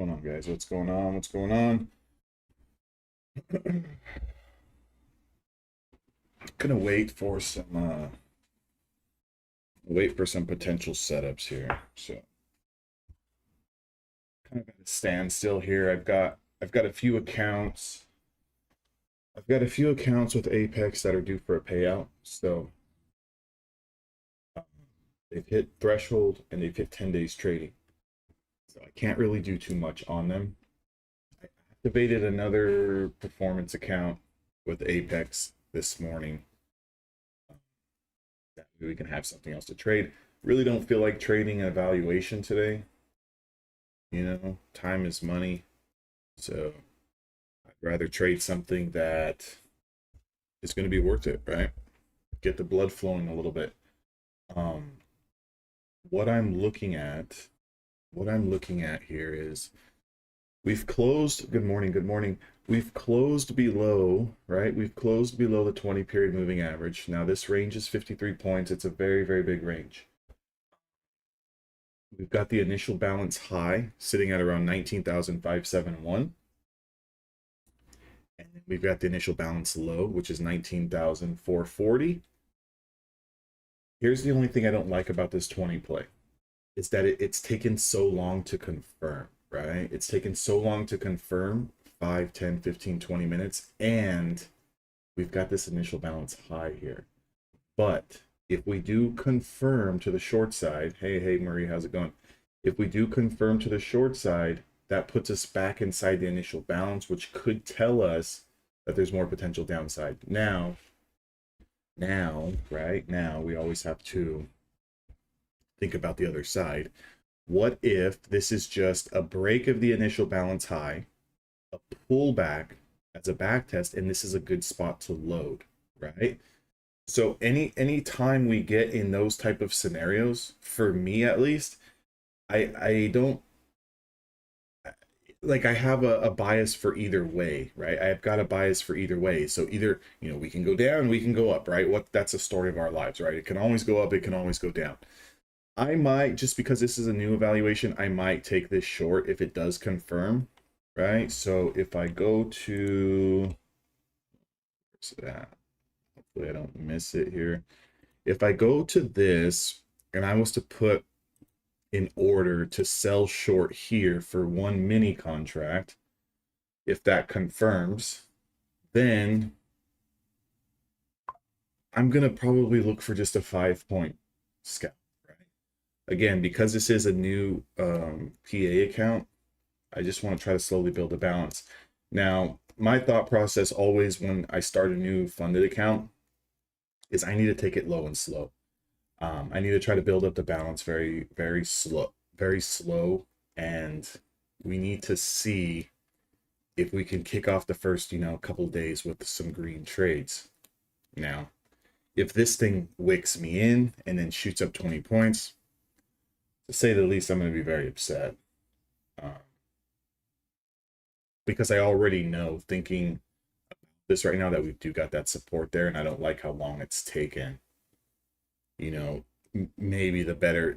going on, guys? What's going on? What's going on? Gonna wait for some potential setups here. So kind of at a standstill here. I've got a few accounts. I've got a few accounts with Apex that are due for a payout. So they've hit threshold and they've hit 10 days trading. So I can't really do too much on them. I activated another performance account with Apex this morning. That way we can have something else to trade. Really don't feel like trading an evaluation today. You know, time is money. So I'd rather trade something that is going to be worth it, right? Get the blood flowing a little bit. What I'm looking at here is we've closed, good morning. We've closed below, right? We've closed below the 20 period moving average. Now this range is 53 points. It's a very, very big range. We've got the initial balance high sitting at around 19,571. And then we've got the initial balance low, which is 19,440. Here's the only thing I don't like about this 20 play is that it's taken so long to confirm, right? It's taken so long to confirm 5, 10, 15, 20 minutes. And we've got this initial balance high here. But if we do confirm to the short side, hey, Marie, how's it going? If we do confirm to the short side, that puts us back inside the initial balance, which could tell us that there's more potential downside. Now, right now, we always have to think about the other side. What if this is just a break of the initial balance high, a pullback as a back test, and this is a good spot to load, right? So any time we get in those type of scenarios, for me at least, I don't like, I have a bias for either way, right? I've got a bias for either way. So either, you know, we can go down, we can go up, right? That's the story of our lives, right? It can always go up, it can always go down. I might, just because this is a new evaluation, I might take this short if it does confirm, right? So if I go to, where's that? Hopefully I don't miss it here. If I go to this and I was to put in order to sell short here for one mini contract, if that confirms, then I'm going to probably look for just a 5-point scalp, right? Again, because this is a new PA account, I just want to try to slowly build a balance. Now, my thought process always when I start a new funded account is I need to take it low and slow. I need to try to build up the balance very, very slow. And we need to see if we can kick off the first, couple of days with some green trades. Now, if this thing wicks me in and then shoots up 20 points, to say the least, I'm going to be very upset. Because I already know, thinking this right now, that we do got that support there, and I don't like how long it's taken. Maybe the better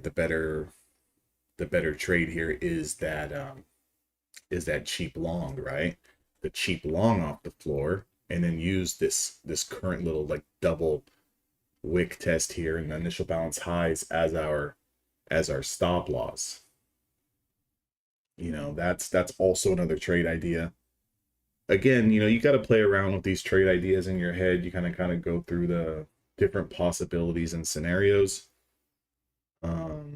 trade here is that cheap long, right? The cheap long off the floor, and then use this current little like double wick test here and the initial balance highs as our stop loss. That's also another trade idea. Again, you got to play around with these trade ideas in your head. You kind of go through the different possibilities and scenarios. But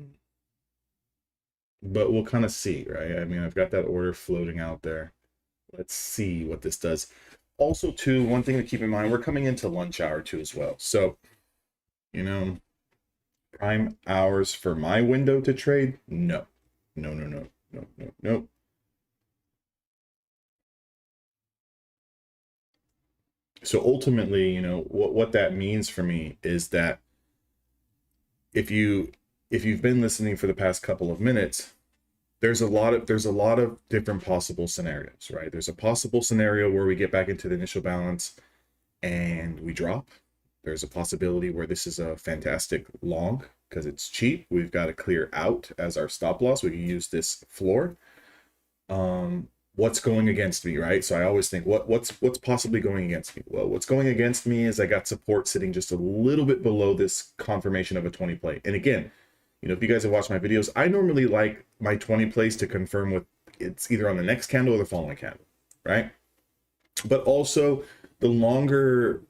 we'll kind of see, right? I mean, I've got that order floating out there. Let's see what this does. Also, too, one thing to keep in mind, we're coming into lunch hour too as well. So, prime hours for my window to trade? No. So ultimately, what that means for me is that if you've been listening for the past couple of minutes, there's a lot of different possible scenarios, right? There's a possible scenario where we get back into the initial balance and we drop. There's a possibility where this is a fantastic long because it's cheap. We've got to clear out as our stop loss. We can use this floor. what's going against me, right? So I always think what's possibly going against me. Well, what's going against me is I got support sitting just a little bit below this confirmation of a 20 play. And again, you know, if you guys have watched my videos, I normally like my 20 plays to confirm with it's either on the next candle or the following candle, right? But also the longer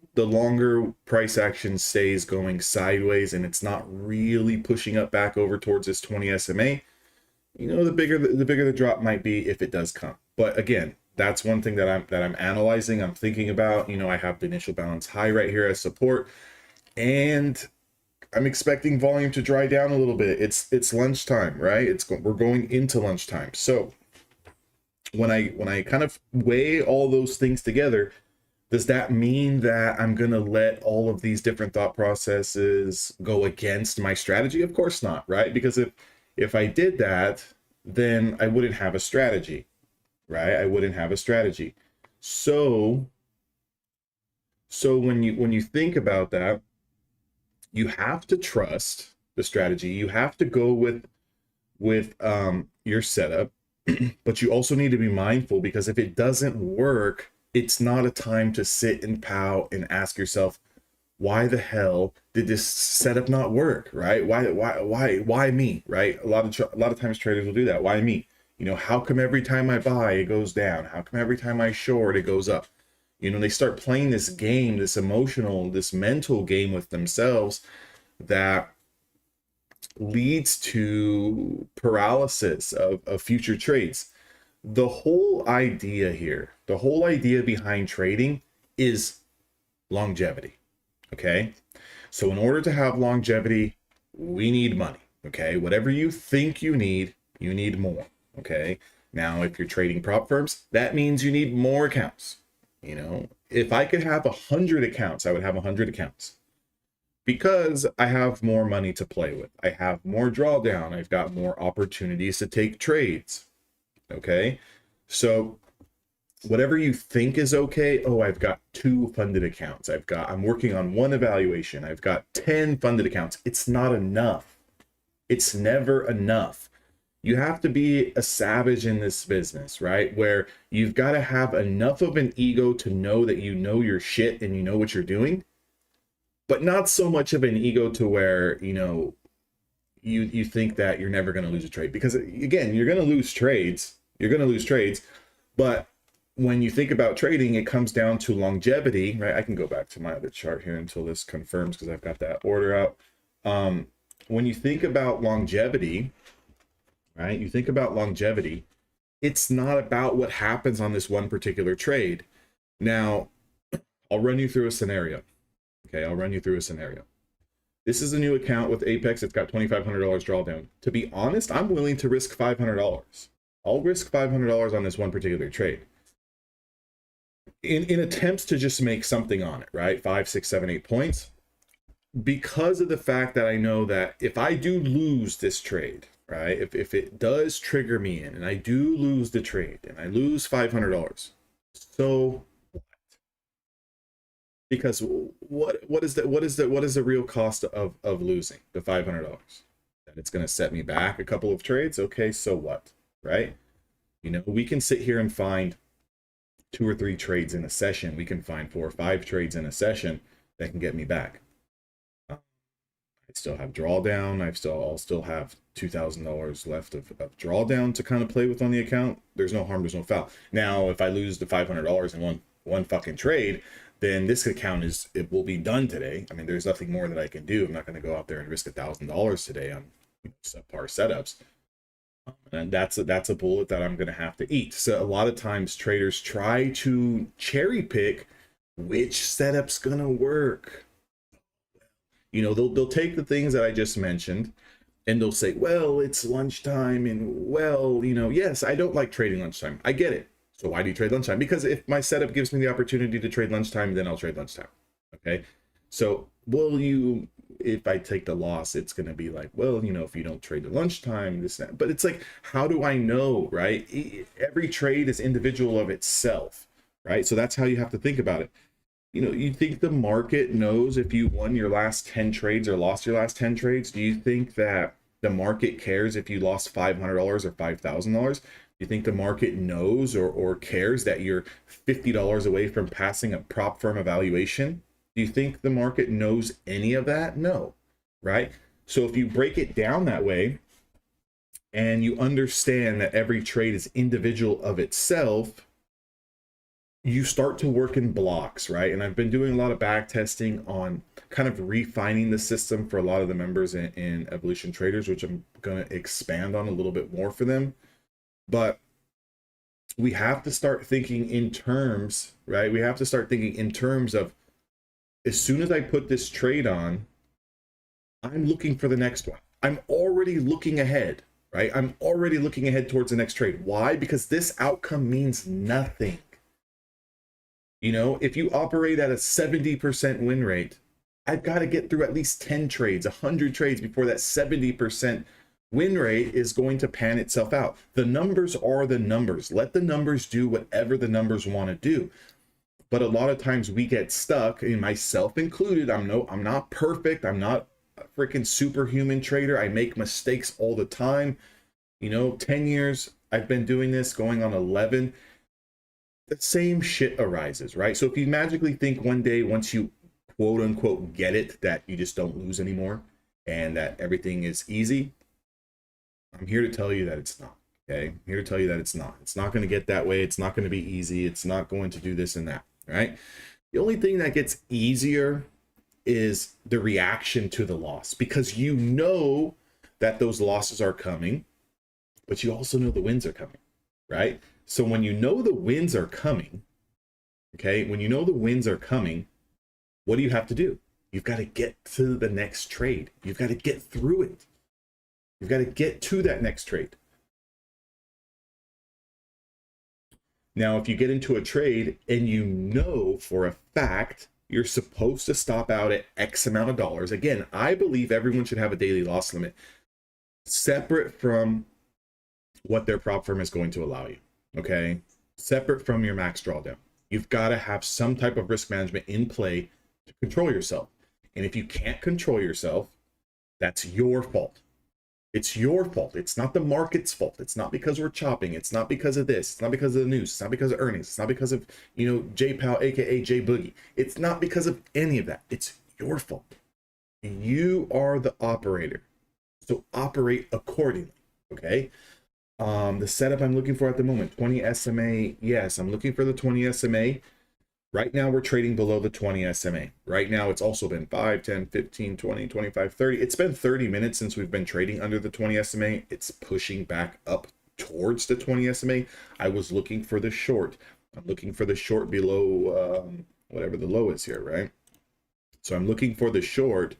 price action stays going sideways and it's not really pushing up back over towards this 20 SMA, you know, the bigger the drop might be if it does come. But again, that's one thing that I'm analyzing, I'm thinking about. You know, I have the initial balance high right here as support, and I'm expecting volume to dry down a little bit. It's lunchtime, right? We're going into lunchtime. So when I kind of weigh all those things together, does that mean that I'm going to let all of these different thought processes go against my strategy? Of course not, right? Because if I did that, then I wouldn't have a strategy, right? I wouldn't have a strategy. So when you think about that, you have to trust the strategy. You have to go with your setup, but you also need to be mindful, because if it doesn't work, it's not a time to sit and pout and ask yourself, why the hell did this setup not work, right? Why me, right? A lot of times traders will do that. Why me? You know, how come every time I buy it goes down? How come every time I short it goes up? You know, they start playing this game, this emotional, this mental game with themselves that leads to paralysis of future trades. The whole idea here, the whole idea behind trading is longevity. Okay, so in order to have longevity, we need money. Okay, whatever you think you need more. Okay, now if you're trading prop firms, that means you need more accounts. You know, if I could have 100 accounts, I would have 100 accounts, because I have more money to play with. I have more drawdown. I've got more opportunities to take trades. Okay, so whatever you think is okay, oh, I've got 2 funded accounts, I'm working on 1 evaluation, I've got 10 funded accounts. It's not enough. It's never enough. You have to be a savage in this business, right? Where you've got to have enough of an ego to know that you know your shit and you know what you're doing, but not so much of an ego to where, you know, you think that you're never going to lose a trade. Because again, you're going to lose trades. But when you think about trading, it comes down to longevity, right? I can go back to my other chart here until this confirms, because I've got that order out. When you think about longevity, right? You think about longevity, it's not about what happens on this one particular trade. Now, I'll run you through a scenario. Okay, I'll run you through a scenario. This is a new account with Apex. It's got $2,500 drawdown. To be honest, I'm willing to risk $500. I'll risk $500 on this one particular trade in attempts to just make something on it, right? 5, 6, 7, 8 points. Because of the fact that I know that if I do lose this trade, right? If it does trigger me in and I do lose the trade and I lose $500, so because what is the real cost of losing the $500? That it's going to set me back a couple of trades. Okay, so what, right? You know, we can sit here and find 2 or 3 trades in a session. We can find 4 or 5 trades in a session that can get me back. I still have drawdown. I'll still have $2,000 left of drawdown to kind of play with on the account. There's no harm, there's no foul. Now, if I lose the $500 in one fucking trade, then this account it will be done today. I mean, there's nothing more that I can do. I'm not going to go out there and risk $1,000 today on subpar setups. And that's a bullet that I'm going to have to eat. So a lot of times traders try to cherry pick which setup's going to work. You know, they'll take the things that I just mentioned and they'll say, well, it's lunchtime, and well, you know, yes, I don't like trading lunchtime. I get it. So why do you trade lunchtime? Because if my setup gives me the opportunity to trade lunchtime, then I'll trade lunchtime. Okay. So if I take the loss, it's going to be like, well, you know, if you don't trade at lunchtime, this, that. But it's like, how do I know, right? Every trade is individual of itself, right? So that's how you have to think about it. You know, you think the market knows if you won your last 10 trades or lost your last 10 trades? Do you think that the market cares if you lost $500 or $5,000? You think the market knows or cares that you're $50 away from passing a prop firm evaluation? Do you think the market knows any of that? No, right? So if you break it down that way and you understand that every trade is individual of itself, you start to work in blocks, right? And I've been doing a lot of back testing on kind of refining the system for a lot of the members in Evolution Traders, which I'm going to expand on a little bit more for them. But we have to start thinking in terms, right? We have to start thinking in terms of, as soon as I put this trade on, I'm looking for the next one. I'm already looking ahead, right? I'm already looking ahead towards the next trade. Why? Because this outcome means nothing. You know, if you operate at a 70% win rate, I've got to get through at least 10 trades, 100 trades before that 70% win rate is going to pan itself out. The numbers are the numbers. Let the numbers do whatever the numbers want to do. But a lot of times we get stuck, and myself included. I'm not perfect. I'm not a freaking superhuman trader. I make mistakes all the time. You know, 10 years I've been doing this, going on 11. The same shit arises, right? So if you magically think one day, once you quote unquote get it, that you just don't lose anymore and that everything is easy, I'm here to tell you that it's not. Okay, I'm here to tell you that it's not. It's not going to get that way. It's not going to be easy. It's not going to do this and that, right? The only thing that gets easier is the reaction to the loss, because you know that those losses are coming, but you also know the wins are coming, right? So when you know the wins are coming, okay, when you know the wins are coming, what do you have to do? You've got to get to the next trade. You've got to get through it. You've got to get to that next trade. Now, if you get into a trade and you know for a fact you're supposed to stop out at X amount of dollars, again, I believe everyone should have a daily loss limit separate from what their prop firm is going to allow you. Okay, separate from your max drawdown. You've got to have some type of risk management in play to control yourself. And if you can't control yourself, that's your fault. It's your fault. It's not the market's fault. It's not because we're chopping. It's not because of this. It's not because of the news. It's not because of earnings. It's not because of, you know, J-Pow, aka J Boogie. It's not because of any of that. It's your fault. You are the operator. So operate accordingly. Okay. The setup I'm looking for at the moment, 20 SMA. Yes, I'm looking for the 20 SMA. Right now we're trading below the 20 SMA. Right now it's also been 5, 10, 15, 20, 25, 30. It's been 30 minutes since we've been trading under the 20 SMA. It's pushing back up towards the 20 SMA. I was looking for the short. I'm looking for the short below whatever the low is here, right? So I'm looking for the short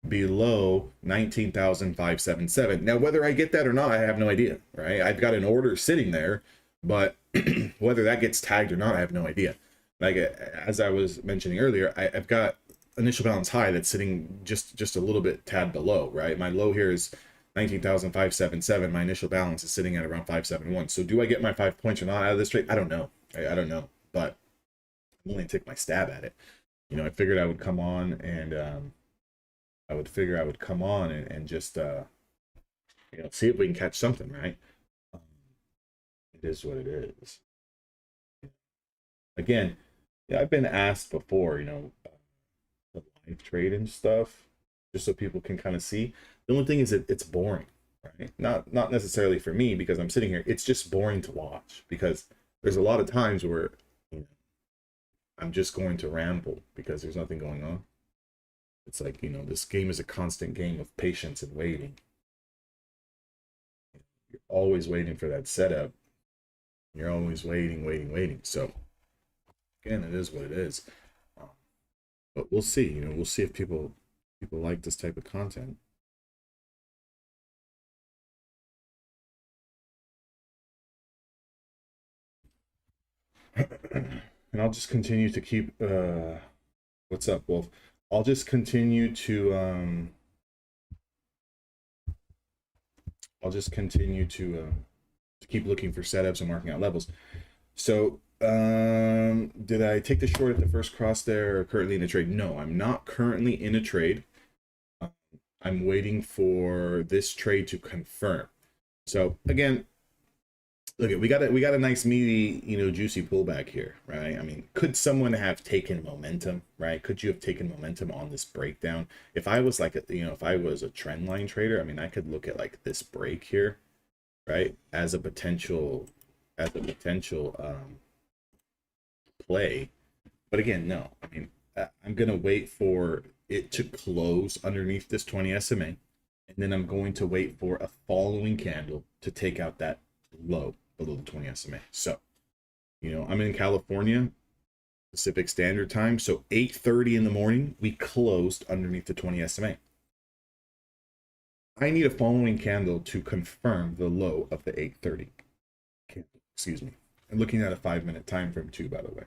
below 19,577. Now, whether I get that or not, I have no idea, right? I've got an order sitting there, but whether that gets tagged or not, I have no idea. Like, as I was mentioning earlier, I've got initial balance high that's sitting just a little bit tad below, right? My low here is 19,577. My initial balance is sitting at around 571. So do I get my 5 points or not out of this trade? I don't know. I don't know, but I'm only take my stab at it. You know, I figured I would come on and and just you know, see if we can catch something, right? It is what it is. Again, yeah, I've been asked before, you know, the live trade and stuff, just so people can kind of see. The only thing is it's boring, right? Not necessarily for me because I'm sitting here. It's just boring to watch because there's a lot of times where, you know, I'm just going to ramble because there's nothing going on. It's like, you know, this game is a constant game of patience and waiting. You're always waiting for that setup. You're always waiting. So, again, it is what it is. But we'll see. You know, we'll see if people like this type of content. And I'll just continue to keep. What's up, Wolf? I'll just continue to keep looking for setups and marking out levels. So did I take the short at the first cross there or currently in a trade? No, I'm not currently in a trade. I'm waiting for this trade to confirm. So again, look at, we got a nice meaty, juicy pullback here, right? I mean, could someone have taken momentum, right? Could you have taken momentum on this breakdown? If I was like if I was a trend line trader, I mean, I could look at like this break here, right, as a potential play. But again, no. I mean, I'm gonna wait for it to close underneath this 20 SMA, and then I'm going to wait for a following candle to take out that low below the 20 SMA. So, I'm in California, Pacific Standard Time. So 8:30 in the morning, we closed underneath the 20 SMA. I need a following candle to confirm the low of the 8:30 candle. Excuse me. I'm looking at a 5-minute time frame too, by the way.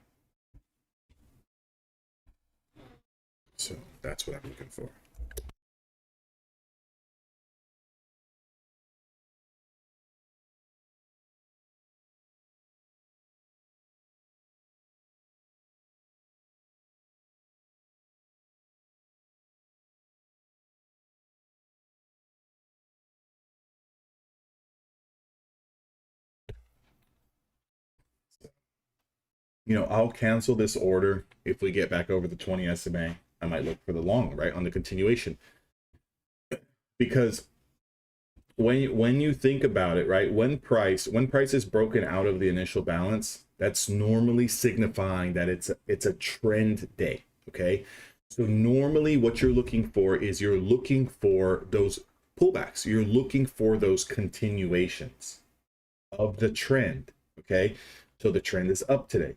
So that's what I'm looking for. I'll cancel this order if we get back over the 20 SMA. I might look for the long, right, on the continuation. Because when you think about it, right, when price is broken out of the initial balance, that's normally signifying that it's a trend day, okay? So normally what you're looking for is you're looking for those pullbacks. You're looking for those continuations of the trend, okay? So the trend is up today.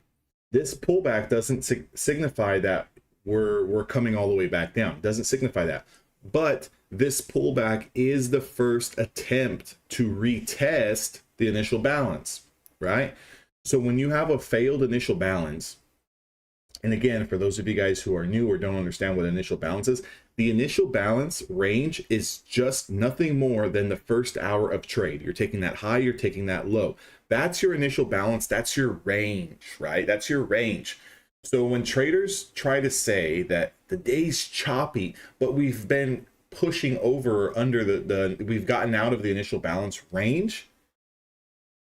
This pullback doesn't signify that we're coming all the way back down. It doesn't signify that. But this pullback is the first attempt to retest the initial balance, right? So when you have a failed initial balance, and again, for those of you guys who are new or don't understand what initial balance is, the initial balance range is just nothing more than the first hour of trade. You're taking that high, you're taking that low. That's your initial balance. That's your range, right? That's your range. So when traders try to say that the day's choppy, but we've been pushing over under we've gotten out of the initial balance range,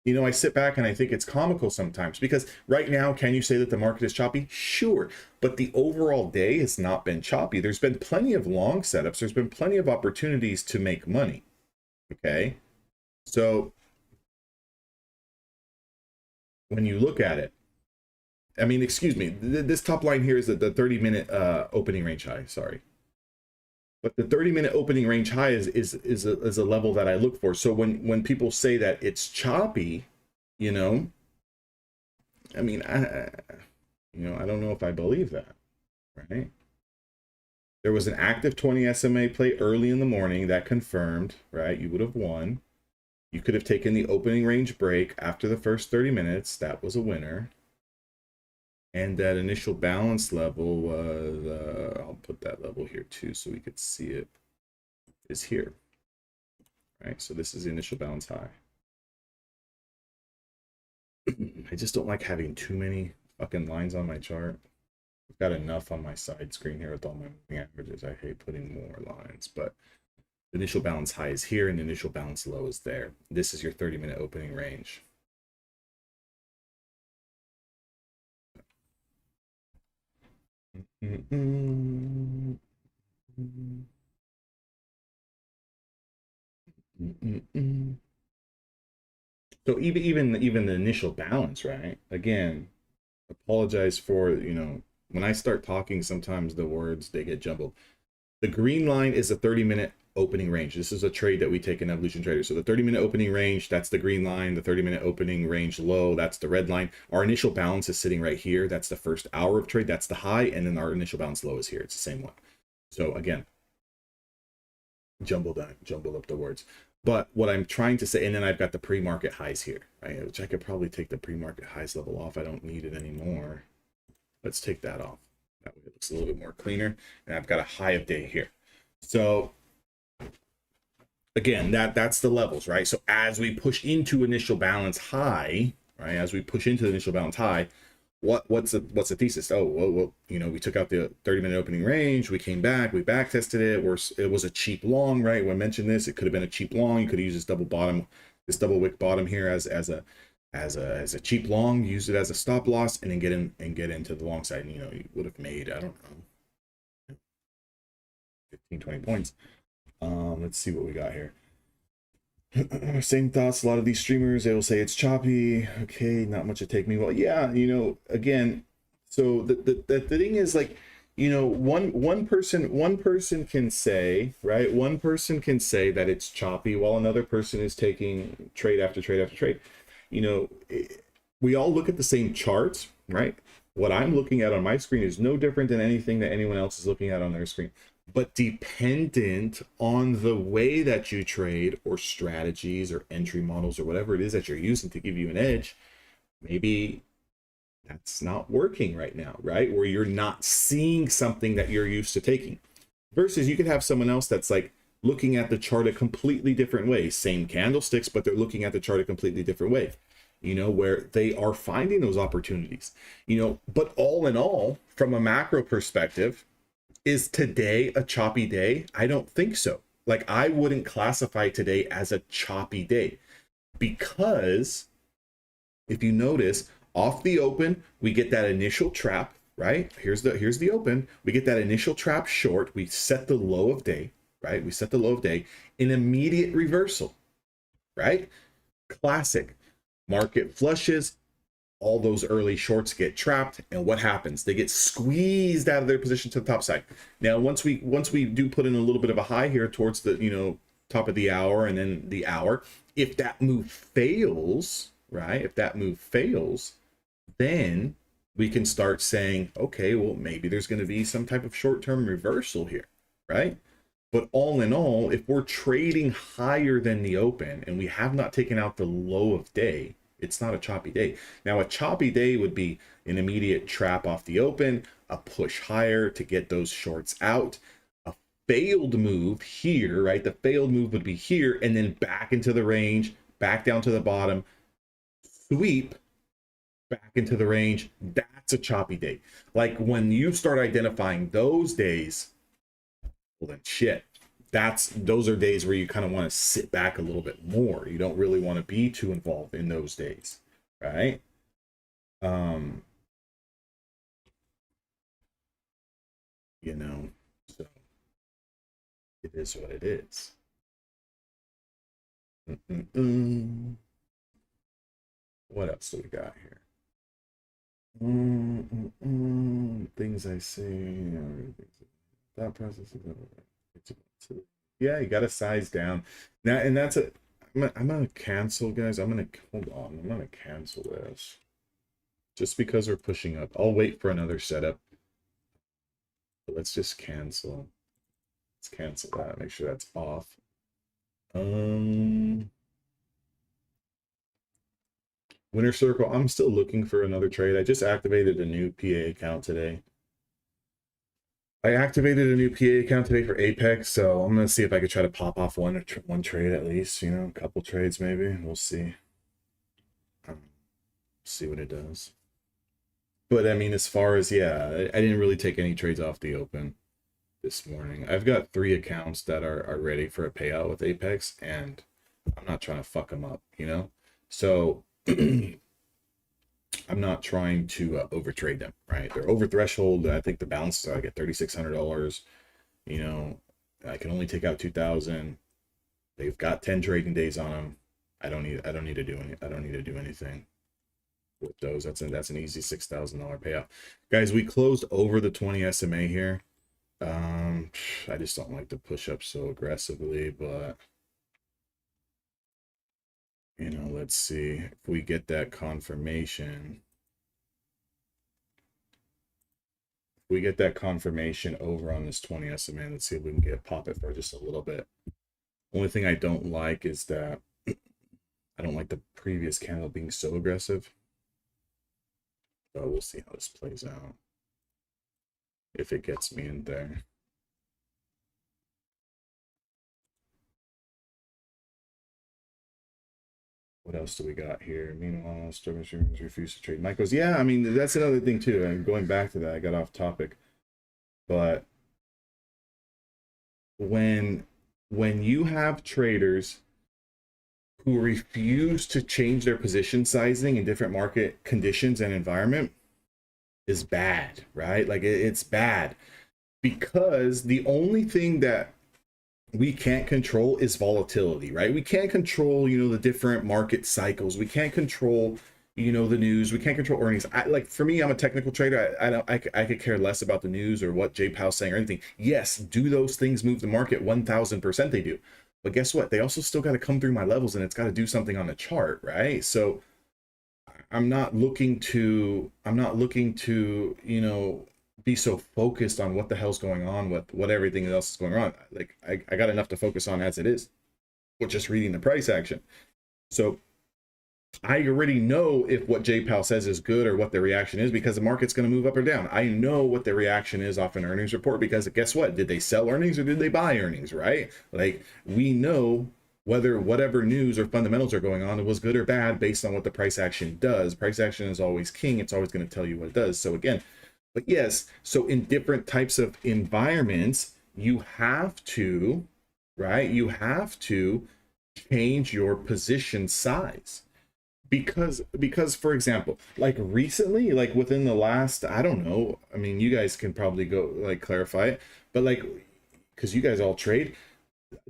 I sit back and I think it's comical sometimes, because right now, can you say that the market is choppy? Sure. But the overall day has not been choppy. There's been plenty of long setups. There's been plenty of opportunities to make money. Okay. So when you look at it, I mean, excuse me, this top line here is the 30-minute opening range high, sorry. But the 30-minute opening range high is a level that I look for. So when people say that it's choppy, I mean, I don't know if I believe that, right? There was an active 20 SMA play early in the morning that confirmed, right? You would have won. You could have taken the opening range break after the first 30 minutes. That was a winner. And that initial balance level was, I'll put that level here too so we could see it, is here. Right, so this is the initial balance high. I just don't like having too many fucking lines on my chart. I've got enough on my side screen here with all my moving averages. I hate putting more lines, but the initial balance high is here and the initial balance low is there. This is your 30-minute opening range. So even the initial balance, right? Again, apologize for, when I start talking, sometimes the words, they get jumbled. The green line is a 30-minute opening range. This is a trade that we take in Evolution Trader. So the 30-minute opening range, that's the green line. The 30-minute opening range low, that's the red line. Our initial balance is sitting right here. That's the first hour of trade. That's the high. And then our initial balance low is here. It's the same one. So again, jumbled up the words. But what I'm trying to say, and then I've got the pre-market highs here, right? Which I could probably take the pre-market highs level off. I don't need it anymore. Let's take that off. That way it looks a little bit more cleaner. And I've got a high of day here. So again, that's the levels, right? So as we push into initial balance high, right? As we push into the initial balance high, what's the thesis? Oh, well, we took out the 30-minute opening range, we came back, we back tested it, it was a cheap long, right? When I mentioned this, it could have been a cheap long. You could use this double wick bottom here as a as a cheap long, use it as a stop loss, and then get into the long side. And, you know, you would have made, I don't know, 15, 20 points. Let's see what we got here. Same thoughts. A lot of these streamers, they will say it's choppy. Okay, not much to take me. Well, yeah, you know, again, so the thing is, like, you know, one person can say, right? One person can say that it's choppy while another person is taking trade after trade after trade. You know, we all look at the same charts, right? What I'm looking at on my screen is no different than anything that anyone else is looking at on their screen. But dependent on the way that you trade, or strategies or entry models or whatever it is that you're using to give you an edge, maybe that's not working right now, right? Where you're not seeing something that you're used to taking. Versus you could have someone else that's like looking at the chart a completely different way. Same candlesticks, but they're looking at the chart a completely different way, you know, where they are finding those opportunities, you know. But all in all, from a macro perspective, is today a choppy day? I don't think so. Like, I wouldn't classify today as a choppy day, because if you notice, off the open, we get that initial trap, right? Here's the open. We get that initial trap short. We set the low of day, right? We set the low of day, an immediate reversal, right? Classic. Market flushes, all those early shorts get trapped, and what happens? They get squeezed out of their position to the top side. Now, once we do put in a little bit of a high here towards the, you know, top of the hour and then the hour, if that move fails, right? If that move fails, then we can start saying, okay, well, maybe there's going to be some type of short-term reversal here, right? But all in all, if we're trading higher than the open and we have not taken out the low of day, it's not a choppy day. Now, a choppy day would be an immediate trap off the open, a push higher to get those shorts out, a failed move here, right? The failed move would be here, and then back into the range, back down to the bottom, sweep, back into the range. That's a choppy day. Like, when you start identifying those days, well, then shit. Those are days where you kind of want to sit back a little bit more. You don't really want to be too involved in those days, right? You know, so it is what it is. What else do we got here? Things I say. That process is, yeah, you got to size down now, and that's a. I'm gonna cancel, guys. I'm gonna hold on. I'm gonna cancel this just because we're pushing up. I'll wait for another setup. But let's just cancel. Let's cancel that. Make sure that's off. Winner Circle. I'm still looking for another trade. I just activated a new PA account today. I activated a new PA account today for Apex, so I'm gonna see if I could try to pop off one trade at least. You know, a couple trades maybe. We'll see. See what it does. But I mean, as far as, yeah, I didn't really take any trades off the open this morning. I've got 3 accounts that are ready for a payout with Apex, and I'm not trying to fuck them up, you know. So I'm not trying to overtrade them, right? They're over threshold. I think the balance is, I get $3,600. You know, I can only take out 2,000. They've got 10 trading days on them. I don't need to do anything with those. That's an easy $6,000 payout, guys. We closed over the 20 SMA here. I just don't like to push up so aggressively, but you know, let's see if we get that confirmation. If we get that confirmation over on this 20 SMA, let's see if we can pop it for just a little bit. Only thing I don't like is that I don't like the previous candle being so aggressive. But we'll see how this plays out. If it gets me in there. What else do we got here? Meanwhile, struggles refuse to trade. Mike goes, yeah, I mean, that's another thing too. And going back to that, I got off topic. But when you have traders who refuse to change their position sizing in different market conditions and environment is bad, right? Like it's bad because the only thing that we can't control is volatility, right? We can't control, the different market cycles. We can't control, the news. We can't control earnings. Like for me, I'm a technical trader. I could care less about the news or what Jay Powell's saying or anything. Yes, do those things move the market? 1000% they do. But guess what? They also still got to come through my levels and it's got to do something on the chart, right? So I'm not looking to, be so focused on what the hell's going on with what everything else is going on. Like I got enough to focus on as it is, with just reading the price action. So I already know if what Jay Powell says is good or what the reaction is because the market's going to move up or down. I know what the reaction is off an earnings report because guess what? Did they sell earnings or did they buy earnings, right? Like we know whether whatever news or fundamentals are going on, it was good or bad based on what the price action does. Price action is always king. It's always going to tell you what it does. So again, but yes, so in different types of environments, you have to, right? You have to change your position size because for example, like recently, like within the last, I don't know, I mean, you guys can probably go like clarify it, but like, because you guys all trade,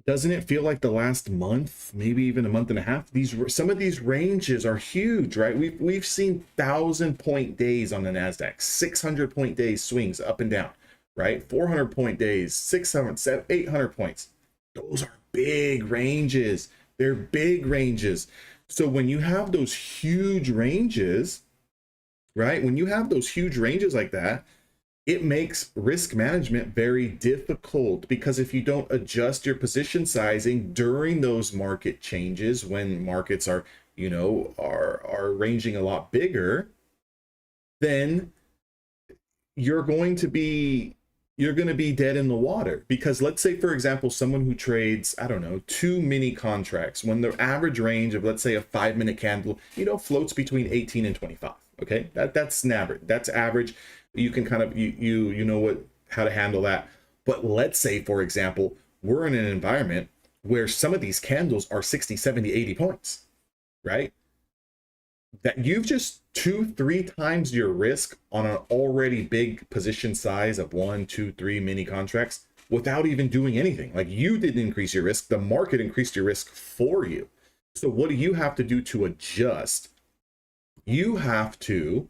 doesn't it feel like the last month, maybe even a month and a half, some of these ranges are huge, right? We've seen 1,000-point days on the Nasdaq, 600-point days swings up and down, right? 400-point days, 600, 700, 800 points. Those are big ranges. They're big ranges. So when you have those huge ranges, right? When you have those huge ranges like that, it makes risk management very difficult because if you don't adjust your position sizing during those market changes, when markets are, are ranging a lot bigger, then you're going to be dead in the water. Because let's say, for example, someone who trades, I don't know, 2 mini contracts, when the average range of, let's say, a 5-minute candle, floats between 18 and 25. Okay, that's an average. That's average. You can kind of you know how to handle that. But let's say, for example, we're in an environment where some of these candles are 60, 70, 80 points, right? That you've just 2-3 times your risk on an already big position size of 1, 2, 3 mini contracts without even doing anything. Like you didn't increase your risk, the market increased your risk for you. So what do you have to do to adjust? You have to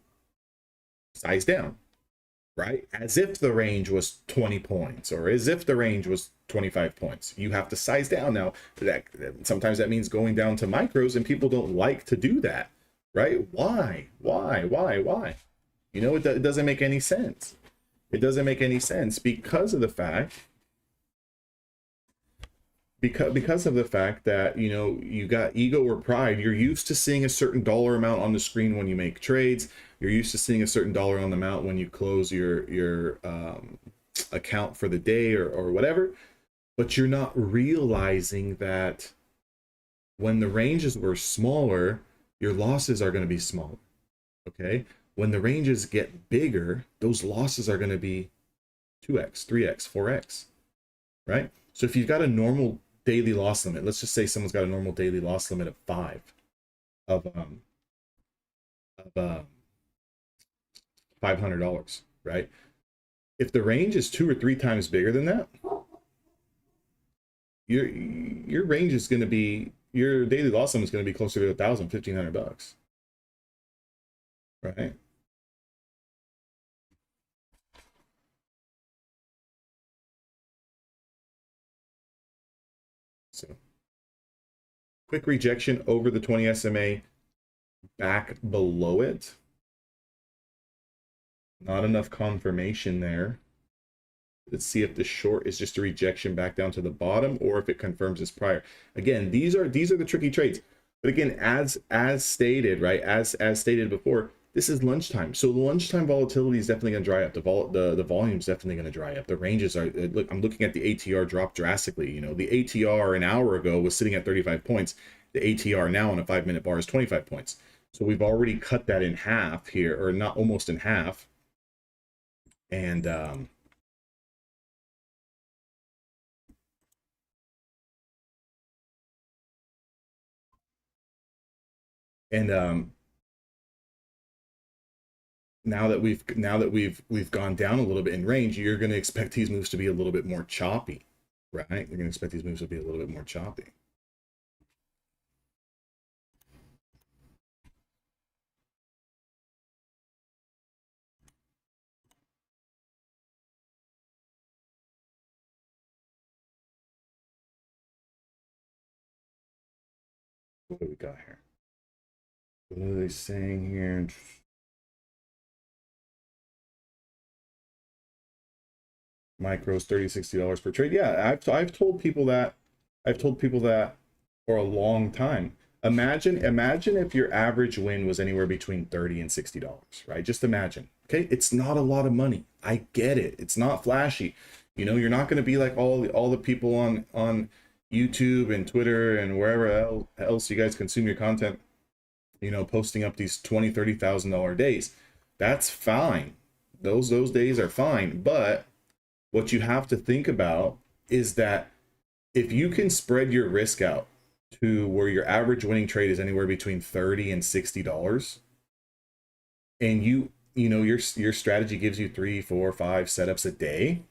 size down, right? As if the range was 20 points or as if the range was 25 points. You have to size down. Now, sometimes that means going down to micros, and people don't like to do that, right? Why? It doesn't make any sense. It doesn't make any sense because of the fact that you got ego or pride. You're used to seeing a certain dollar amount on the screen when you make trades. You're used to seeing a certain dollar on the amount when you close your account for the day or whatever, but you're not realizing that when the ranges were smaller, your losses are going to be smaller. Okay, when the ranges get bigger, those losses are going to be 2x, 3x, 4x, right? So if you've got a normal daily loss limit, let's just say someone's got a normal daily loss limit of 5 of $500, right? If the range is 2 or 3 times bigger than that, your range is going to be, your daily loss limit is going to be closer to $1,000, $1,500, right? So quick rejection over the 20 SMA, back below it. Not enough confirmation there. Let's see if the short is just a rejection back down to the bottom or if it confirms as prior. Again, these are the tricky trades. But again, as stated, right? As stated before, this is lunchtime. So lunchtime volatility is definitely going to dry up. The volume is definitely going to dry up. The ranges are, look, I'm looking at the ATR drop drastically. The ATR an hour ago was sitting at 35 points. The ATR now on a 5-minute bar is 25 points. So we've already cut that in half here, or not, almost in half. And And now that we've gone down a little bit in range, you're going to expect these moves to be a little bit more choppy, right? You're going to expect these moves to be a little bit more choppy. What do we got here? What are they saying here? Micros $30-$60 per trade. Yeah, I've told people that. I've told people that for a long time. Imagine if your average win was anywhere between $30 and $60, right? Just imagine. Okay, it's not a lot of money. I get it. It's not flashy. You know, you're not going to be like all the people on YouTube and Twitter and wherever else you guys consume your content, you know, posting up these $20,000-$30,000 days. That's fine. Those days are fine, but what you have to think about is that if you can spread your risk out to where your average winning trade is anywhere between $30 and $60, and you know your strategy gives you 3, 4, 5 setups a day,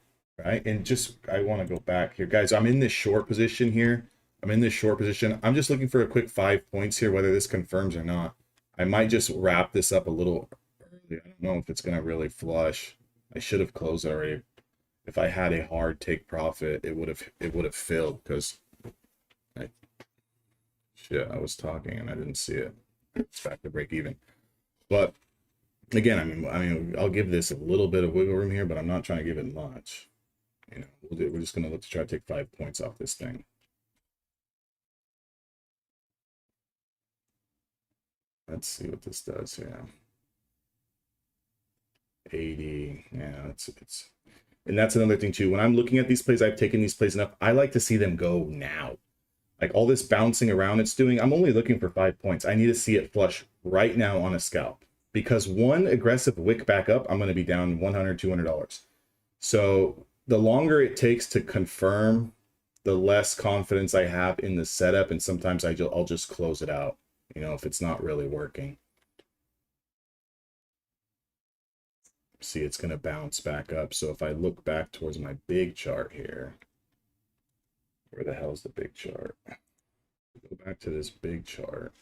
right? And just, I want to go back here, guys. I'm in this short position here. I'm just looking for a quick 5 points here, whether this confirms or not. I might just wrap this up a little early. I don't know if it's going to really flush. I should have closed already. If I had a hard take profit, it would have filled, because I was talking and I didn't see it. It's back to break even. But again, I mean, I'll give this a little bit of wiggle room here, but I'm not trying to give it much. You know, we're just going to look to try to take 5 points off this thing. Let's see what this does here. 80. Yeah, it's and that's another thing too. When I'm looking at these plays, I've taken these plays enough. I like to see them go now. Like all this bouncing around it's doing, I'm only looking for 5 points. I need to see it flush right now on a scalp, because one aggressive wick back up, I'm going to be down $100, $200. So the longer it takes to confirm, the less confidence I have in the setup. And sometimes I'll just close it out, you know, if it's not really working. See, it's going to bounce back up. So if I look back towards my big chart here, where the hell is the big chart? Go back to this big chart.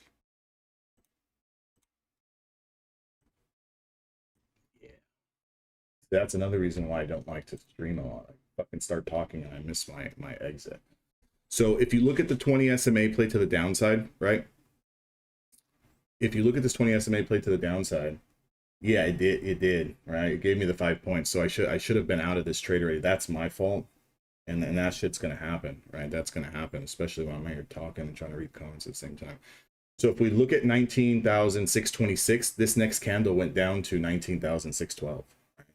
Yeah. That's another reason why I don't like to stream a lot. I fucking start talking and I miss my exit. So if you look at the 20 SMA play to the downside, right? If you look at this 20 SMA play to the downside, yeah, it did, right? It gave me the 5 points. So I should have been out of this trade already. That's my fault. And that shit's gonna happen, right? That's gonna happen, especially when I'm here talking and trying to read comments at the same time. So if we look at 19,626, this next candle went down to 19,612.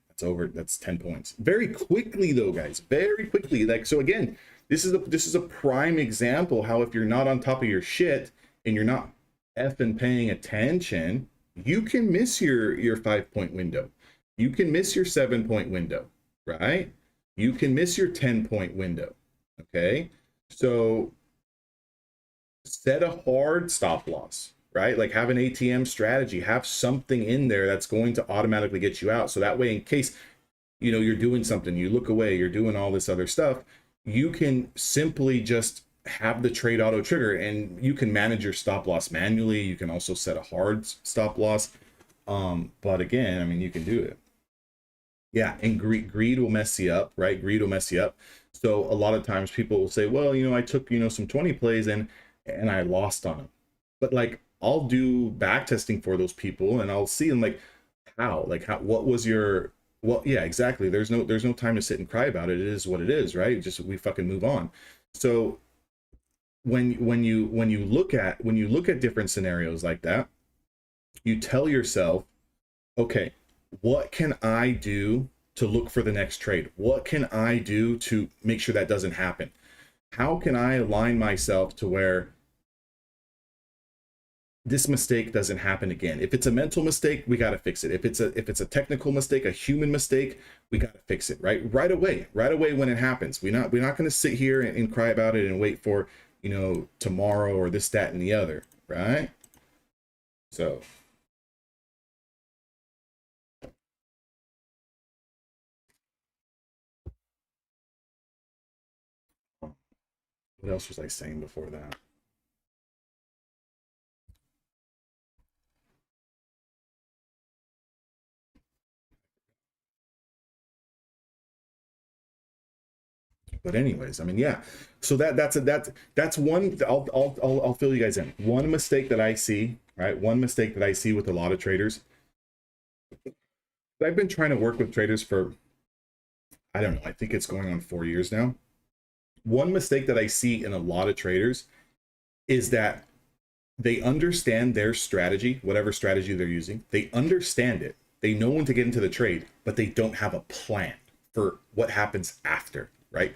That's over. That's 10 points. Very quickly though, guys. Very quickly. Like, so again, this is a prime example how if you're not on top of your shit and you're not effing paying attention, you can miss your 5 point window. You can miss your 7 point window, right? You can miss your 10 point window. Okay. So set a hard stop loss, right? Like have an ATM strategy, have something in there that's going to automatically get you out. So that way, in case, you know, you're doing something, you look away, you're doing all this other stuff, you can simply just have the trade auto trigger and you can manage your stop loss manually. You can also set a hard stop loss. But again, I mean, you can do it. Yeah, and greed will mess you up, right? Greed will mess you up. So a lot of times people will say, well, you know, I took, you know, some 20 plays and I lost on them. But like, I'll do back testing for those people and I'll see them like, how, what was your, well, yeah, exactly. There's no time to sit and cry about it. It is what it is, right? Just, we fucking move on. So when you look at different scenarios like that, you tell yourself, okay, what can I do to look for the next trade? What can I do to make sure that doesn't happen? How can I align myself to where this mistake doesn't happen again? If it's a mental mistake, we got to fix it. If it's a technical mistake, a human mistake, we got to fix it right away when it happens. We're not going to sit here and cry about it and wait for, you know, tomorrow or this, that, and the other, right? So what else was I saying before that? But anyways, I mean, yeah. So that's one. I'll fill you guys in. One mistake that I see, right? One mistake that I see with a lot of traders. I've been trying to work with traders for, I don't know, I think it's going on 4 years now. One mistake that I see in a lot of traders is that they understand their strategy, whatever strategy they're using. They understand it. They know when to get into the trade, but they don't have a plan for what happens after, right?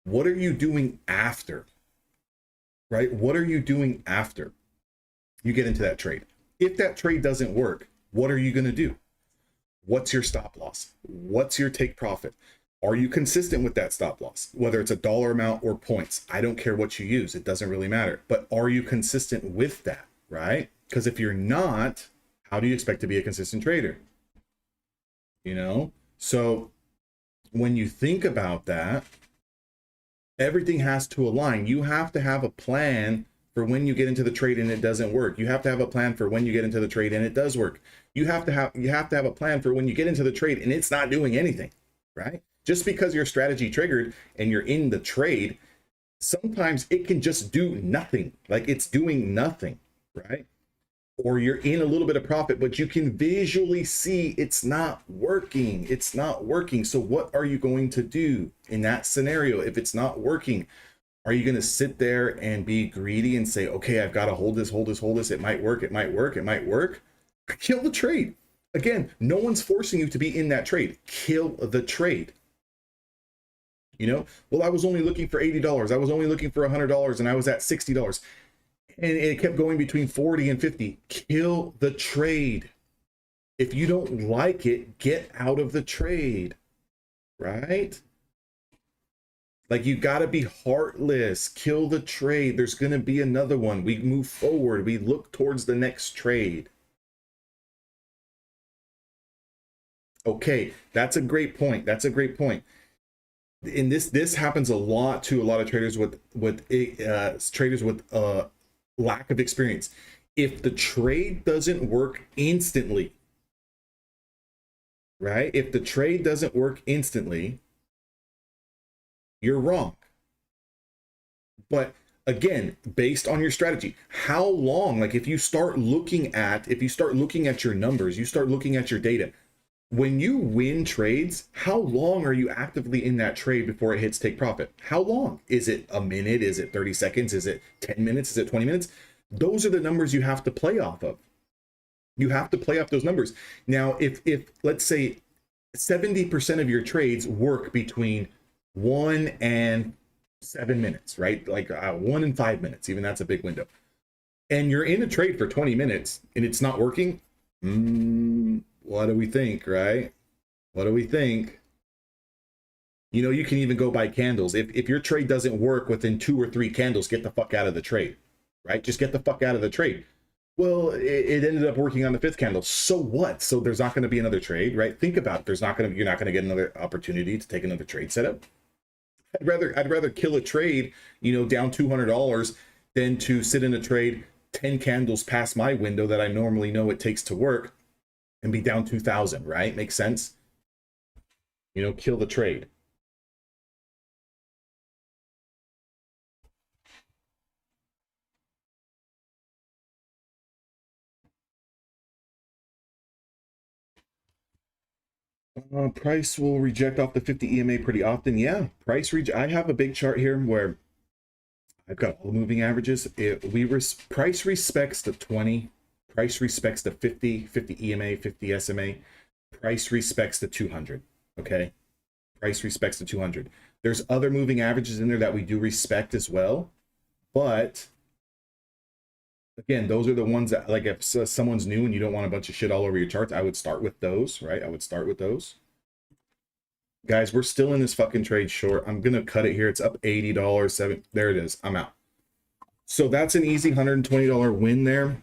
What are you doing after, right? What are you doing after you get into that trade? If that trade doesn't work, what are you going to do? What's your stop loss? What's your take profit? Are you consistent with that stop loss? Whether it's a dollar amount or points, I don't care what you use. It doesn't really matter. But are you consistent with that, right? Because if you're not, how do you expect to be a consistent trader? You know? So when you think about that, everything has to align. You have to have a plan for when you get into the trade and it doesn't work. You have to have a plan for when you get into the trade and it does work. You have to have a plan for when you get into the trade and it's not doing anything, right? Just because your strategy triggered and you're in the trade, sometimes it can just do nothing. Like it's doing nothing, right? Or you're in a little bit of profit, but you can visually see it's not working. It's not working. So what are you going to do in that scenario? If it's not working, are you going to sit there and be greedy and say, okay, I've got to hold this. It might work. It might work. It might work. Kill the trade. Again, no one's forcing you to be in that trade. Kill the trade. You know, well, I was only looking for $80. I was only looking for $100 and I was at $60. And it kept going between 40 and 50. Kill the trade. If you don't like it, get out of the trade, right? Like you got to be heartless. Kill the trade. There's going to be another one. We move forward. We look towards the next trade. Okay, that's a great point. That's a great point. And this happens a lot to a lot of traders with lack of experience. If the trade doesn't work instantly, right? If the trade doesn't work instantly, you're wrong. But again, based on your strategy, how long, like if you start looking at your numbers, you start looking at your data, when you win trades, how long are you actively in that trade before it hits take profit? How long? Is it a minute? Is it 30 seconds? Is it 10 minutes? Is it 20 minutes? Those are the numbers you have to play off of. You have to play off those numbers. Now, if let's say 70% of your trades work between 1 and 7 minutes, right? Like 1 and 5 minutes, even that's a big window. And you're in a trade for 20 minutes and it's not working. What do we think, right? What do we think? You know, you can even go by candles. If your trade doesn't work within 2 or 3 candles, get the fuck out of the trade, right? Just get the fuck out of the trade. Well, it ended up working on the 5th candle. So what? So there's not going to be another trade, right? Think about it. You're not going to get another opportunity to take another trade setup. I'd rather kill a trade, you know, down $200 than to sit in a trade 10 candles past my window that I normally know it takes to work and be down 2,000, right? Makes sense? You know, kill the trade. Price will reject off the 50 EMA pretty often. Yeah, I have a big chart here where I've got all the moving averages. Price respects the 20. Price respects the 50 EMA, 50 SMA. Price respects the 200, okay? Price respects the 200. There's other moving averages in there that we do respect as well, but again, those are the ones that, like, if someone's new and you don't want a bunch of shit all over your charts, I would start with those, right? I would start with those. Guys, we're still in this fucking trade short. I'm gonna cut it here. It's up $80. There it is. I'm out. So that's an easy $120 win there.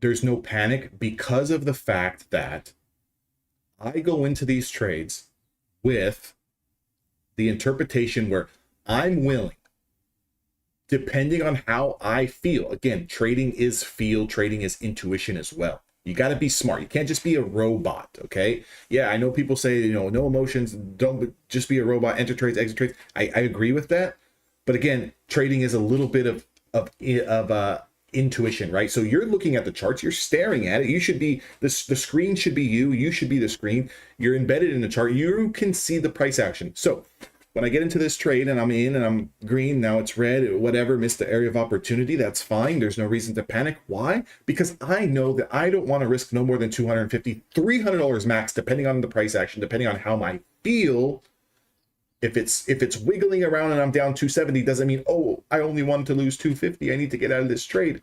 there's no panic because of the fact that I go into these trades with the interpretation where I'm willing, depending on how I feel. Again, trading is feel, trading is intuition as well. You got to be smart. You can't just be a robot, okay? Yeah, I know people say, you know, no emotions, don't just be a robot, enter trades, exit trades. I agree with that. But again, trading is a little bit of intuition, right? So you're looking at the charts, you're staring at it. You should be, the screen should be you should be the screen. You're embedded in the chart. You can see the price action. So when I get into this trade and I'm in and I'm green, now it's red, whatever, missed the area of opportunity, that's fine. There's no reason to panic. Why? Because I know that I don't want to risk no more than $250, $300 max, depending on the price action, depending on how I feel. If it's wiggling around and I'm down 270, doesn't mean, oh, I only want to lose 250. I need to get out of this trade.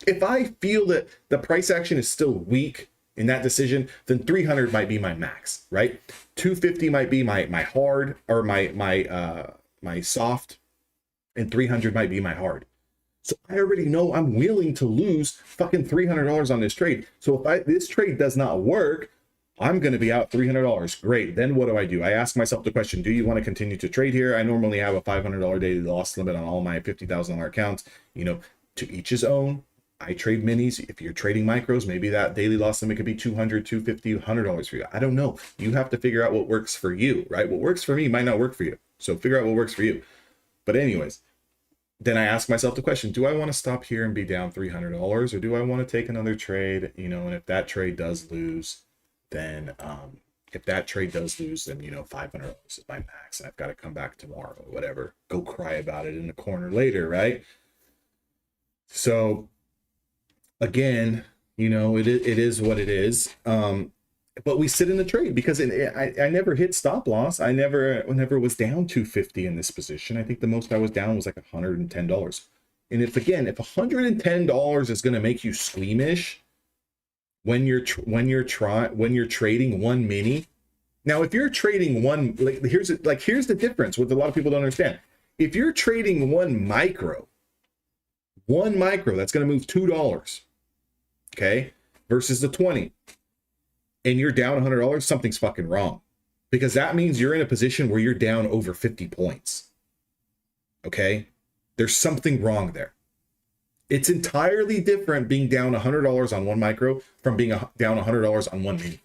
If I feel that the price action is still weak in that decision, then 300 might be my max, right? 250 might be my hard, or my soft, and 300 might be my hard. So I already know I'm willing to lose fucking $300 on this trade. So if this trade does not work, I'm going to be out $300. Great. Then what do? I ask myself the question, do you want to continue to trade here? I normally have a $500 daily loss limit on all my $50,000 accounts. You know, to each his own. I trade minis. If you're trading micros, maybe that daily loss limit could be $200, $250, $100 for you. I don't know. You have to figure out what works for you, right? What works for me might not work for you. So figure out what works for you. But anyways, then I ask myself the question, do I want to stop here and be down $300, or do I want to take another trade? You know, and if that trade does lose, then if that trade does lose, then, you know, $500 is my max, and I've got to come back tomorrow or whatever, go cry about it in the corner later, right? So again, you know, it is what it is. But we sit in the trade because I never hit stop loss. I never was down 250 in this position. I think the most I was down was like $110. And if $110 is going to make you squeamish when you're trading one mini. Now, if you're trading one, here's the difference, what a lot of people don't understand. If you're trading one micro, that's going to move $2, okay, versus the 20, and you're down $100, something's fucking wrong, because that means you're in a position where you're down over 50 points. Okay, there's something wrong there. It's entirely different being down $100 on one micro from being down $100 on one mini,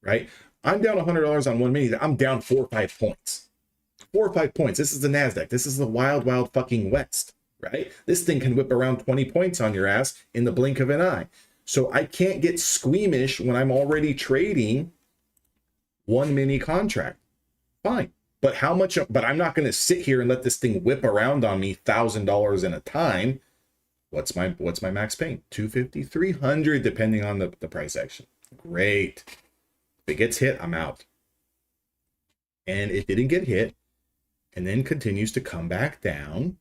right? I'm down $100 on one mini. I'm down 4 or 5 points. 4 or 5 points. This is the NASDAQ. This is the wild, wild fucking West, right? This thing can whip around 20 points on your ass in the blink of an eye. So I can't get squeamish when I'm already trading one mini contract. Fine. But how much? But I'm not going to sit here and let this thing whip around on me $1,000 in a time. What's my max pain? 250, 300, depending on the price action. Great. If it gets hit, I'm out. And it didn't get hit, and then continues to come back down,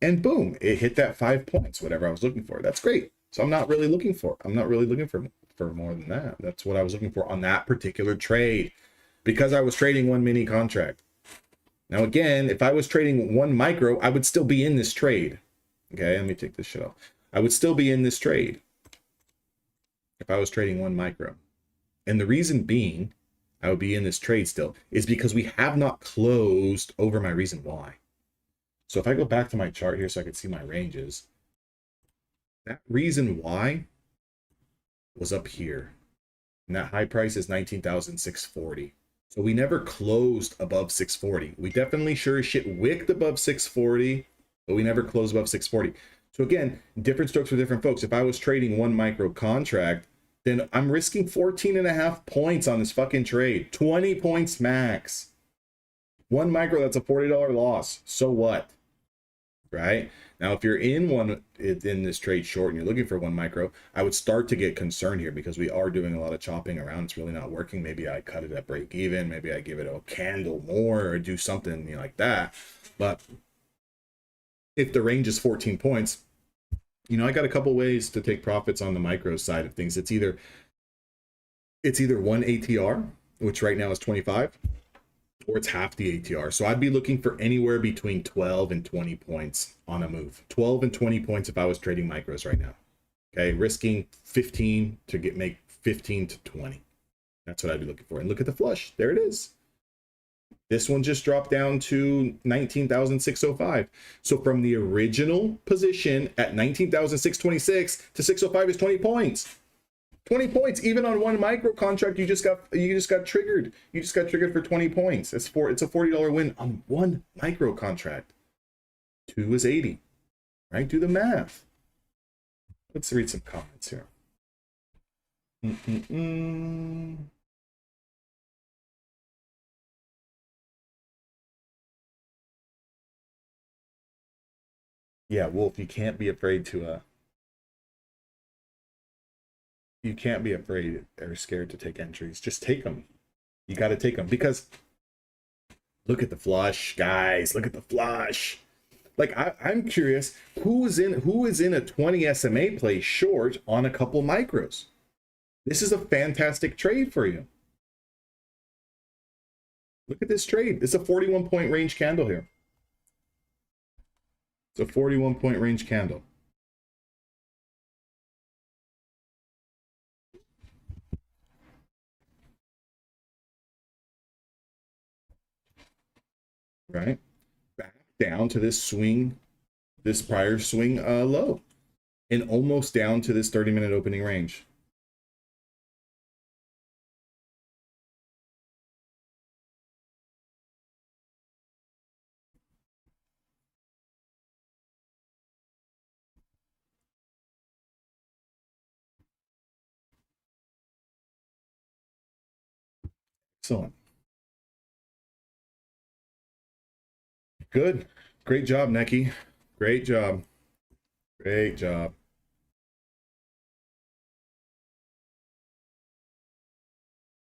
and boom, it hit that 5 points, whatever I was looking for. That's great. So I'm not really looking for more than that. That's what I was looking for on that particular trade, because I was trading one mini contract. Now, again, if I was trading one micro, I would still be in this trade. Okay, let me take this shit off. I would still be in this trade if I was trading one micro. And the reason being I would be in this trade still is because we have not closed over my reason why. So if I go back to my chart here so I can see my ranges, that reason why was up here. And that high price is 19,640. So we never closed above 640. We definitely sure as shit wicked above 640, but we never closed above 640. So again, different strokes for different folks. If I was trading one micro contract, then I'm risking 14.5 points on this fucking trade. 20 points max. One micro, that's a $40 loss. So what? Right? Now, if you're in this trade short and you're looking for one micro, I would start to get concerned here because we are doing a lot of chopping around. It's really not working. Maybe I cut it at break even. Maybe I give it a candle more or do something, you know, like that. But if the range is 14 points, you know, I got a couple ways to take profits on the micro side of things. It's either one ATR, which right now is 25, or it's half the ATR. So I'd be looking for anywhere between 12 and 20 points on a move. 12 and 20 points if I was trading micros right now. Okay, risking 15 to make 15 to 20. That's what I'd be looking for. And look at the flush. There it is. This one just dropped down to 19,605. So from the original position at 19,626 to 605 is 20 points. 20 points. Even on one micro contract, you just got triggered. You just got triggered for 20 points. It's a $40 win on one micro contract. 2 is 80. Right? Do the math. Let's read some comments here. Yeah, Wolf, you can't be afraid to you can't be afraid or scared to take entries. Just take them. You got to take them because look at the flush, guys. Look at the flush. Like I'm curious, who is in a 20 SMA play short on a couple micros? This is a fantastic trade for you. Look at this trade. It's a 41-point range candle here. It's a 41-point range candle. Right? Back down to this swing, this prior swing low. And almost down to this 30-minute opening range. Excellent. Good. Great job, Neki. Great job. Great job.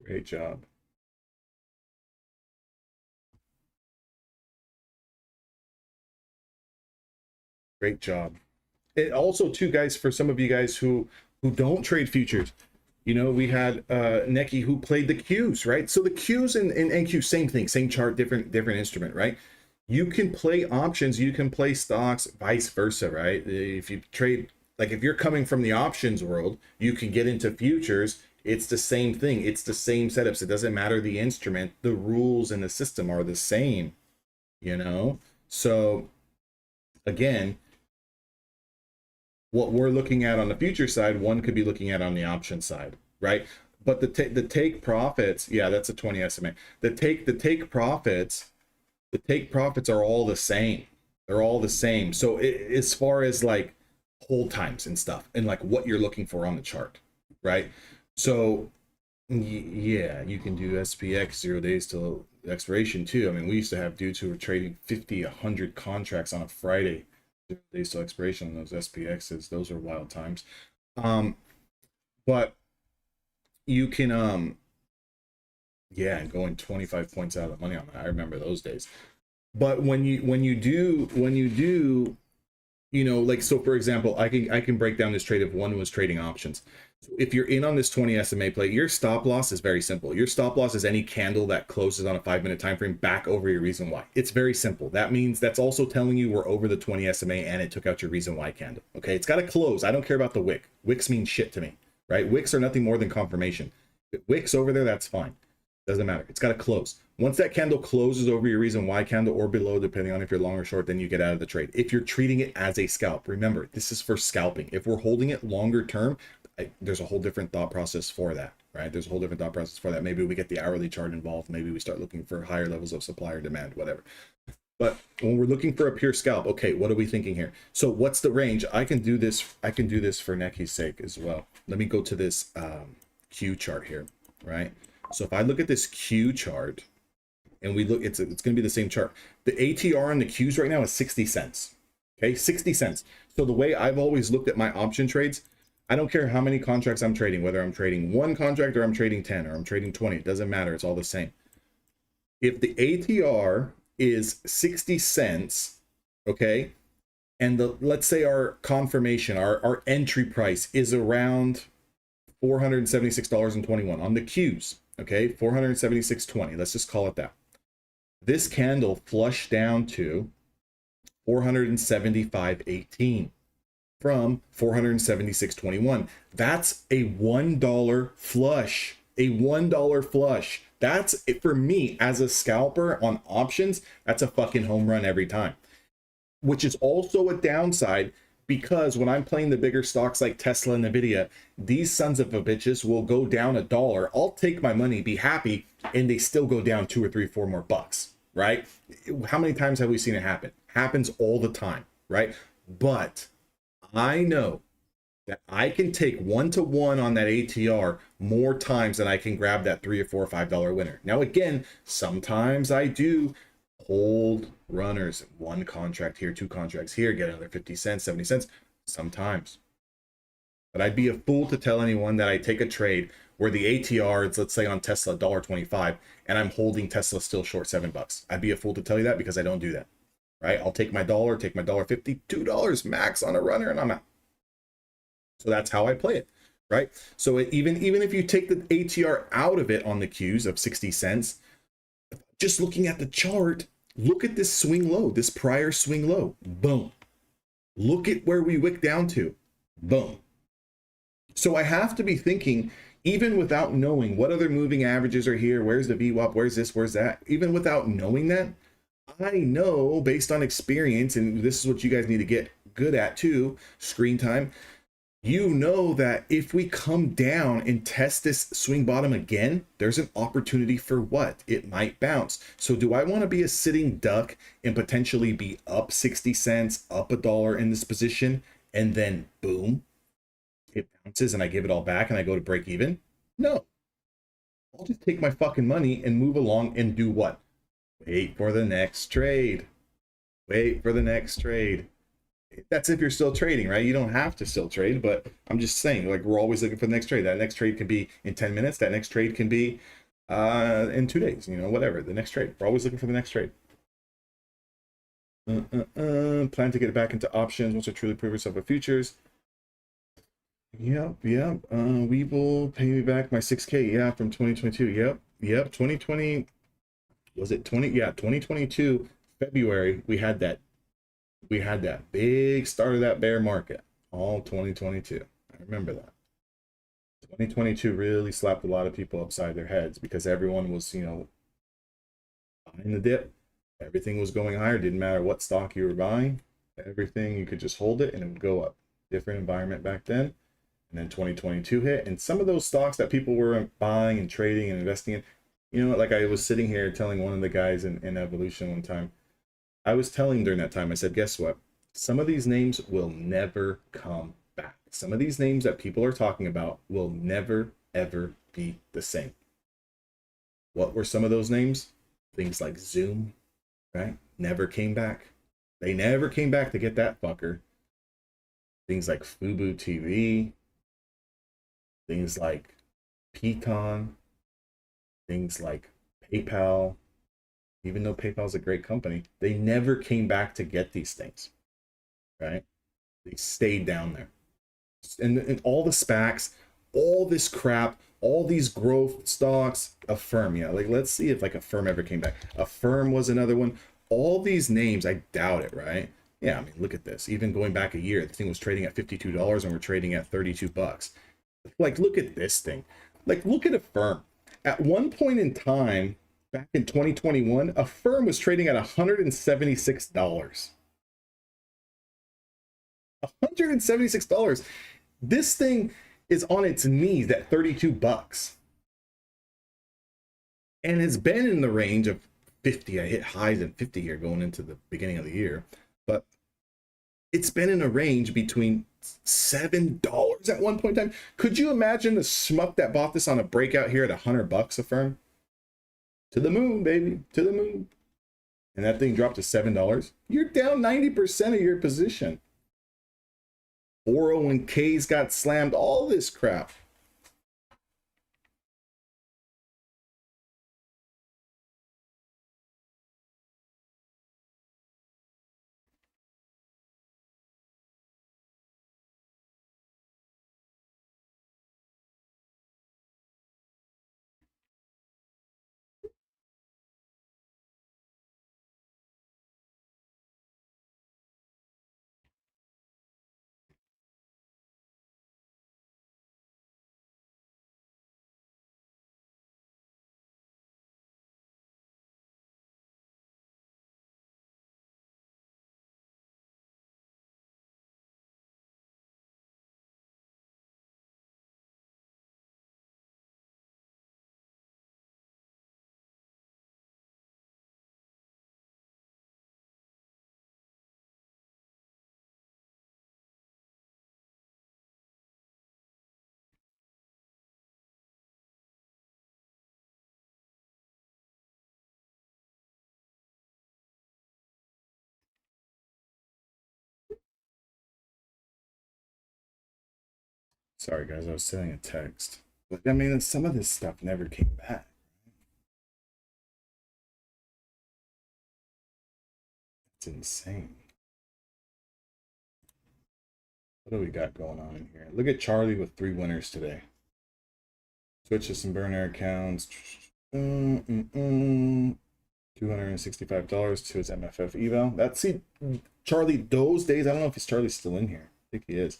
Great job. Great job. It also, too, guys, for some of you guys who don't trade futures, you know, we had Neki who played the Qs, right? So the Qs and NQ, same thing, same chart, different instrument, right? You can play options, you can play stocks, vice versa, right? If you trade, like if you're coming from the options world, you can get into futures. It's the same thing. It's the same setups. It doesn't matter the instrument. The rules in the system are the same, you know? So again, what we're looking at on the future side, one could be looking at on the option side, right? But the take profits, yeah, that's a 20 SMA. The take profits are all the same. They're all the same. So as far as like hold times and stuff and like what you're looking for on the chart, right? So yeah, you can do SPX 0 days till expiration too. I mean, we used to have dudes who were trading 50, 100 contracts on a Friday, 0 days till expiration on those SPXs. Those are wild times. But you can yeah, going 25 points out of the money on that. I remember those days. But when you do, you know, like, so for example, I can break down this trade if one was trading options. So if you're in on this 20 SMA play, your stop loss is very simple. Your stop loss is any candle that closes on a 5-minute time frame back over your reason why. It's very simple. That means that's also telling you we're over the 20 SMA and it took out your reason why candle. Okay, it's got to close. I don't care about the wick. Wicks mean shit to me, right? Wicks are nothing more than confirmation. If it wicks over there, that's fine. Doesn't matter. It's got to close. Once that candle closes over your reason why candle or below, depending on if you're long or short, then you get out of the trade. If you're treating it as a scalp, remember, this is for scalping. If we're holding it longer term, there's a whole different thought process for that, right? There's a whole different thought process for that. Maybe we get the hourly chart involved. Maybe we start looking for higher levels of supply or demand, whatever. But when we're looking for a pure scalp, okay, what are we thinking here? So what's the range? I can do this for Neki's sake as well. Let me go to this Q chart here, right? So if I look at this Q chart and we look, it's going to be the same chart. The ATR on the Qs right now is 60 cents. Okay, 60 cents. So the way I've always looked at my option trades, I don't care how many contracts I'm trading, whether I'm trading one contract or I'm trading 10 or I'm trading 20, it doesn't matter. It's all the same. If the ATR is 60 cents, okay, and let's say our confirmation, our entry price is around $476.21 on the Qs. Okay, $476.20. Let's just call it that. This candle flushed down to 475.18 from 476.21. That's a $1 flush. A $1 flush. That's it for me as a scalper on options. That's a fucking home run every time, which is also a downside because when I'm playing the bigger stocks like Tesla and Nvidia, these sons of a bitches will go down $1. I'll take my money, be happy, and they still go down 2 or 3, 4 more bucks, right? How many times have we seen it happen? Happens all the time, right? But I know that I can take 1-to-1 on that ATR more times than I can grab that $3 or $4 or $5 winner. Now, again, sometimes I do hold runners, one contract here, two contracts here, get another 50 cents, 70 cents, sometimes. But I'd be a fool to tell anyone that I take a trade where the ATR is, let's say on Tesla, $1.25, and I'm holding Tesla still short $7. I'd be a fool to tell you that because I don't do that, right? I'll take my dollar, take my $1.50, $2 max on a runner, and I'm out. So that's how I play it, right? So even if you take the ATR out of it on the Qs of 60 cents, just looking at the chart, look at this swing low, this prior swing low, boom. Look at where we wick down to, boom. So I have to be thinking, even without knowing what other moving averages are here, where's the VWAP, where's this, where's that, even without knowing that, I know based on experience, and this is what you guys need to get good at too, screen time, you know that if we come down and test this swing bottom again, there's an opportunity for what? It might bounce. So do I want to be a sitting duck and potentially be up 60 cents, up $1 in this position, and then boom, it bounces and I give it all back and I go to break even? No. I'll just take my fucking money and move along and do what? Wait for the next trade. Wait for the next trade. That's if you're still trading, right? You don't have to still trade, but I'm just saying, like, we're always looking for the next trade. That next trade can be in 10 minutes. That next trade can be in 2 days, you know, whatever. The next trade. We're always looking for the next trade. Plan to get back into options once I truly prove yourself with futures. Yep. We will pay me back my 6K. Yeah, from 2022. Yep. 2020. Was it 20? Yeah, 2022 February. We had that big start of that bear market, all 2022. I remember that. 2022 really slapped a lot of people upside their heads because everyone was, you know, buying the dip. Everything was going higher. Didn't matter what stock you were buying. Everything, you could just hold it and it would go up. Different environment back then. And then 2022 hit. And some of those stocks that people were buying and trading and investing in, you know, like I was sitting here telling one of the guys in Evolution one time, I was telling during that time, I said, guess what? Some of these names will never come back. Some of these names that people are talking about will never, ever be the same. What were some of those names? Things like Zoom, right? Never came back. They never came back to get that fucker. Things like Fubu TV, things like Peloton, things like PayPal. Even though PayPal is a great company, they never came back to get these things, right? They stayed down there. And all the SPACs, all this crap, all these growth stocks, Affirm, yeah, like let's see if like Affirm ever came back. Affirm was another one. All these names, I doubt it, right? Yeah, I mean, look at this. Even going back a year, the thing was trading at $52 and we're trading at 32 bucks. Like, look at this thing. Like, look at Affirm. At one point in time, back in 2021, Affirm was trading at $176. $176. This thing is on its knees at 32 bucks. And it's been in the range of 50. I hit highs at 50 here going into the beginning of the year. But it's been in a range between $7 at one point in time. Could you imagine the schmuck that bought this on a breakout here at $100 Affirm? To the moon, baby, to the moon. And that thing dropped to $7. You're down 90% of your position. 401ks got slammed, all this crap. Sorry, guys, I was sending a text. But I mean, some of this stuff never came back. It's insane. What do we got going on in here? Look at Charlie with 3 winners today. Switch to some burner accounts. $265 to his MFF eval. That's, see, Charlie, those days, I don't know if Charlie's still in here. I think he is.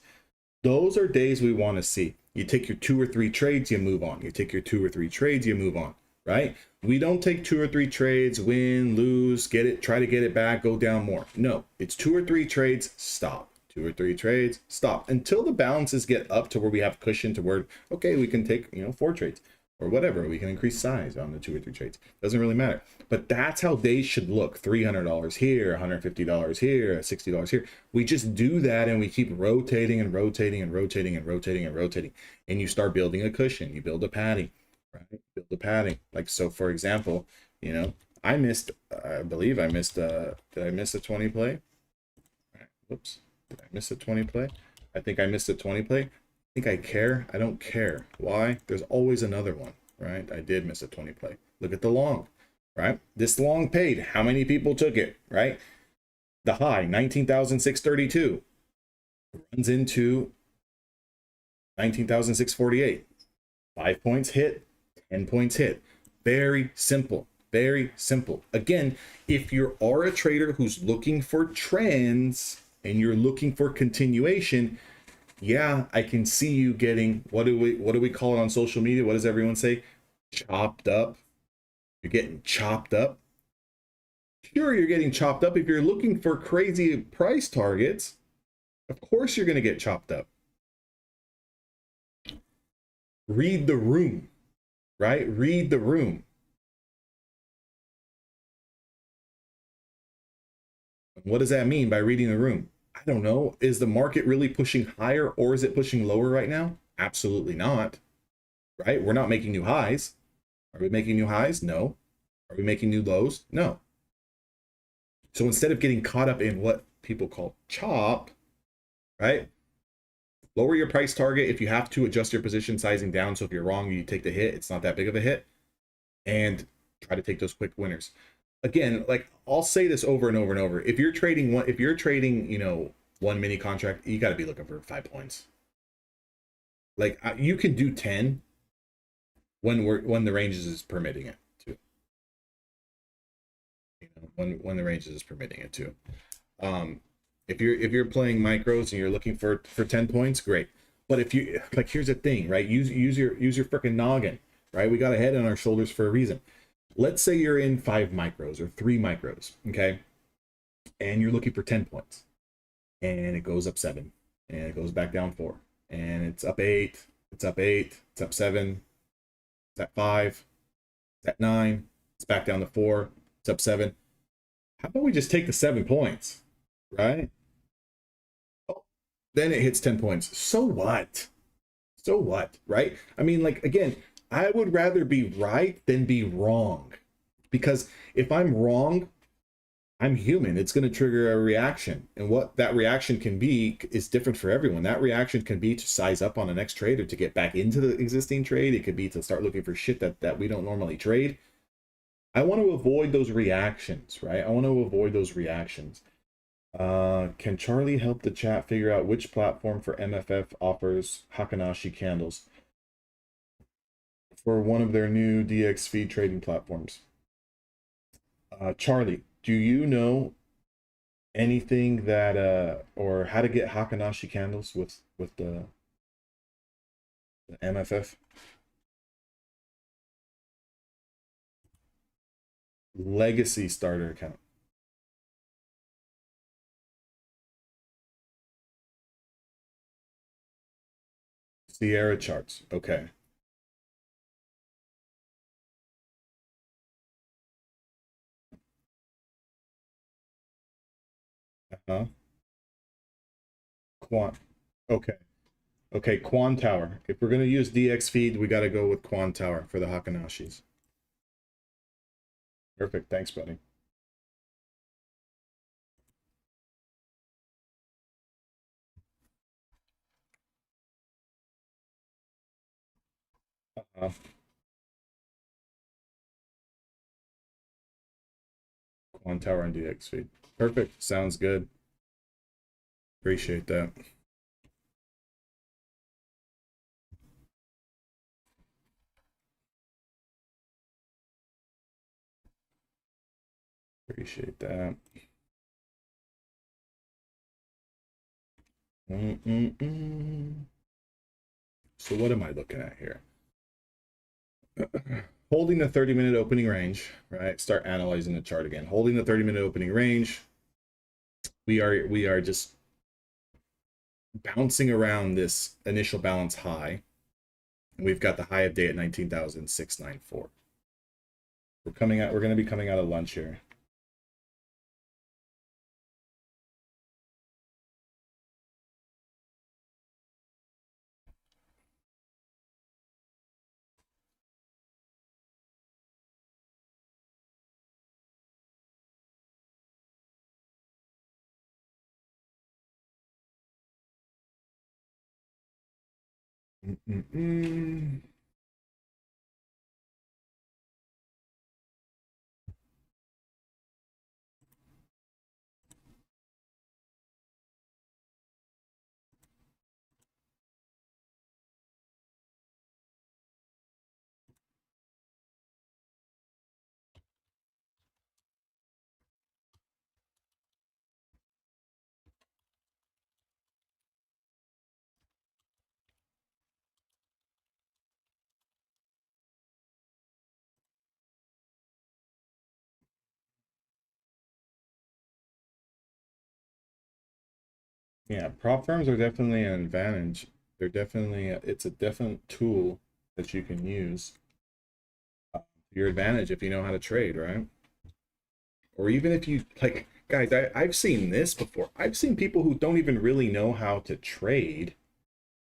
Those are days we want to see. You take your 2 or 3 trades, you move on. You take your 2 or 3 trades, you move on, right? We don't take 2 or 3 trades, win, lose, get it, try to get it back, go down more. No, it's 2 or 3 trades, stop. 2 or 3 trades, stop. Until the balances get up to where we have cushion to where, okay, we can take, 4 trades or whatever. We can increase size on the 2 or 3 trades. Doesn't really matter. But that's how they should look. $300 here, $150 here, $60 here. We just do that and we keep rotating and rotating and rotating and rotating and rotating. And you start building a cushion. You build a padding, right? Build a padding. Like, so for example, I missed, I believe I missed, did I miss a 20 play? All right, whoops. Did I miss a 20 play? I think I missed a 20 play. Think I care? I don't care. Why? There's always another one, right? I did miss a 20 play. Look at the long, right? This long paid. How many people took it, right? The high, 19,632, runs into 19,648. 5 points hit, 10 points hit. Very simple. Very simple. Again, if you are a trader who's looking for trends and you're looking for continuation, yeah, I can see you getting, what do we call it on social media? What does everyone say? Chopped up. You're getting chopped up. Sure, you're getting chopped up. If you're looking for crazy price targets, of course you're going to get chopped up. Read the room, right? Read the room. What does that mean by reading the room? I don't know. Is the market really pushing higher or is it pushing lower right now? Absolutely not, right? We're not making new highs. Are we making new highs? No. Are we making new lows? No. So instead of getting caught up in what people call chop, right? Lower your price target. If you have to, adjust your position sizing down. So if you're wrong, you take the hit. It's not that big of a hit. And try to take those quick winners. Again, like I'll say this over and over and over. If you're trading one mini contract, you got to be looking for 5 points. Like you can do 10 when the ranges is permitting it too. When the ranges is permitting it too. If you're playing micros and you're looking for 10 points, great. But if you like, here's the thing, right? Use your freaking noggin, right? We got a head on our shoulders for a reason. Let's say you're in 5 micros or 3 micros, okay? And you're looking for 10 points. And it goes up 7. And it goes back down 4. And it's up 8. It's up 8. It's up 7. It's at 5. It's at 9. It's back down to 4. It's up 7. How about we just take the 7 points, right? Oh, then it hits 10 points. So what? So what, right? I mean, like, again, I would rather be right than be wrong. Because if I'm wrong, I'm human. It's going to trigger a reaction. And what that reaction can be is different for everyone. That reaction can be to size up on the next trade or to get back into the existing trade. It could be to start looking for shit that we don't normally trade. I want to avoid those reactions, right? I want to avoid those reactions. Can Charlie help the chat figure out which platform for MFF offers Hakanashi candles for one of their new DX feed trading platforms? Charlie, do you know anything that or how to get Hakanashi candles with the MFF? Legacy starter account. Sierra charts. Okay. Uh-huh. Quant. Okay. Okay, Quan Tower. If we're going to use DX feed, we got to go with Quan Tower for the Hakanashis. Perfect. Thanks, buddy. Quant Tower on DX feed. Perfect. Sounds good. Appreciate that. Appreciate that. So what am I looking at here? Holding the 30-minute opening range, right? Start analyzing the chart again. Holding the 30-minute opening range. We are just bouncing around this initial balance high. And we've got the high of day at 19,694. We're going to be coming out of lunch here. Yeah, prop firms are definitely an advantage. They're definitely, it's a definite tool that you can use to your advantage if you know how to trade, right? Or even if you, like, guys, I've seen this before. I've seen people who don't even really know how to trade.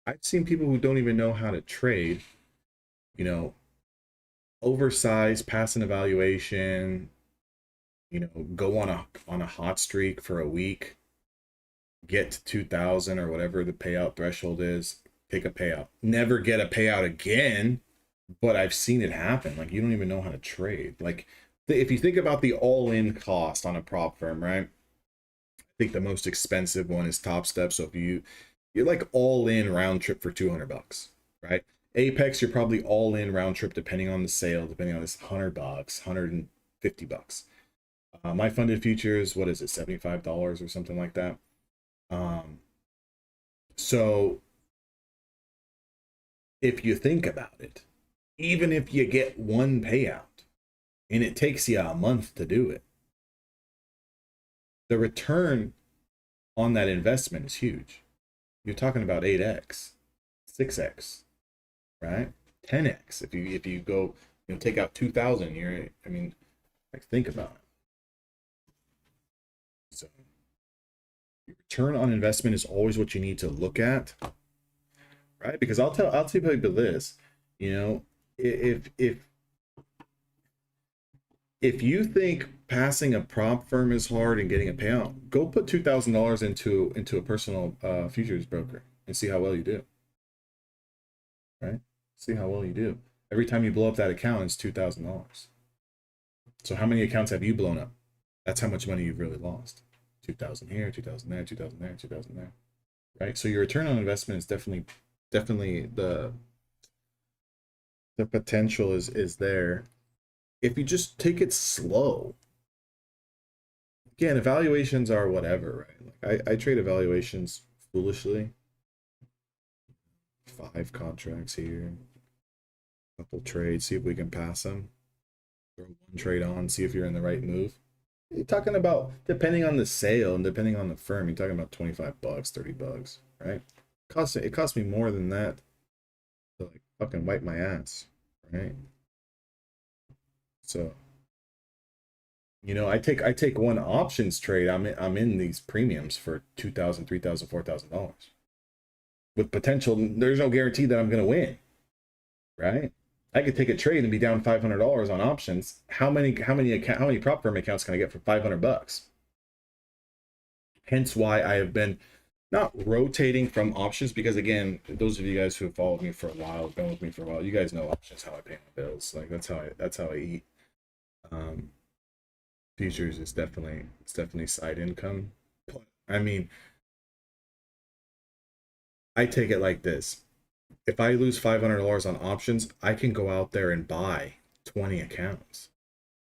I've seen people who don't even know how to trade, you know, oversized, pass an evaluation, you know, go on a hot streak for a week, get to 2,000 or whatever the payout threshold is, take a payout, never get a payout again. But I've seen it happen. Like, you don't even know how to trade. Like, if you think about the all-in cost on a prop firm, right? I think the most expensive one is Top Step. So if you're like all in round trip for 200 bucks, right? Apex, you're probably all in round trip depending on the sale, depending on this 100 bucks, 150 bucks. My funded futures, what is it, $75 or something like that? So if you think about it, even if you get one payout and it takes you a month to do it, the return on that investment is huge. You're talking about 8x, 6x, right? 10x if you go, you know, take out 2,000. I mean, like, think about it. So return on investment is always what you need to look at, right? Because I'll tell people this, you know, if you think passing a prop firm is hard and getting a payout, go put $2,000 into a personal futures broker and see how well you do. Right? See how well you do. Every time you blow up that account, it's $2,000. So how many accounts have you blown up? That's how much money you've really lost. 2,000 here, 2,000 there, 2,000 there, 2,000 there. Right? So your return on investment is definitely the potential is there if you just take it slow. Again, evaluations are whatever, right? Like I trade evaluations foolishly. 5 contracts here, couple trades, see if we can pass them. Throw one trade on, see if you're in the right move. You're talking about, depending on the sale and depending on the firm, you're talking about 25 bucks, 30 bucks, right? It cost me more than that to like fucking wipe my ass, right? So, you know, I take one options trade, I'm in these premiums for $2,000, $3,000, $4,000 with potential. There's no guarantee that I'm going to win, right? I could take a trade and be down $500 on options. How many prop firm accounts can I get for 500 bucks? Hence why I have been not rotating from options, because again, those of you guys who have followed me for a while, been with me for a while, you guys know options how I pay my bills. Like that's how I eat. Um, Futures is definitely side income. I mean, I take it like this. If I lose $500 on options, I can go out there and buy 20 accounts.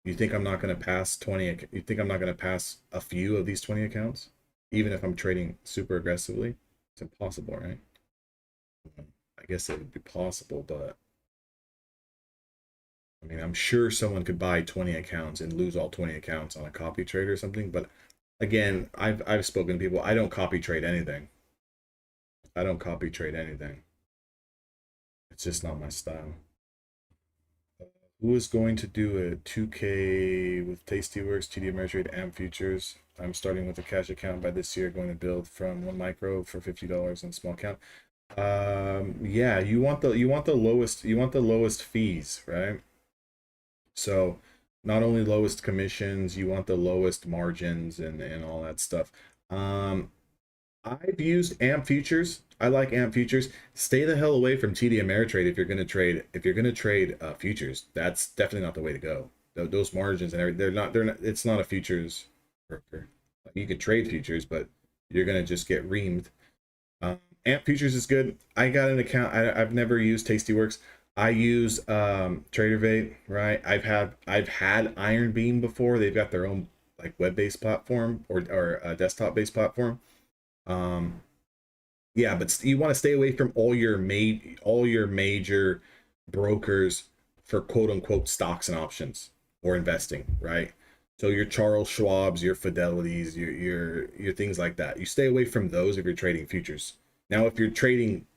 You think I'm not going to pass 20? You think I'm not going to pass a few of these 20 accounts, even if I'm trading super aggressively? It's impossible, right? I guess it would be possible, but I mean, I'm sure someone could buy 20 accounts and lose all 20 accounts on a copy trade or something. But again, I've spoken to people. I don't copy trade anything. I don't copy trade anything. It's just not my style. Who is going to do a 2K with Tastyworks, TD Ameritrade, and futures? I'm starting with a cash account by this year, going to build from 1 micro for $50 in small account. Yeah, you want the lowest fees, right? So not only lowest commissions, you want the lowest margins and all that stuff. I've used AMP futures. I like AMP futures. Stay the hell away from TD Ameritrade if you're gonna trade. If you're gonna trade futures, that's definitely not the way to go. Those margins and everything, they're not. It's not a futures broker. You could trade futures, but you're gonna just get reamed. AMP futures is good. I got an account. I've never used Tastyworks. I use TraderVate, right? I've had Iron Beam before. They've got their own like web-based platform or desktop-based platform. Yeah, but you want to stay away from all your major brokers for quote unquote stocks and options or investing, right? So your Charles Schwab's, your Fidelities, your things like that. You stay away from those if you're trading futures. Now, if you're trading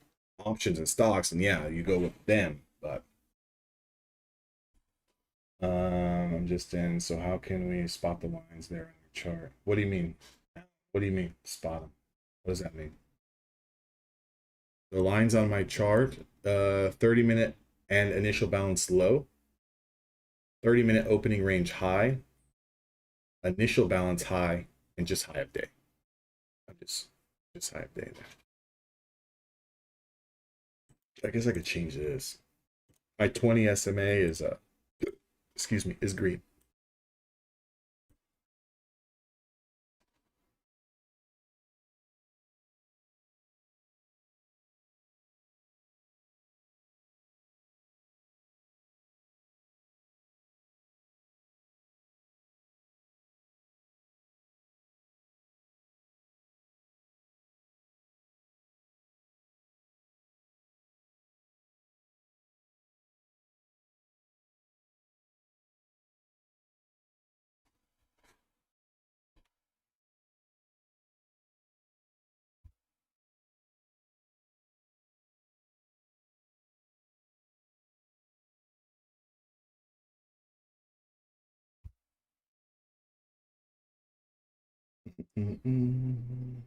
options and stocks, and yeah, you go with them. But I'm just in. So how can we spot the lines there on the chart? What do you mean? What do you mean spot them? What does that mean? The lines on my chart, 30-minute and initial balance low, 30-minute opening range high, initial balance high, and just high of day. I'm just high of day there. I guess I could change this. My 20 SMA is excuse me, is green. Mm-mm.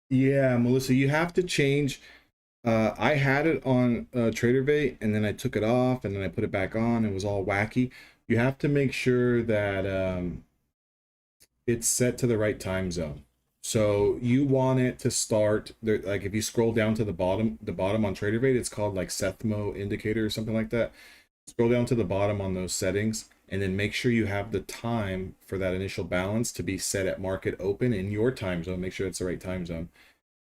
Yeah, Melissa, you have to change. I had it on TraderVate, and then I took it off, and then I put it back on. It was all wacky. You have to make sure that it's set to the right time zone. So you want it to start there, like if you scroll down to the bottom on TraderVate, it's called like Sethmo indicator or something like that. Scroll down to the bottom on those settings, and then make sure you have the time for that initial balance to be set at market open in your time zone. Make sure it's the right time zone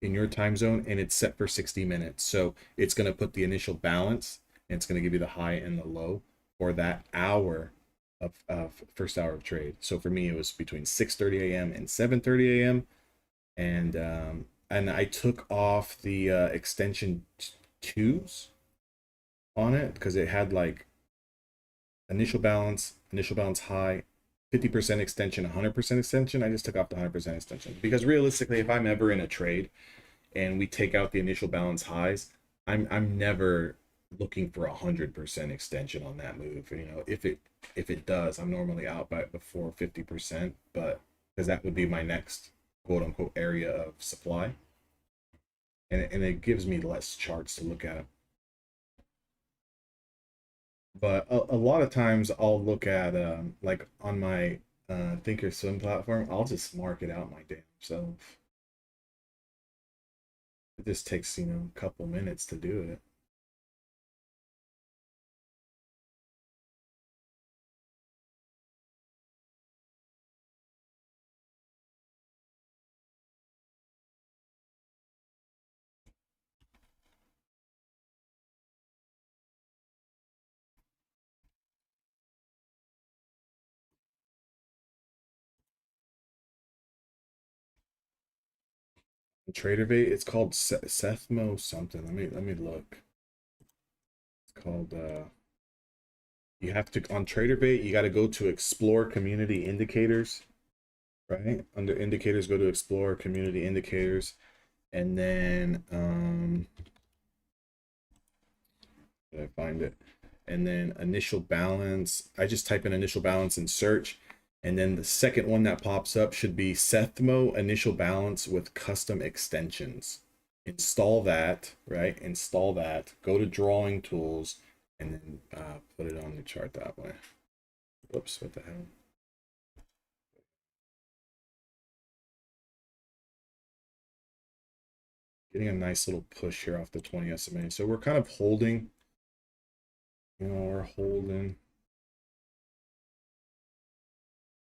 in your time zone, and it's set for 60 minutes. So it's going to put the initial balance, and it's going to give you the high and the low for that hour of first hour of trade. So for me, it was between 6:30 a.m. and 7:30 a.m. And I took off the extension twos on it because it had like initial balance high, 50% extension, 100% extension. I just took off the 100% extension because realistically, if I'm ever in a trade and we take out the initial balance highs, I'm never looking for 100% extension on that move. You know, if it does, I'm normally out by before 50%, but because that would be my next quote unquote area of supply, and it gives me less charts to look at. But a lot of times I'll look at like on my Thinkorswim platform, I'll just mark it out my damn self. It just takes, you know, a couple minutes to do it. TraderBait, it's called Sethmo something. Let me look. It's called you have to on TraderBait, you got to go to explore community indicators, right? Under indicators, go to explore community indicators, and then did I find it? And then initial balance. I just type in initial balance in search, and then the second one that pops up should be Sethmo initial balance with custom extensions. Install that, right? Install that. Go to drawing tools, and then put it on the chart that way. Whoops, what the hell? Getting a nice little push here off the 20 SMA. So we're kind of holding, you know, we're holding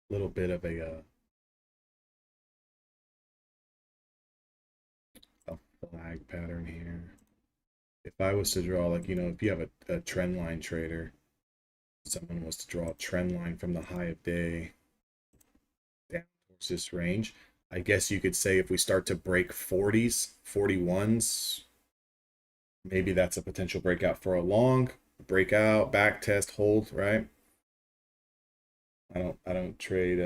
a little bit of a flag pattern here. If I was to draw, like, you know, if you have a trend line trader, someone was to draw a trend line from the high of day down towards this range, I guess you could say if we start to break 40s, 41s, maybe that's a potential breakout for a long, breakout, back test, hold, right? I don't trade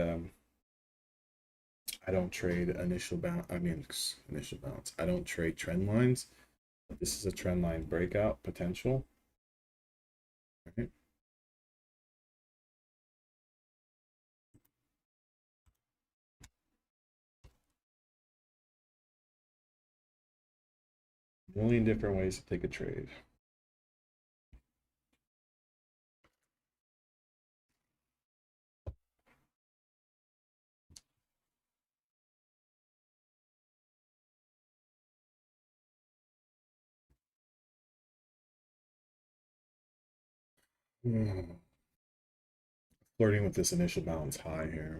I don't trade initial bounce. I mean, initial bounce. I don't trade trend lines. This is a trend line breakout potential. Right. A million different ways to take a trade. Flirting with this initial balance high here.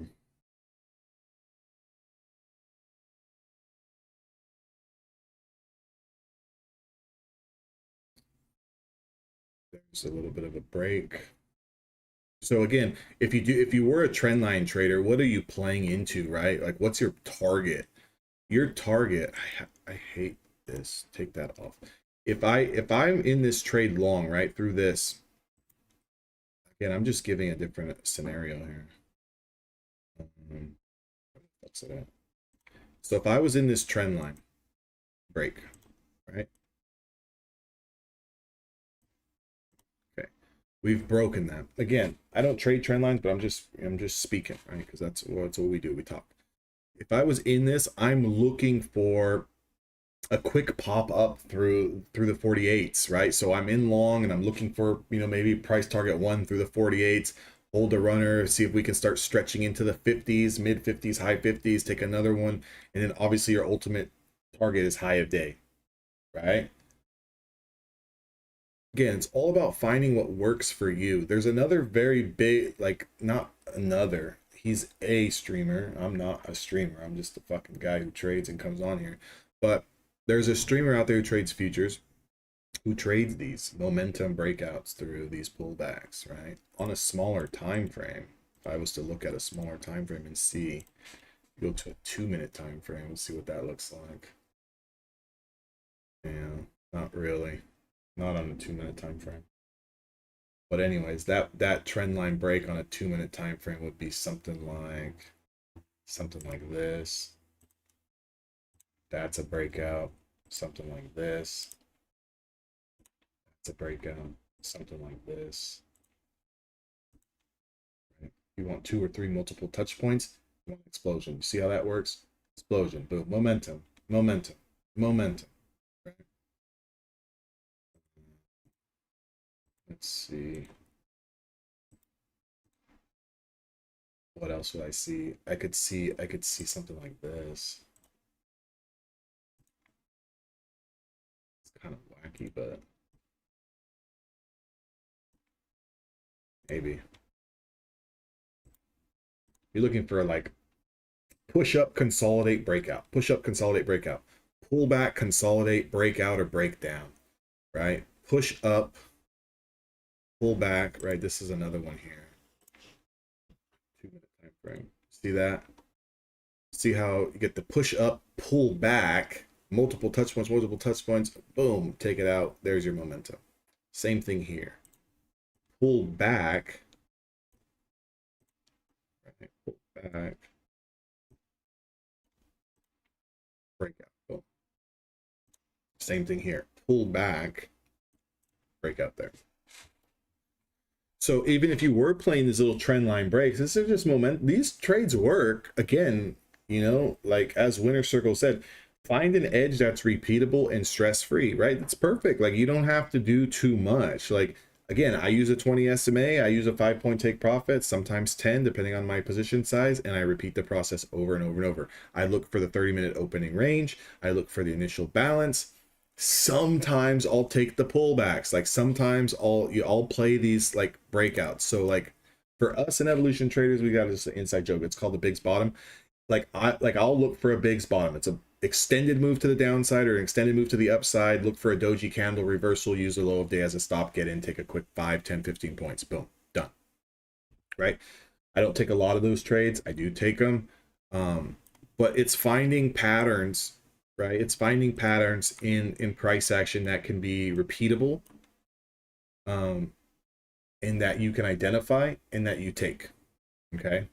There's a little bit of a break. So again, if you were a trend line trader, what are you playing into, right? Like, what's your target? Your target, I hate this. Take that off. If I'm in this trade long, right, through this, again, I'm just giving a different scenario here. What's it at? So if I was in this trend line break, right? Okay, we've broken that. Again, I don't trade trend lines, but I'm just speaking, right? Because that's what we do. We talk. If I was in this, I'm looking for a quick pop up through the 48s, right? So I'm in long and I'm looking for, you know, maybe price target 1 through the 48s, hold a runner, see if we can start stretching into the 50s, mid 50s, high 50s, take another one, and then obviously your ultimate target is high of day, right? Again, it's all about finding what works for you. There's another very big, like, not another, he's a streamer. I'm not a streamer. I'm just a fucking guy who trades and comes on here. But there's a streamer out there who trades futures, who trades these momentum breakouts through these pullbacks, right? On a smaller time frame. If I was to look at a smaller time frame and see, go to a 2-minute time frame and see what that looks like. Yeah, not really. Not on a 2-minute time frame. But anyways, that trend line break on a 2-minute time frame would be something like this. That's a breakout. Something like this. It's a breakout, something like this. Right? You want 2 or 3 multiple touch points, you want an explosion. You see how that works? Explosion, boom, momentum, momentum, momentum. Right? Let's see. What else would I see? I could see something like this. It's kind of wacky, but maybe. You're looking for like push up, consolidate, breakout. Push up, consolidate, breakout. Pull back, consolidate, breakout, or break down. Right? Push up, pull back. Right? This is another one here. 2-minute time frame. See that? See how you get the push up, pull back, multiple touch points, boom, take it out. There's your momentum. Same thing here. Pull back, right? Pull back, breakout. Boom. Same thing here. Pull back, breakout there. So even if you were playing these little trend line breaks, this is just momentum. These trades work. Again, you know, like as Winner Circle said, find an edge that's repeatable and stress-free, right? That's perfect. Like you don't have to do too much. Like again, I use a 20 SMA, I use a 5-point take profit, sometimes 10, depending on my position size, and I repeat the process over and over and over. I look for the 30-minute opening range. I look for the initial balance. Sometimes I'll take the pullbacks. Like sometimes I'll play these like breakouts. So like for us in evolution traders, we got this inside joke. It's called the Big's bottom. I'll look for a Big's bottom. It's a extended move to the downside or an extended move to the upside. Look for a doji candle reversal, use the low of day as a stop, get in, take a quick 5, 10, 15 points. Boom, done. Right? I don't take a lot of those trades. I do take them. But it's finding patterns, right? It's finding patterns in price action that can be repeatable, and that you can identify and that you take. Okay.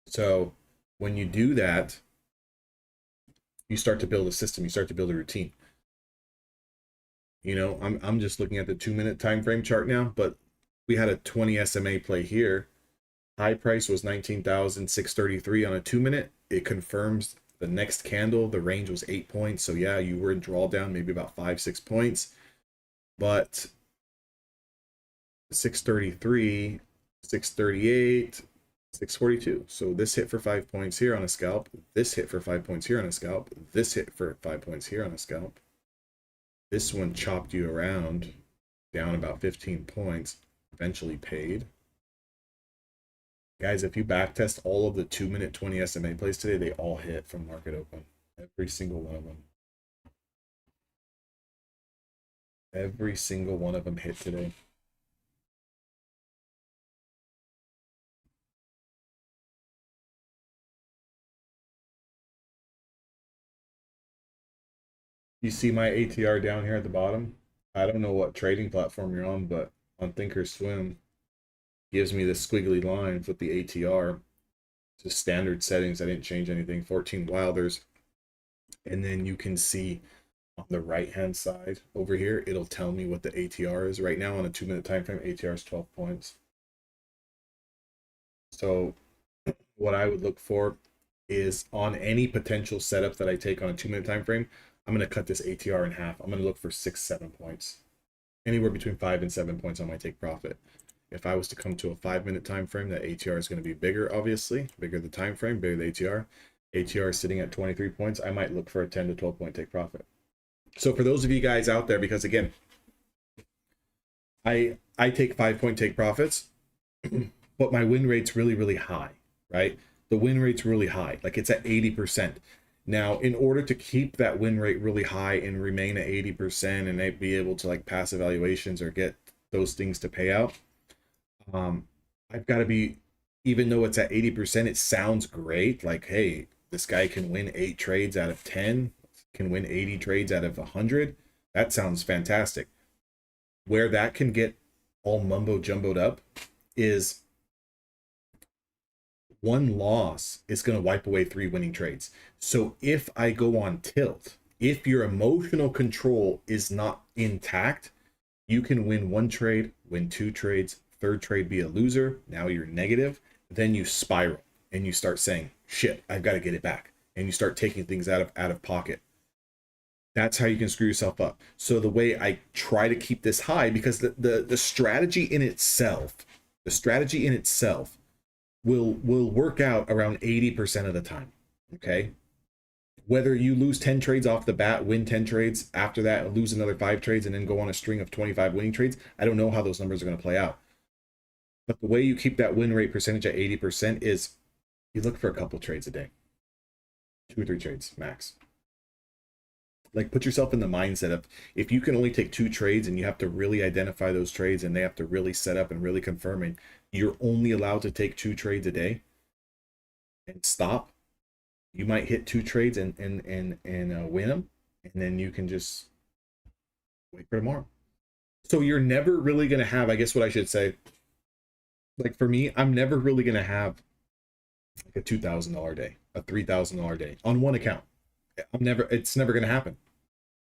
So when you do that, you start to build a system, you start to build a routine. You know, I'm just looking at the 2-minute time frame chart now, but we had a 20 SMA play here. High price was 19,633 on a 2-minute. It confirms the next candle, the range was 8 points. So yeah, you were in drawdown, maybe about 5-6 points. But 633, 638, 642. So this hit for 5 points here on a scalp. This hit for 5 points here on a scalp. This hit for 5 points here on a scalp. This one chopped you around down about 15 points. Eventually paid. Guys, if you backtest all of the 2-minute 20 SMA plays today, they all hit from market open. Every single one of them. Every single one of them hit today. You see my ATR down here at the bottom? I don't know what trading platform you're on, but on Thinkorswim, gives me this squiggly lines with the ATR. Just standard settings. I didn't change anything. 14 Wilders. And then you can see on the right hand side over here, it'll tell me what the ATR is. Right now on a 2-minute time frame, ATR is 12 points. So what I would look for is on any potential setup that I take on a 2-minute time frame, I'm going to cut this ATR in half. I'm going to look for 6-7 points. Anywhere between 5 and 7 points on my take profit. If I was to come to a 5-minute time frame, that ATR is going to be bigger, obviously. Bigger the time frame, bigger the ATR. ATR is sitting at 23 points. I might look for a 10 to 12 point take profit. So for those of you guys out there, because again, I take 5-point take profits, but my win rate's really, really high, right? The win rate's really high, like it's at 80%. Now, in order to keep that win rate really high and remain at 80% and be able to like pass evaluations or get those things to pay out, I've got to be, even though it's at 80%, it sounds great. Like, hey, this guy can win 8 trades out of 10, can win 80 trades out of 100. That sounds fantastic. Where that can get all mumbo jumboed up is one loss is going to wipe away 3 winning trades. So if I go on tilt, if your emotional control is not intact, You can win one trade, win two trades, third trade be a loser. Now you're negative. Then you spiral and you start saying, shit, I've got to get it back. And you start taking things out of pocket. That's how you can screw yourself up. So the way I try to keep this high, because the strategy in itself, will work out around 80% of the time. Okay. Whether you lose 10 trades off the bat, win 10 trades after that, lose another 5 trades, and then go on a string of 25 winning trades, I don't know how those numbers are going to play out. But the way you keep that win rate percentage at 80% is you look for a couple trades a day, 2 or 3 trades max. Like, put yourself in the mindset of, if you can only take 2 trades and you have to really identify those trades and they have to really set up and really confirm, and you're only allowed to take 2 trades a day and stop, you might hit 2 trades and win them, and then you can just wait for tomorrow. So you're never really going to have, I guess what I should say, like for me, I'm never really going to have like a $2,000 day, a $3,000 day on one account. It's never going to happen.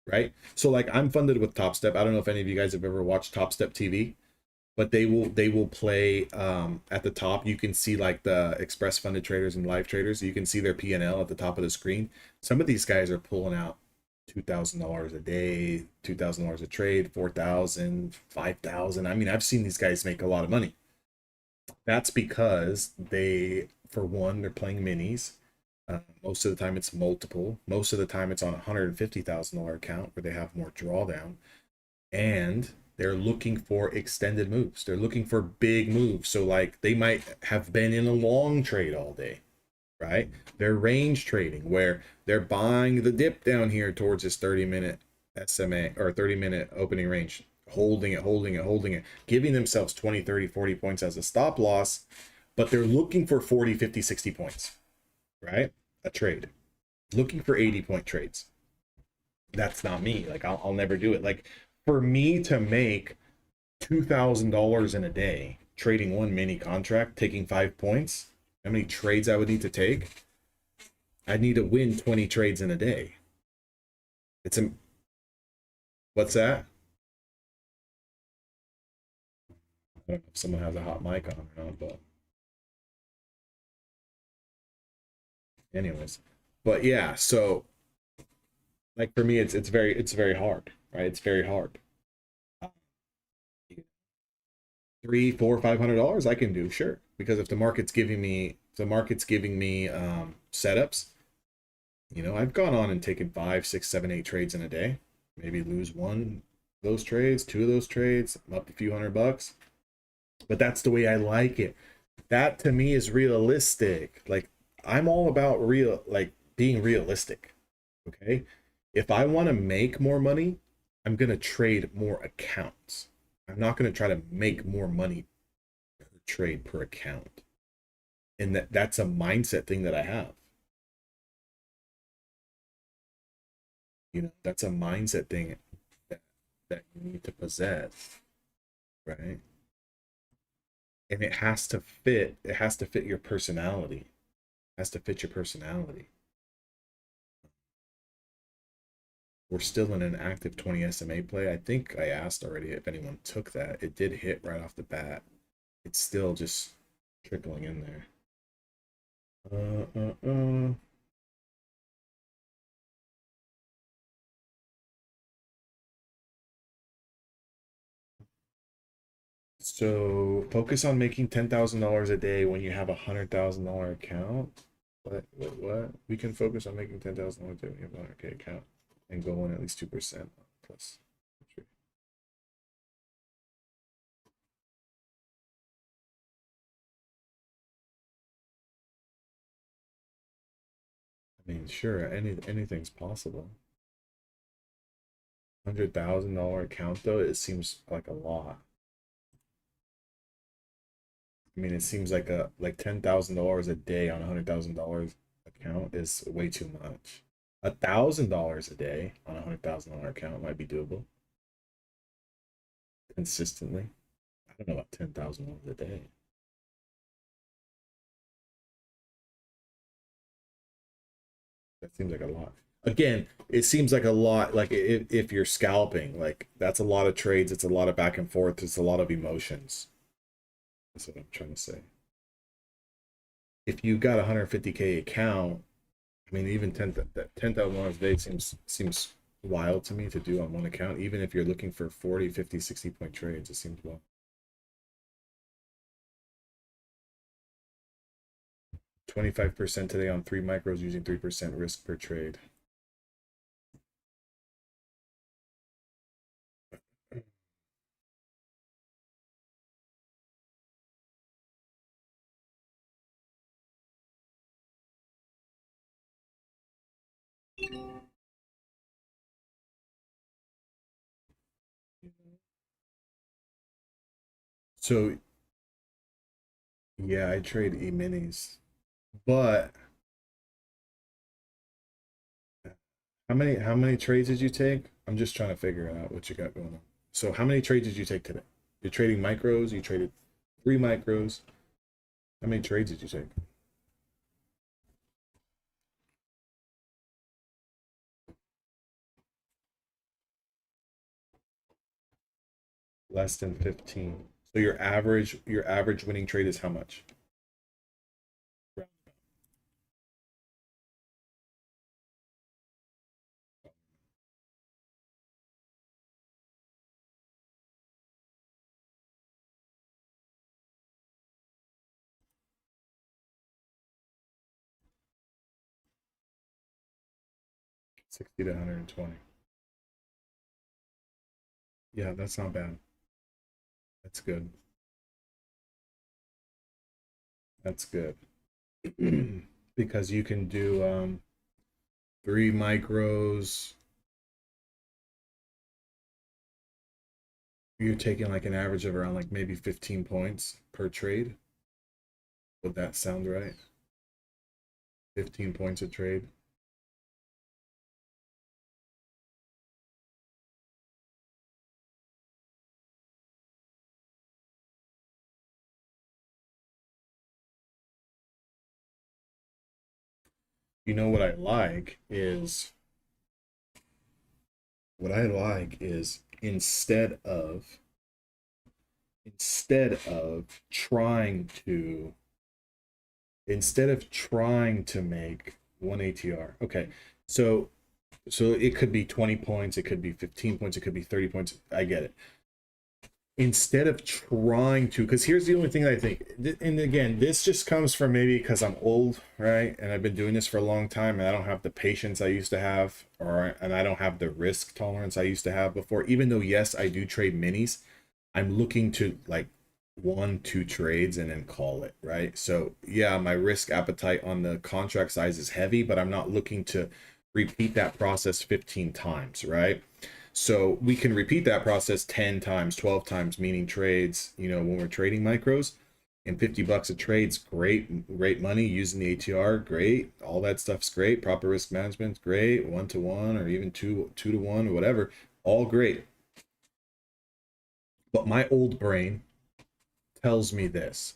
Right. So like, I'm funded with Top Step. I don't know if any of you guys have ever watched Top Step TV, but they will play at the top. You can see like the express funded traders and live traders. You can see their P&L at the top of the screen. Some of these guys are pulling out $2,000 a day, $2,000 a trade, $4,000, $5,000. I mean, I've seen these guys make a lot of money. That's because they, for one, they're playing minis. Most of the time it's multiple. Most of the time it's on a $150,000 account where they have more drawdown, and they're looking for extended moves. They're looking for big moves. So like, they might have been in a long trade all day, right? They're range trading where they're buying the dip down here towards this 30-minute SMA or 30-minute opening range, holding it, giving themselves 20, 30, 40 points as a stop loss, but they're looking for 40, 50, 60 points, right? A trade, looking for 80-point trades. That's not me. Like, I'll never do it. Like, for me to make $2,000 in a day trading one mini contract, taking 5 points, how many trades I would need to take? I'd need to win 20 trades in a day. What's that? I don't know if someone has a hot mic on or not, but anyways. But yeah, so like for me, it's very hard, right? It's very hard. $300, $400, $500 I can do, sure, because if the market's giving me setups, you know, I've gone on and taken 5, 6, 7, 8 trades in a day, maybe lose one of those trades, 2 of those trades, I'm up a few $100, but that's the way I like it. That to me is realistic. Like, I'm all about being realistic. Okay, if I want to make more money, I'm gonna trade more accounts. I'm not going to try to make more money per trade per account. And that's a mindset thing that I have. You know, that's a mindset thing that you need to possess, right? And it has to fit your personality. It has to fit your personality. We're still in an active 20 SMA play. I think I asked already if anyone took that. It did hit right off the bat. It's still just trickling in there. So focus on making $10,000 a day when you have $100,000 account. What? We can focus on making $10,000 a day when you have a 100K account and go on at least 2% plus. I mean, sure, anything's possible. $100,000 account though, it seems like a lot. I mean, it seems like $10,000 a day on $100,000 account is way too much. $1,000 a day on a $100,000 account might be doable consistently. I don't know about $10,000 a day. That seems like a lot. Again, it seems like a lot, like if you're scalping, like that's a lot of trades, it's a lot of back and forth, it's a lot of emotions. That's what I'm trying to say. If you got a 150K account, I mean, even 10,000 a day seems wild to me to do on one account. Even if you're looking for 40, 50, 60 point trades, it seems wild. 25% today on 3 micros using 3% risk per trade. So yeah, I trade E-minis, but how many trades did you take? I'm just trying to figure out what you got going on. So how many trades did you take today? You're trading micros, you traded 3 micros. How many trades did you take? Less than 15. So your average winning trade is how much? $60 to $120. Yeah, that's not bad. That's good. That's good. Because you can do 3 micros. You're taking like an average of around like maybe 15 points per trade. Would that sound right? 15 points a trade. You know what I like is instead of trying to make one ATR. Okay. So it could be 20 points, it could be 15 points, it could be 30 points. I get it. Instead of trying to, because here's the only thing I think, and again, this just comes from maybe because I'm old, right? And I've been doing this for a long time and I don't have the patience I used to have, and I don't have the risk tolerance I used to have before. Even though, yes, I do trade minis, I'm looking to like 1, 2 trades and then call it, right? So yeah, my risk appetite on the contract size is heavy, but I'm not looking to repeat that process 15 times, right? So we can repeat that process 10 times, 12 times, meaning trades, when we're trading micros, and $50 a trade's great money using the ATR, great. All that stuff's great. Proper risk management's great. 1-to-1 or even 2-to-1 or whatever, all great. But my old brain tells me this.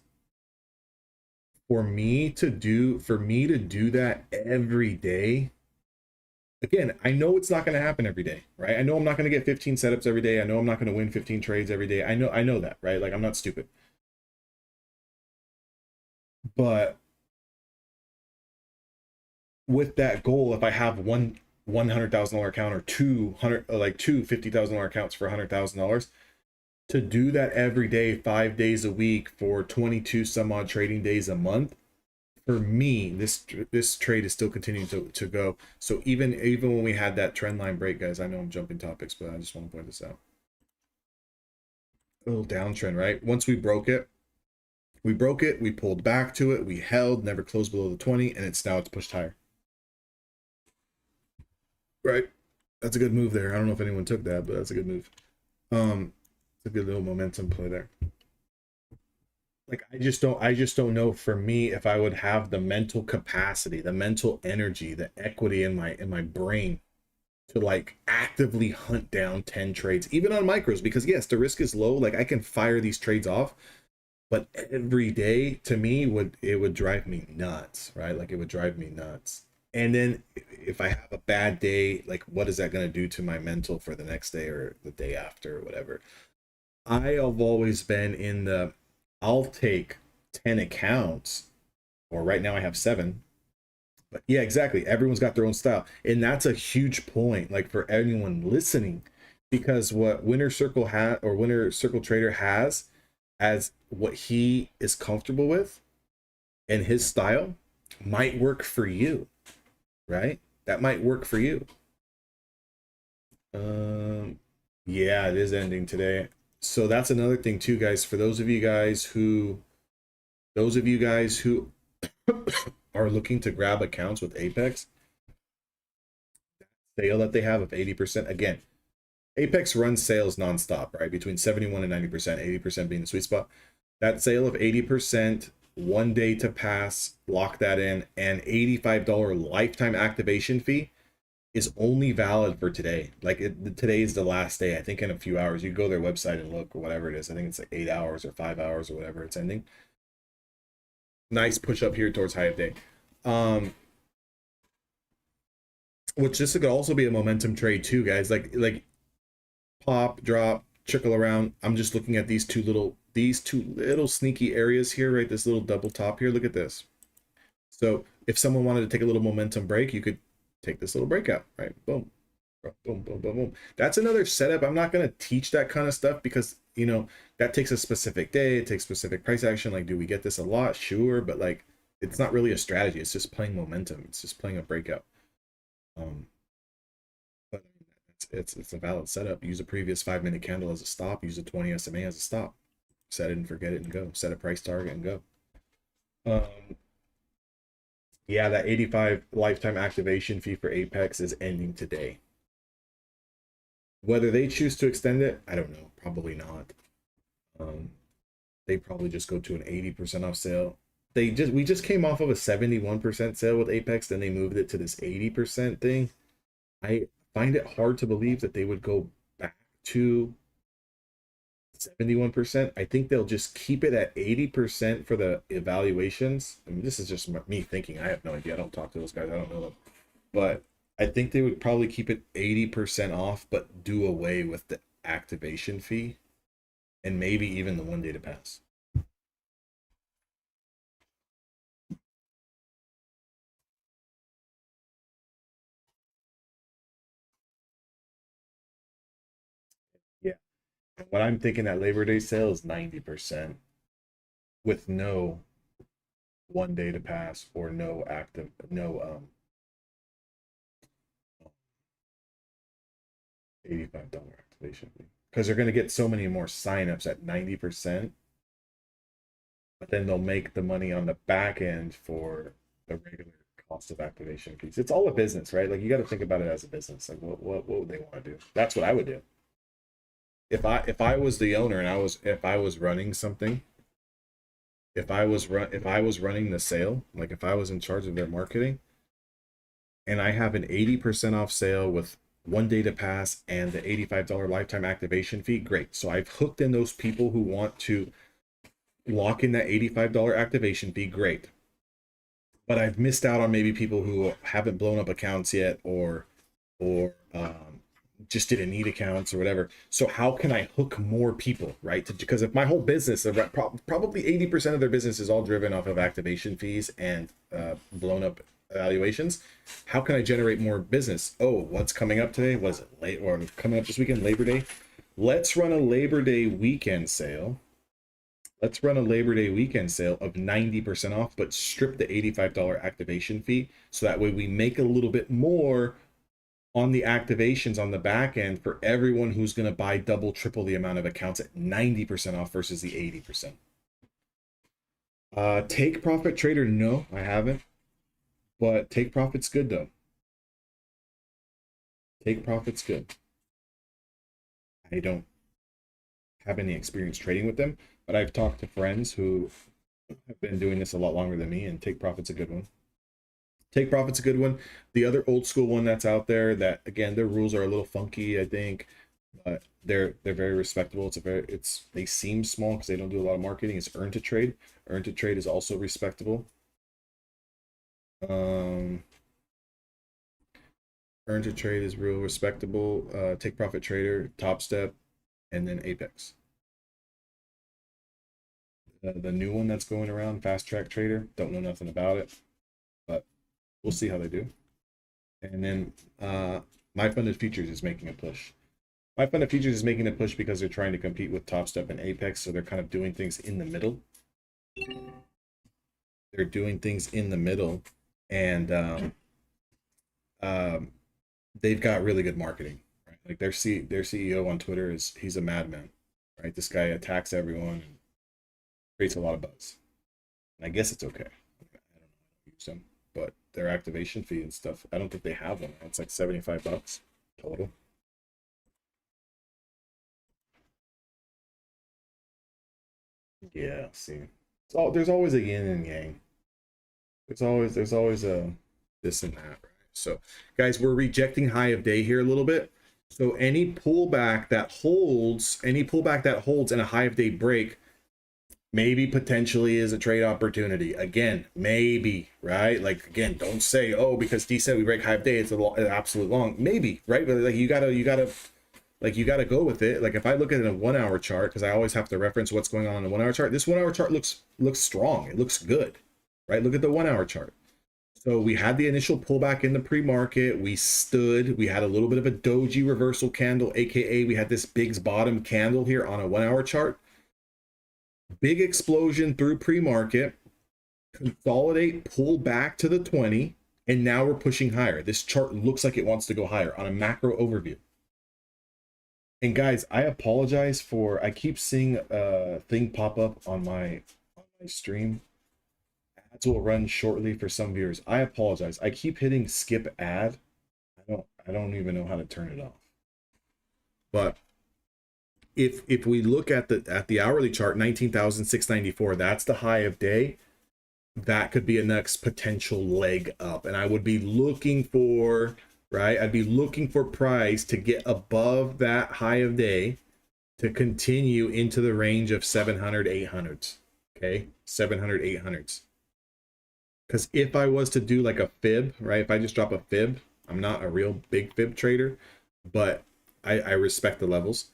For me to do that every day, again, I know it's not going to happen every day, right? I know I'm not going to get 15 setups every day. I know I'm not going to win 15 trades every day. I know that, right? Like, I'm not stupid. But with that goal, if I have one $100,000 account or two $50,000 accounts for $100,000, to do that every day, 5 days a week for 22 some odd trading days a month, for me, this trade is still continuing to go. So even when we had that trend line break, guys, I know I'm jumping topics, but I just want to point this out. A little downtrend, right? Once we broke it, we pulled back to it, we held, never closed below the 20, and it's pushed higher. Right? That's a good move there. I don't know if anyone took that, but that's a good move. It's a good little momentum play there. Like, I just don't know, for me, if I would have the mental capacity, the mental energy, the equity in my brain to like actively hunt down 10 trades, even on micros, because yes, the risk is low. Like, I can fire these trades off, but every day to me would drive me nuts, right? Like, it would drive me nuts. And then if I have a bad day, like what is that going to do to my mental for the next day or the day after or whatever? I have always been in the I'll take 10 accounts, or right now I have 7. But yeah, exactly. Everyone's got their own style. And that's a huge point, like for anyone listening, because what Winner Circle has, or Winner Circle Trader has as what he is comfortable with and his style might work for you, right? That might work for you. Um, yeah, it is ending today. So that's another thing too, guys. For those of you guys who are looking to grab accounts with Apex, sale that they have of 80%. Again, Apex runs sales nonstop, right? Between 71 and 90%, 80% being the sweet spot. That sale of 80%, 1 day to pass, lock that in, and $85 lifetime activation fee is only valid for today. Like today is the last day. I think in a few hours, you go to their website and look, or whatever it is. I think it's like 8 hours or 5 hours or whatever it's ending. Nice push up here towards high of day. Which this could also be a momentum trade too, guys. Like pop, drop, trickle around. I'm just looking at these two little sneaky areas here, right? This little double top here. Look at this. So if someone wanted to take a little momentum break, you could take this little breakout, right? Boom, boom, boom, boom, boom. That's another setup. I'm not going to teach that kind of stuff because, you know, that takes a specific day. It takes specific price action. Like, do we get this a lot? Sure. But like, it's not really a strategy. It's just playing momentum. It's just playing a breakout. But it's a valid setup. Use a previous 5-minute candle as a stop. Use a 20 SMA as a stop. Set it and forget it and go. Set a price target and go. Yeah, that 85 lifetime activation fee for Apex is ending today. Whether they choose to extend it, I don't know. Probably not. They probably just go to an 80% off sale. We just came off of a 71% sale with Apex, then they moved it to this 80% thing. I find it hard to believe that they would go back to 71%. I think they'll just keep it at 80% for the evaluations. I mean, this is just me thinking. I have no idea. I don't talk to those guys. I don't know them. But I think they would probably keep it 80% off, but do away with the activation fee and maybe even the 1 day to pass. Yeah. And what I'm thinking that Labor Day sale is 90% with no 1 day to pass or no $85 activation fee. Because they're going to get so many more signups at 90%, but then they'll make the money on the back end for the regular cost of activation fees. It's all a business, right? Like you got to think about it as a business. Like what would they want to do? That's what I would do. If I was the owner and if I was running something, if I was running the sale, like if I was in charge of their marketing, and I have an 80% off sale with 1 day to pass and the $85 lifetime activation fee, great. So I've hooked in those people who want to lock in that $85 activation fee, great. But I've missed out on maybe people who haven't blown up accounts yet, or just didn't need accounts or whatever. So how can I hook more people, right? Because if my whole business, probably 80% of their business is all driven off of activation fees and blown up evaluations, how can I generate more business? Oh, what's coming up today? Was it late or coming up this weekend, Labor Day? Let's run a Labor Day weekend sale. Let's run a Labor Day weekend sale of 90% off, but strip the $85 activation fee. So that way we make a little bit more on the activations on the back end for everyone who's going to buy double, triple the amount of accounts at 90% off versus the 80%. Take profit trader, no, I haven't. But take profit's good though. Take profit's good. I don't have any experience trading with them, but I've talked to friends who have been doing this a lot longer than me, and take profit's a good one. Take profit's a good one. The other old school one that's out there, that again their rules are a little funky, I think, but they're very respectable. They seem small because they don't do a lot of marketing. It's Earn to Trade. Earn to Trade is also respectable. Earn to trade is real respectable. Take profit trader, Top Step, and then Apex. The new one that's going around, Fast Track Trader, don't know nothing about it, but we'll see how they do. And then My Funded Futures is making a push. My Funded Futures is making a push because they're trying to compete with Top Step and Apex, so they're kind of doing things in the middle. They're doing things in the middle, and they've got really good marketing. Right? Like their CEO on Twitter he's a madman, right? This guy attacks everyone and creates a lot of buzz. And I guess it's okay. I don't know how to use them, but their activation fee and stuff, I don't think they have one. It's like $75 total. Yeah, see. There's always a yin and yang. There's always a this and that, right? So guys, we're rejecting high of day here a little bit. So any pullback that holds in a high of day break, maybe potentially is a trade opportunity. Again, maybe, right? Like again, don't say, oh, because D said we break high of day, it's an absolute long. Maybe, right? But like you gotta go with it. Like if I look at a 1 hour chart, because I always have to reference what's going on in the 1 hour chart, this 1 hour chart looks strong. It looks good, right? Look at the 1 hour chart. So we had the initial pullback in the pre-market. We had a little bit of a doji reversal candle, aka we had this Big's bottom candle here on a 1 hour chart. Big explosion through pre-market, consolidate, pull back to the 20, and now we're pushing higher. This chart looks like it wants to go higher on a macro overview. And guys, I apologize for, I keep seeing a thing pop up on my stream. Ads will run shortly for some viewers. I apologize. I keep hitting skip ad. I don't even know how to turn it off. But if we look at the hourly chart, 19,694, that's the high of day. That could be a next potential leg up, and I would be looking for, right? I'd be looking for price to get above that high of day to continue into the range of 700, 800s. Okay, 700, 800s. Because if I was to do like a fib, right? If I just drop a fib, I'm not a real big fib trader, but I respect the levels.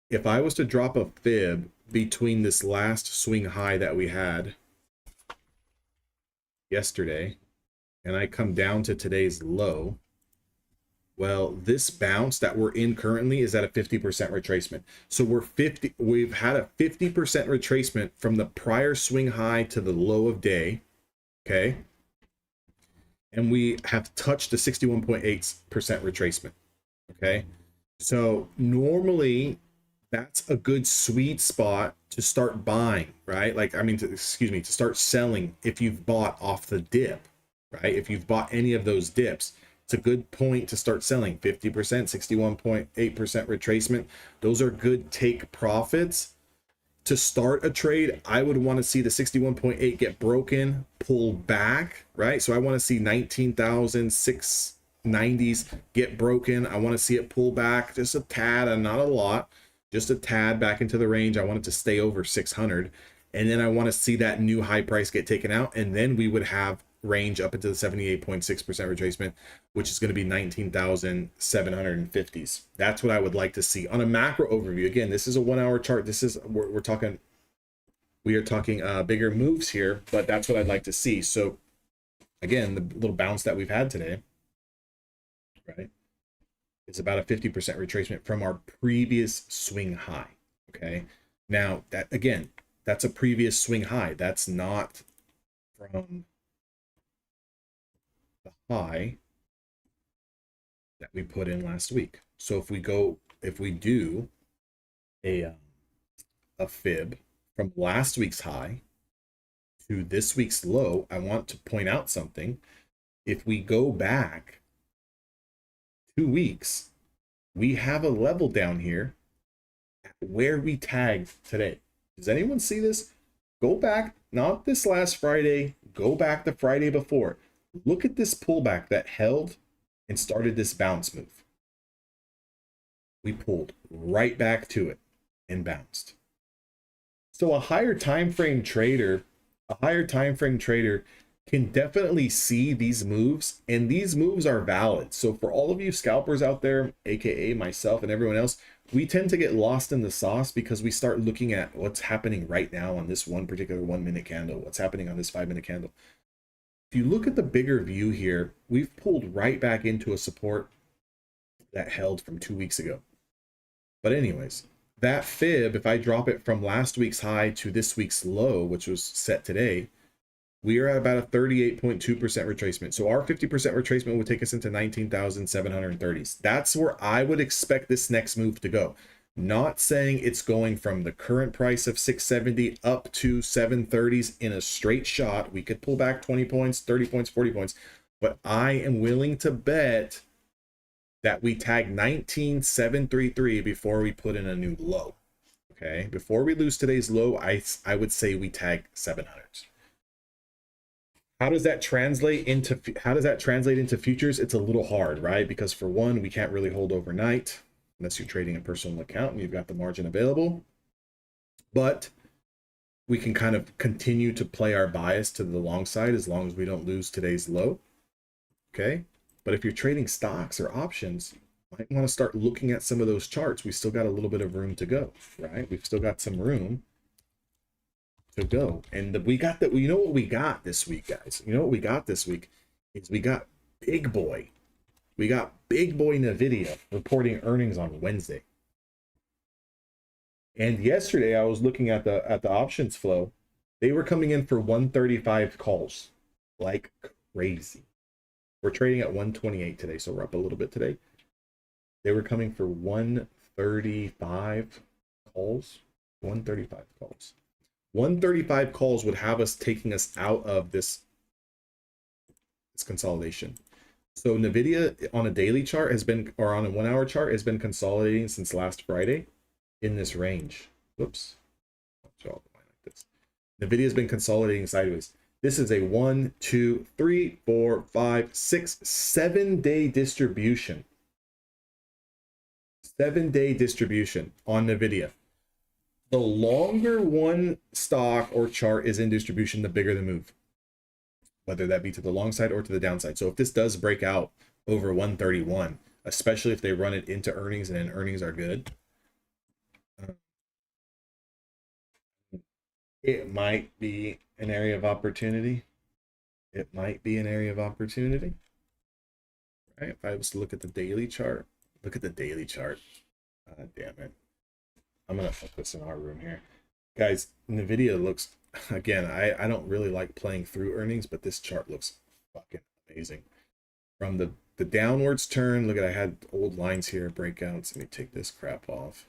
If I was to drop a fib between this last swing high that we had yesterday, and I come down to today's low, well, this bounce that we're in currently is at a 50% retracement. So we've had a 50% retracement from the prior swing high to the low of day, okay? And we have touched the 61.8% retracement, okay? So normally that's a good sweet spot to start buying, right? Like, I mean, to start selling if you've bought off the dip, right? If you've bought any of those dips, it's a good point to start selling. 50%, 61.8% retracement. Those are good take profits. To start a trade, I would want to see the 61.8 get broken, pull back, right? So I want to see 19,690s get broken. I want to see it pull back just a tad, and not a lot, just a tad back into the range. I want it to stay over 600. And then I want to see that new high price get taken out. And then we would have range up into the 78.6% retracement, which is going to be 19,750s. That's what I would like to see on a macro overview. Again, this is a 1 hour chart. We are talking bigger moves here, but that's what I'd like to see. So again, the little bounce that we've had today, right, it's about a 50% retracement from our previous swing high. Okay, now that, again, that's a previous swing high. That's not from the high that we put in last week. So if we do a fib from last week's high to this week's low, I want to point out something. If we go back 2 weeks, we have a level down here where we tagged today. Does anyone see this? Go back, not this last Friday, go back the Friday before. Look at this pullback that held and started this bounce move. We pulled right back to it and bounced. So a higher time frame trader can definitely see these moves, and these moves are valid. So for all of you scalpers out there, aka myself and everyone else, we tend to get lost in the sauce because we start looking at what's happening right now on this one particular 1 minute candle, what's happening on this 5 minute candle. If you look at the bigger view here, we've pulled right back into a support that held from 2 weeks ago. But anyways, that fib, if I drop it from last week's high to this week's low, which was set today, we are at about a 38.2% retracement. So our 50% retracement would take us into 19,730s. That's where I would expect this next move to go. Not saying it's going from the current price of 670 up to 730s in a straight shot. We could pull back 20 points, 30 points, 40 points, but I am willing to bet that we tag 19,733 before we put in a new low. Okay, before we lose today's low, I would say we tag 700s. How does that translate into futures? It's a little hard, right? Because for one, we can't really hold overnight unless you're trading a personal account and you've got the margin available. But we can kind of continue to play our bias to the long side as long as we don't lose today's low. Okay. But if you're trading stocks or options, you might want to start looking at some of those charts. We still got a little bit of room to go, right? We've still got some room to go. And we got that. You know what we got this week, guys? You know what we got this week is we got big boy. We got big boy Nvidia reporting earnings on Wednesday. And yesterday I was looking at the options flow. They were coming in for 135 calls, like crazy. We're trading at 128 today, so we're up a little bit today. They were coming for 135 calls. 135 calls. 135 calls would have us taking us out of this consolidation. So Nvidia on a daily chart has been, or on a 1 hour chart, has been consolidating since last Friday in this range. Whoops. Nvidia has been consolidating sideways. This is a 1, 2, 3, 4, 5, 6, 7-day distribution. 7-day distribution on Nvidia. The longer one stock or chart is in distribution, the bigger the move, whether that be to the long side or to the downside. So if this does break out over 131, especially if they run it into earnings and then earnings are good, it might be an area of opportunity. It might be an area of opportunity, right? If I was to look at the daily chart, look at the daily chart. Damn it. I'm going to focus in our room here. Guys, Nvidia looks, again, I don't really like playing through earnings, but this chart looks fucking amazing. From the downwards turn, look at, I had old lines here, breakouts. Let me take this crap off.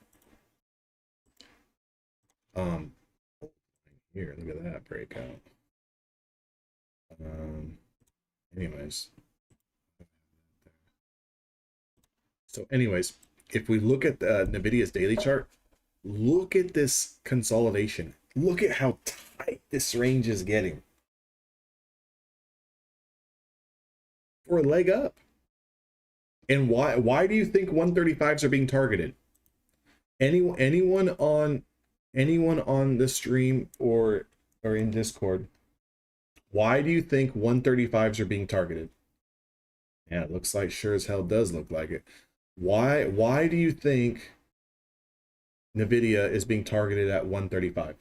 Here, look at that breakout. Anyways. So anyways, if we look at Nvidia's daily chart, look at this consolidation. Look at how tight this range is getting for a leg up. And why do you think 135s are being targeted? Anyone on the stream or in Discord, why do you think 135s are being targeted? Yeah, it looks like, sure as hell does look like it. Why do you think Nvidia is being targeted at 135?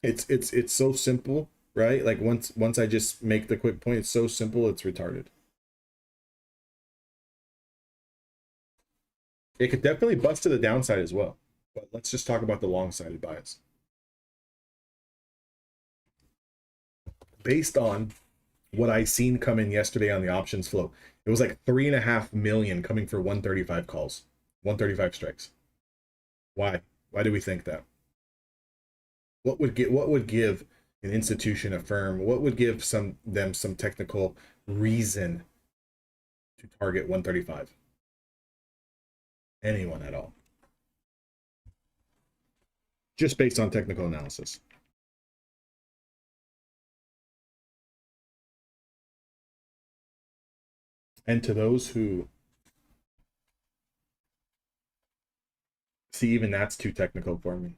It's so simple, right? Like once I just make the quick point, it's so simple, it's retarded. It could definitely bust to the downside as well, but let's just talk about the long-sided bias. Based on what I seen come in yesterday on the options flow, it was like 3.5 million coming for 135 calls, 135 strikes. Why do we think that? What would give an institution, a firm, what would give them some technical reason to target 135? Anyone at all? Just based on technical analysis. And to those who see, even that's too technical for me,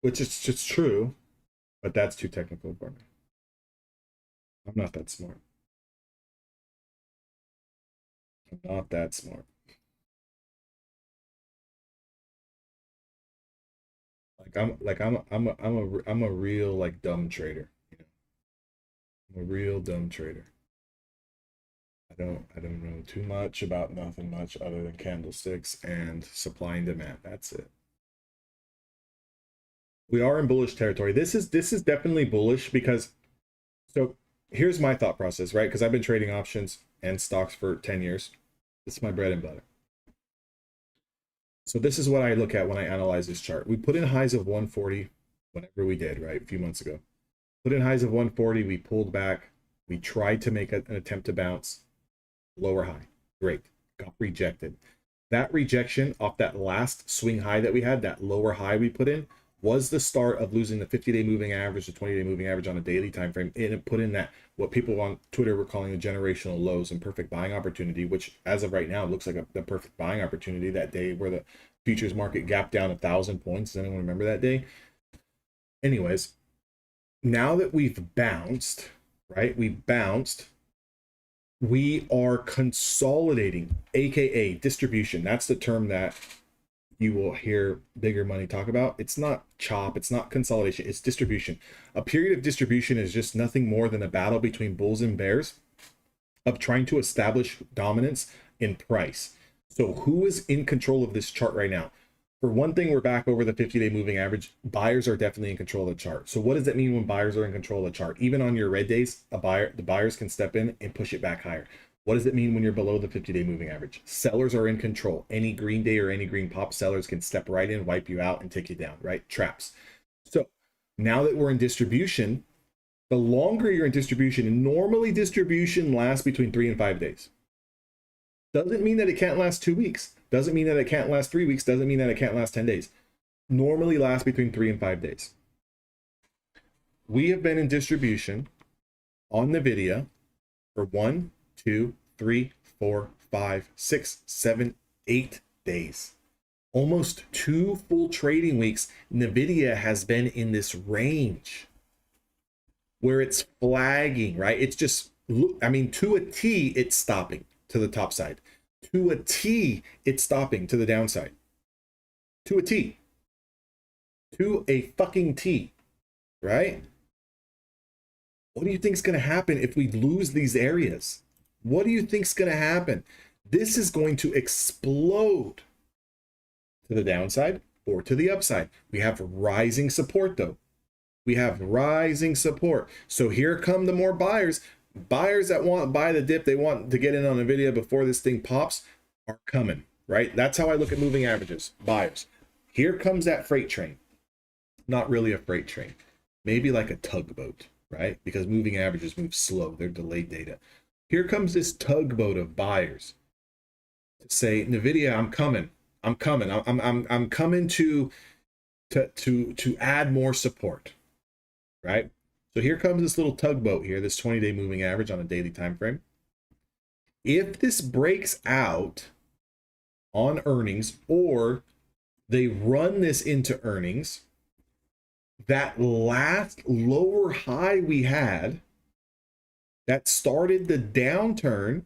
which is just true. But that's too technical for me. I'm not that smart. I'm not that smart. I'm a real like dumb trader. You know, I'm a real dumb trader. I don't know too much about nothing much other than candlesticks and supply and demand. That's it. We are in bullish territory. This is definitely bullish because so here's my thought process, right? Because I've been trading options and stocks for 10 years. It's my bread and butter. So this is what I look at when I analyze this chart. We put in highs of 140 whenever we did, right? A few months ago. Put in highs of 140, we pulled back. We tried to make an attempt to bounce. Lower high. Great. Got rejected. That rejection off that last swing high that we had, that lower high we put in, was the start of losing the 50-day moving average, the 20-day moving average on a daily time frame. It put in that what people on Twitter were calling the generational lows and perfect buying opportunity, which as of right now looks like the perfect buying opportunity. That day where the futures market gapped down 1,000 points. Does anyone remember that day? Anyways, now that we've bounced, right? We bounced. We are consolidating, aka distribution. That's the term that you will hear bigger money talk about. It's not chop, it's not consolidation, it's distribution. A period of distribution is just nothing more than a battle between bulls and bears of trying to establish dominance in price. So who is in control of this chart right now? For one thing, we're back over the 50-day moving average. Buyers are definitely in control of the chart. So what does that mean when buyers are in control of the chart? Even on your red days, the buyers can step in and push it back higher. What does it mean when you're below the 50-day moving average? Sellers are in control. Any green day or any green pop, sellers can step right in, wipe you out, and take you down, right? Traps. So now that we're in distribution, the longer you're in distribution, and normally distribution lasts between 3 and 5 days. Doesn't mean that it can't last 2 weeks. Doesn't mean that it can't last 3 weeks. Doesn't mean that it can't last 10 days. Normally lasts between 3 and 5 days. We have been in distribution on Nvidia for 1, 2, 3, 4, 5, 6, 7, 8 days. Almost 2 full trading weeks. Nvidia has been in this range where it's flagging, right? It's just, I mean, to a T, it's stopping to the top side. To a T, it's stopping to the downside. To a T. To a fucking T, right? What do you think is going to happen if we lose these areas? What do you think is going to happen? This is going to explode to the downside or to the upside. We have rising support, though. We have rising support. So here come the more buyers. Buyers that want to buy the dip, they want to get in on Nvidia before this thing pops, are coming, right? That's how I look at moving averages. Buyers. Here comes that freight train. Not really a freight train. Maybe like a tugboat, right? Because moving averages move slow. They're delayed data. Here comes this tugboat of buyers to say, Nvidia, I'm coming. I'm coming. I'm coming to add more support, right? So here comes this little tugboat here, this 20-day moving average on a daily time frame. If this breaks out on earnings, or they run this into earnings, that last lower high we had that started the downturn,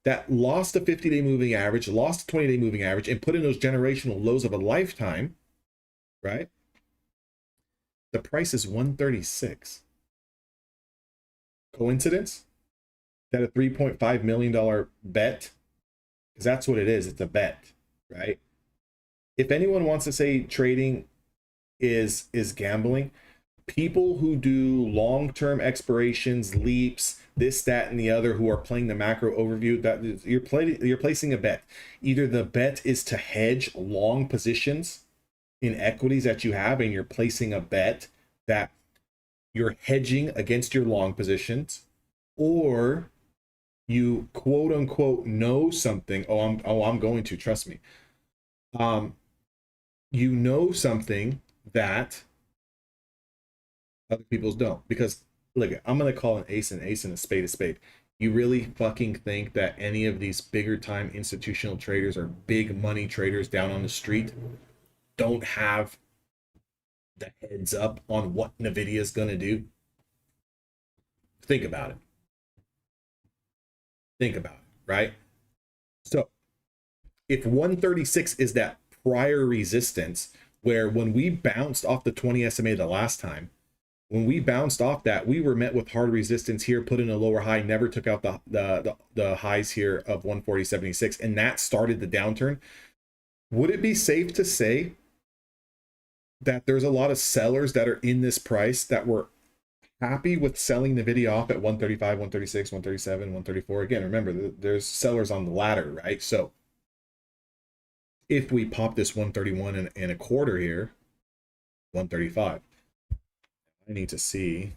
that lost the 50-day moving average, lost the 20-day moving average, and put in those generational lows of a lifetime, right? The price is 136. Coincidence? That a $3.5 million bet? Because that's what it is. It's a bet, right? If anyone wants to say trading is gambling, people who do long-term expirations, leaps, this, that, and the other, who are playing the macro overview, that you're placing a bet. Either the bet is to hedge long positions in equities that you have, and you're placing a bet that you're hedging against your long positions, or you quote unquote know something. I'm going to, trust me. You know something that other people's don't, because look, I'm gonna call an ace and a spade a spade. You really fucking think that any of these bigger time institutional traders or big money traders down on the street don't have the heads up on what Nvidia is going to do? Think about it. Think about it, right? So if 136 is that prior resistance, where when we bounced off the 20 SMA the last time, when we bounced off that, we were met with hard resistance here, put in a lower high, never took out the highs here of 140.76, and that started the downturn. Would it be safe to say that there's a lot of sellers that are in this price that were happy with selling Nvidia off at 135, 136, 137, 134? Again, remember, there's sellers on the ladder, right? So if we pop this 131 and a quarter here, 135, I need to see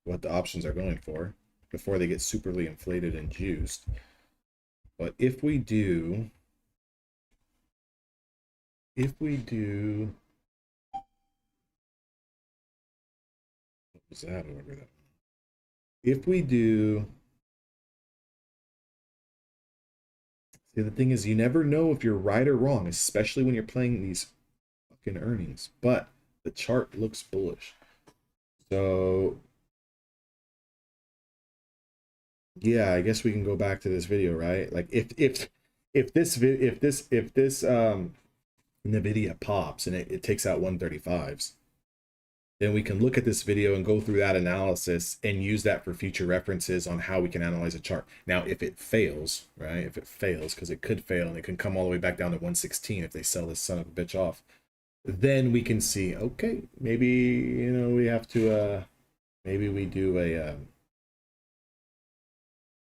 what the options are going for before they get superly inflated and juiced. But if we do, what was that over there? If we do, see, the thing is, you never know if you're right or wrong, especially when you're playing these fucking earnings. But the chart looks bullish. So yeah, I guess we can go back to this video, right? Like if this Nvidia pops and it takes out 135s, then we can look at this video and go through that analysis and use that for future references on how we can analyze a chart. Now, if it fails, right? If it fails, because it could fail and it can come all the way back down to 116 if they sell this son of a bitch off, then we can see, okay, maybe, you know, we have to, maybe we do a,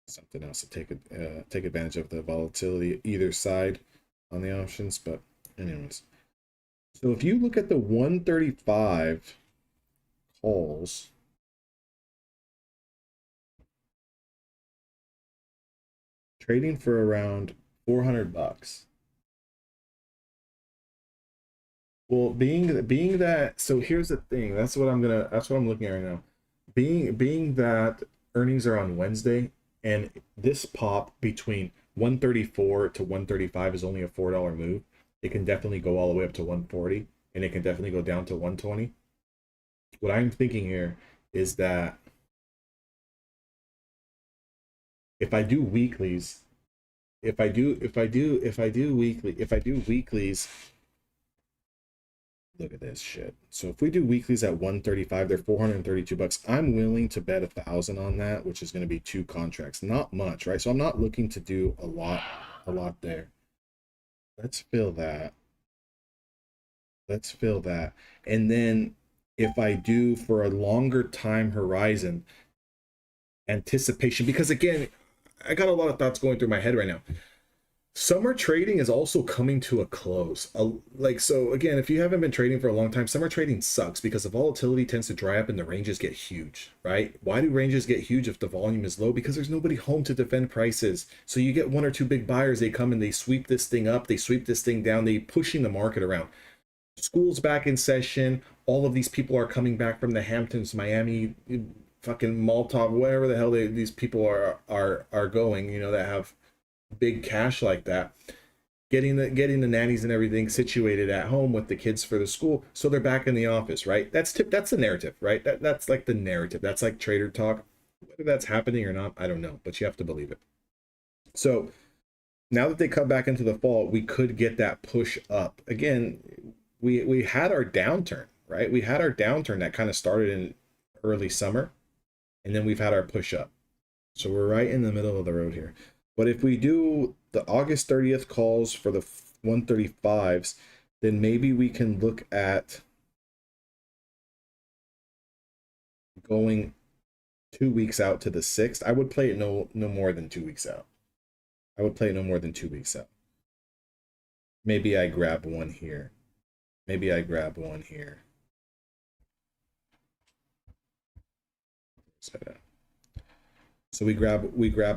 something else to take advantage of the volatility either side on the options. But anyways, so if you look at the 135 calls, trading for around $400. Well, being that, so here's the thing. That's what I'm looking at right now. Being that earnings are on Wednesday, and this pop between 134 to 135 is only a $4 move. It can definitely go all the way up to 140, and it can definitely go down to 120. What I'm thinking here is that if I do weeklies, look at this shit. So if we do weeklies at 135, they're $432. I'm willing to bet 1,000 on that, which is going to be 2 contracts. Not much, right? So I'm not looking to do a lot there. Let's fill that. And then if I do for a longer time horizon, anticipation, because again, I got a lot of thoughts going through my head right now. Summer trading is also coming to a close. So again, if you haven't been trading for a long time, summer trading sucks because the volatility tends to dry up and the ranges get huge, right? Why do ranges get huge if the volume is low? Because there's nobody home to defend prices. So you get 1 or 2 big buyers, they come and they sweep this thing up, they sweep this thing down, they pushing the market around. School's back in session. All of these people are coming back from the Hamptons, Miami, fucking Malta, wherever the hell these people are going, you know, that have big cash like that, getting the nannies and everything situated at home with the kids for the school, so they're back in the office, right? That's the narrative, right? That's like the narrative. That's like trader talk. Whether that's happening or not, I don't know, but you have to believe it. So now that they come back into the fall, we could get that push up again. We had our downturn, right? We had our downturn that kind of started in early summer, and then we've had our push up. So we're right in the middle of the road here. But if we do the August 30th calls for the 135s, then maybe we can look at going 2 weeks out to the 6th. I would play it no more than 2 weeks out. Maybe I grab one here. So we grab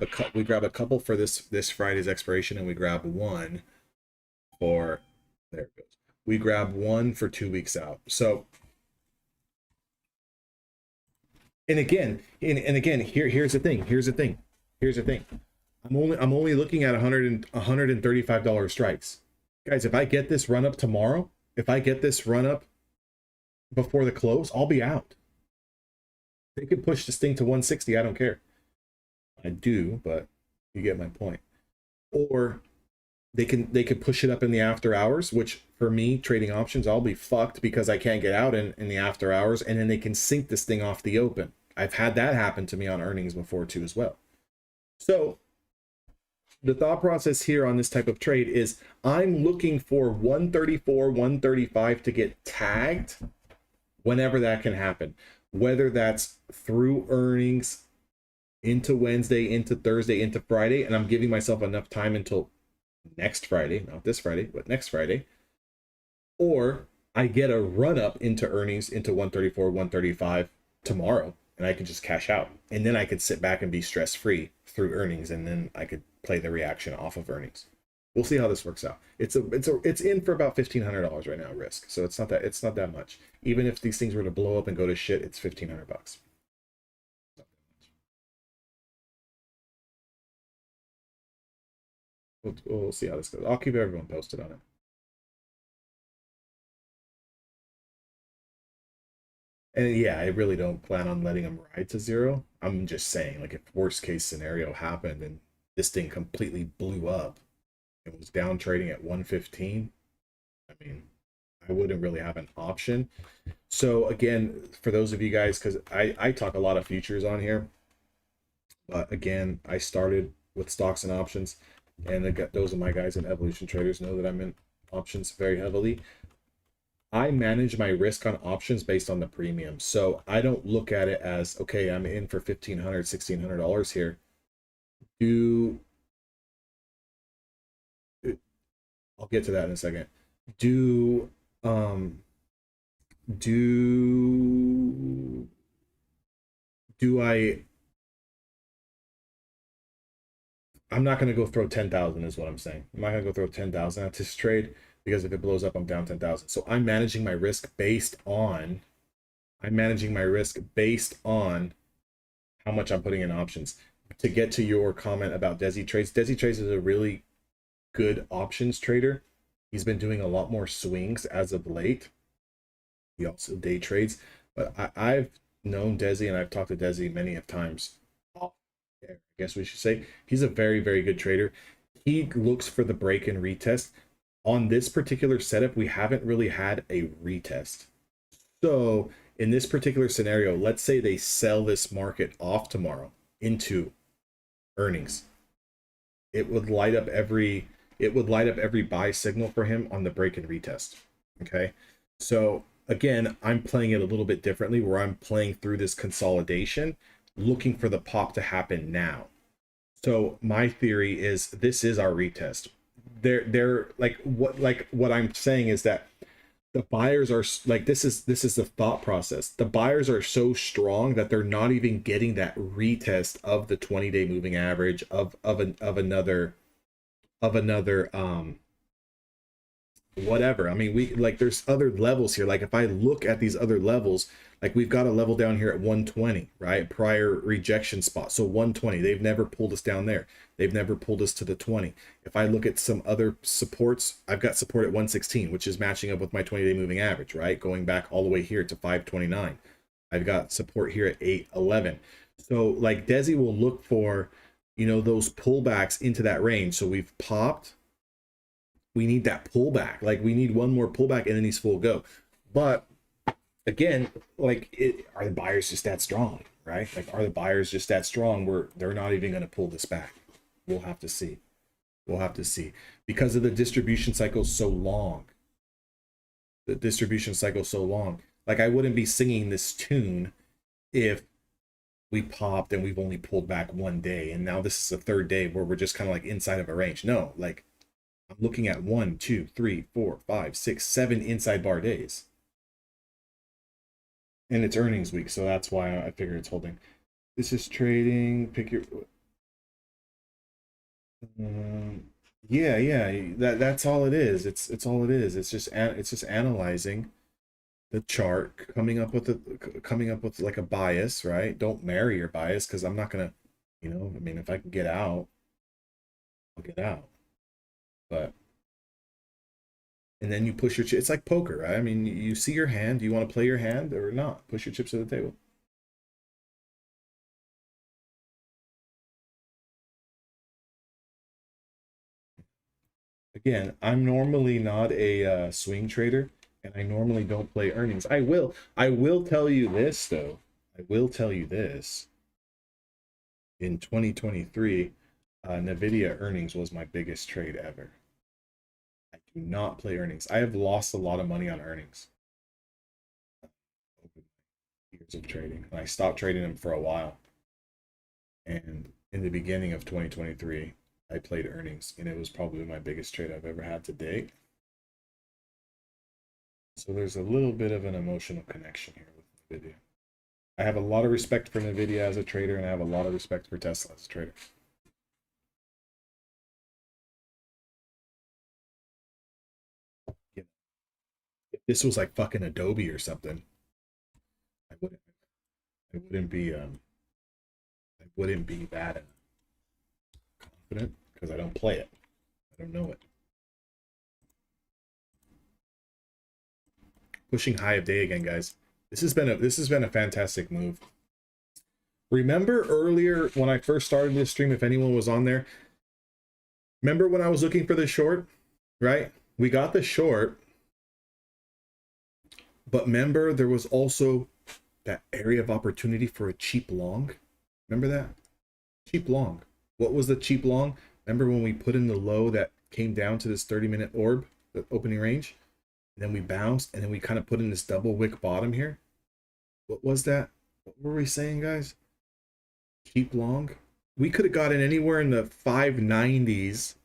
a couple for this Friday's expiration, and we grab one for, there it goes. We grab one for 2 weeks out. So, and again, here's the thing. I'm only looking at $135 strikes. Guys, if I get this run up tomorrow, if I get this run up before the close, I'll be out. They could push this thing to 160. I don't care. I do, but you get my point. Or they could push it up in the after hours, which for me, trading options, I'll be fucked because I can't get out in the after hours, and then they can sink this thing off the open. I've had that happen to me on earnings before too as well. So the thought process here on this type of trade is I'm looking for 134, 135 to get tagged whenever that can happen, whether that's through earnings into Wednesday, into Thursday, into Friday, and I'm giving myself enough time until next Friday, not this Friday, but next Friday, or I get a run up into earnings into 134, 135 tomorrow, and I can just cash out, and then I could sit back and be stress free through earnings, and then I could play the reaction off of earnings. We'll see how this works out. It's in for about $1,500 right now risk, so it's not that much. Even if these things were to blow up and go to shit, it's $1,500. We'll see how this goes. I'll keep everyone posted on it. And yeah, I really don't plan on letting them ride to zero. I'm just saying, like, if worst case scenario happened and this thing completely blew up and was down trading at 115, I mean, I wouldn't really have an option. So again, for those of you guys, because I talk a lot of futures on here, but again, I started with stocks and options, and those of my guys in Evolution Traders know that I'm in options very heavily. I manage my risk on options based on the premium. So I don't look at it as, okay, I'm in for $1,500, $1,600 here. I'll get to that in a second. I'm not going to go throw 10,000 is what I'm saying. I'm not going to go throw 10,000 at this trade, because if it blows up, I'm down 10,000. So I'm managing my risk based on how much I'm putting in options. To get to your comment about Desi Trades is a really good options trader. He's been doing a lot more swings as of late. He also day trades, but I've known Desi and I've talked to Desi many of times. I guess we should say he's a very, very good trader. He looks for the break and retest. On this particular setup, we haven't really had a retest. So in this particular scenario, let's say they sell this market off tomorrow into earnings. It would light up every buy signal for him on the break and retest. Okay. So again, I'm playing it a little bit differently, where I'm playing through this consolidation, looking for the pop to happen now. So my theory is this is our retest. They're like what I'm saying is that the buyers are like, this is the thought process. The buyers are so strong that they're not even getting that retest of the 20-day moving average of another whatever. I mean, we like, there's other levels here. Like if I look at these other levels, like we've got a level down here at 120, right? Prior rejection spot. So 120, they've never pulled us down there. They've never pulled us to the 20. If I look at some other supports, I've got support at 116, which is matching up with my 20-day moving average, right? Going back all the way here to 529. I've got support here at 811. So like Desi will look for, you know, those pullbacks into that range. So we've popped. We need that pullback. Like we need one more pullback and then he's full go. But again, like are the buyers just that strong, right? Like are the buyers just that strong where they're not even going to pull this back? We'll have to see. We'll have to see, because of the distribution cycle so long. The distribution cycle so long. Like I wouldn't be singing this tune if we popped and we've only pulled back one day, and now this is the third day where we're just kind of like inside of a range. No, like I'm looking at 1, 2, 3, 4, 5, 6, 7 inside bar days. And it's earnings week, so that's why I figure it's holding. This is trading. Pick your. Yeah. That's all it is. It's all it is. It's just analyzing the chart, coming up with like a bias, right? Don't marry your bias, because I'm not gonna, you know, I mean, if I can get out, I'll get out. But and then you push your chips. It's like poker, right? I mean, you see your hand. Do you want to play your hand or not? Push your chips to the table. Again, I'm normally not a swing trader, and I normally don't play earnings. I will tell you this though. I will tell you this. In 2023, Nvidia earnings was my biggest trade ever. I do not play earnings. I have lost a lot of money on earnings over years of trading, and I stopped trading them for a while. And in the beginning of 2023, I played earnings, and it was probably my biggest trade I've ever had to date. So there's a little bit of an emotional connection here with Nvidia. I have a lot of respect for Nvidia as a trader, and I have a lot of respect for Tesla as a trader. Yeah. If this was like fucking Adobe or something, I wouldn't I wouldn't be that confident because I don't play it. I don't know it. Pushing high of day again, guys. This has been a fantastic move. Remember earlier when I first started this stream, if anyone was on there, remember when I was looking for the short, right? We got the short, but remember there was also that area of opportunity for a cheap long. Remember that? Cheap long. What was the cheap long? Remember when we put in the low that came down to this 30-minute orb, the opening range? And then we bounced, and then we kind of put in this double wick bottom here. What was that? What were we saying, guys? Cheap long. We could have gotten anywhere in the 590s,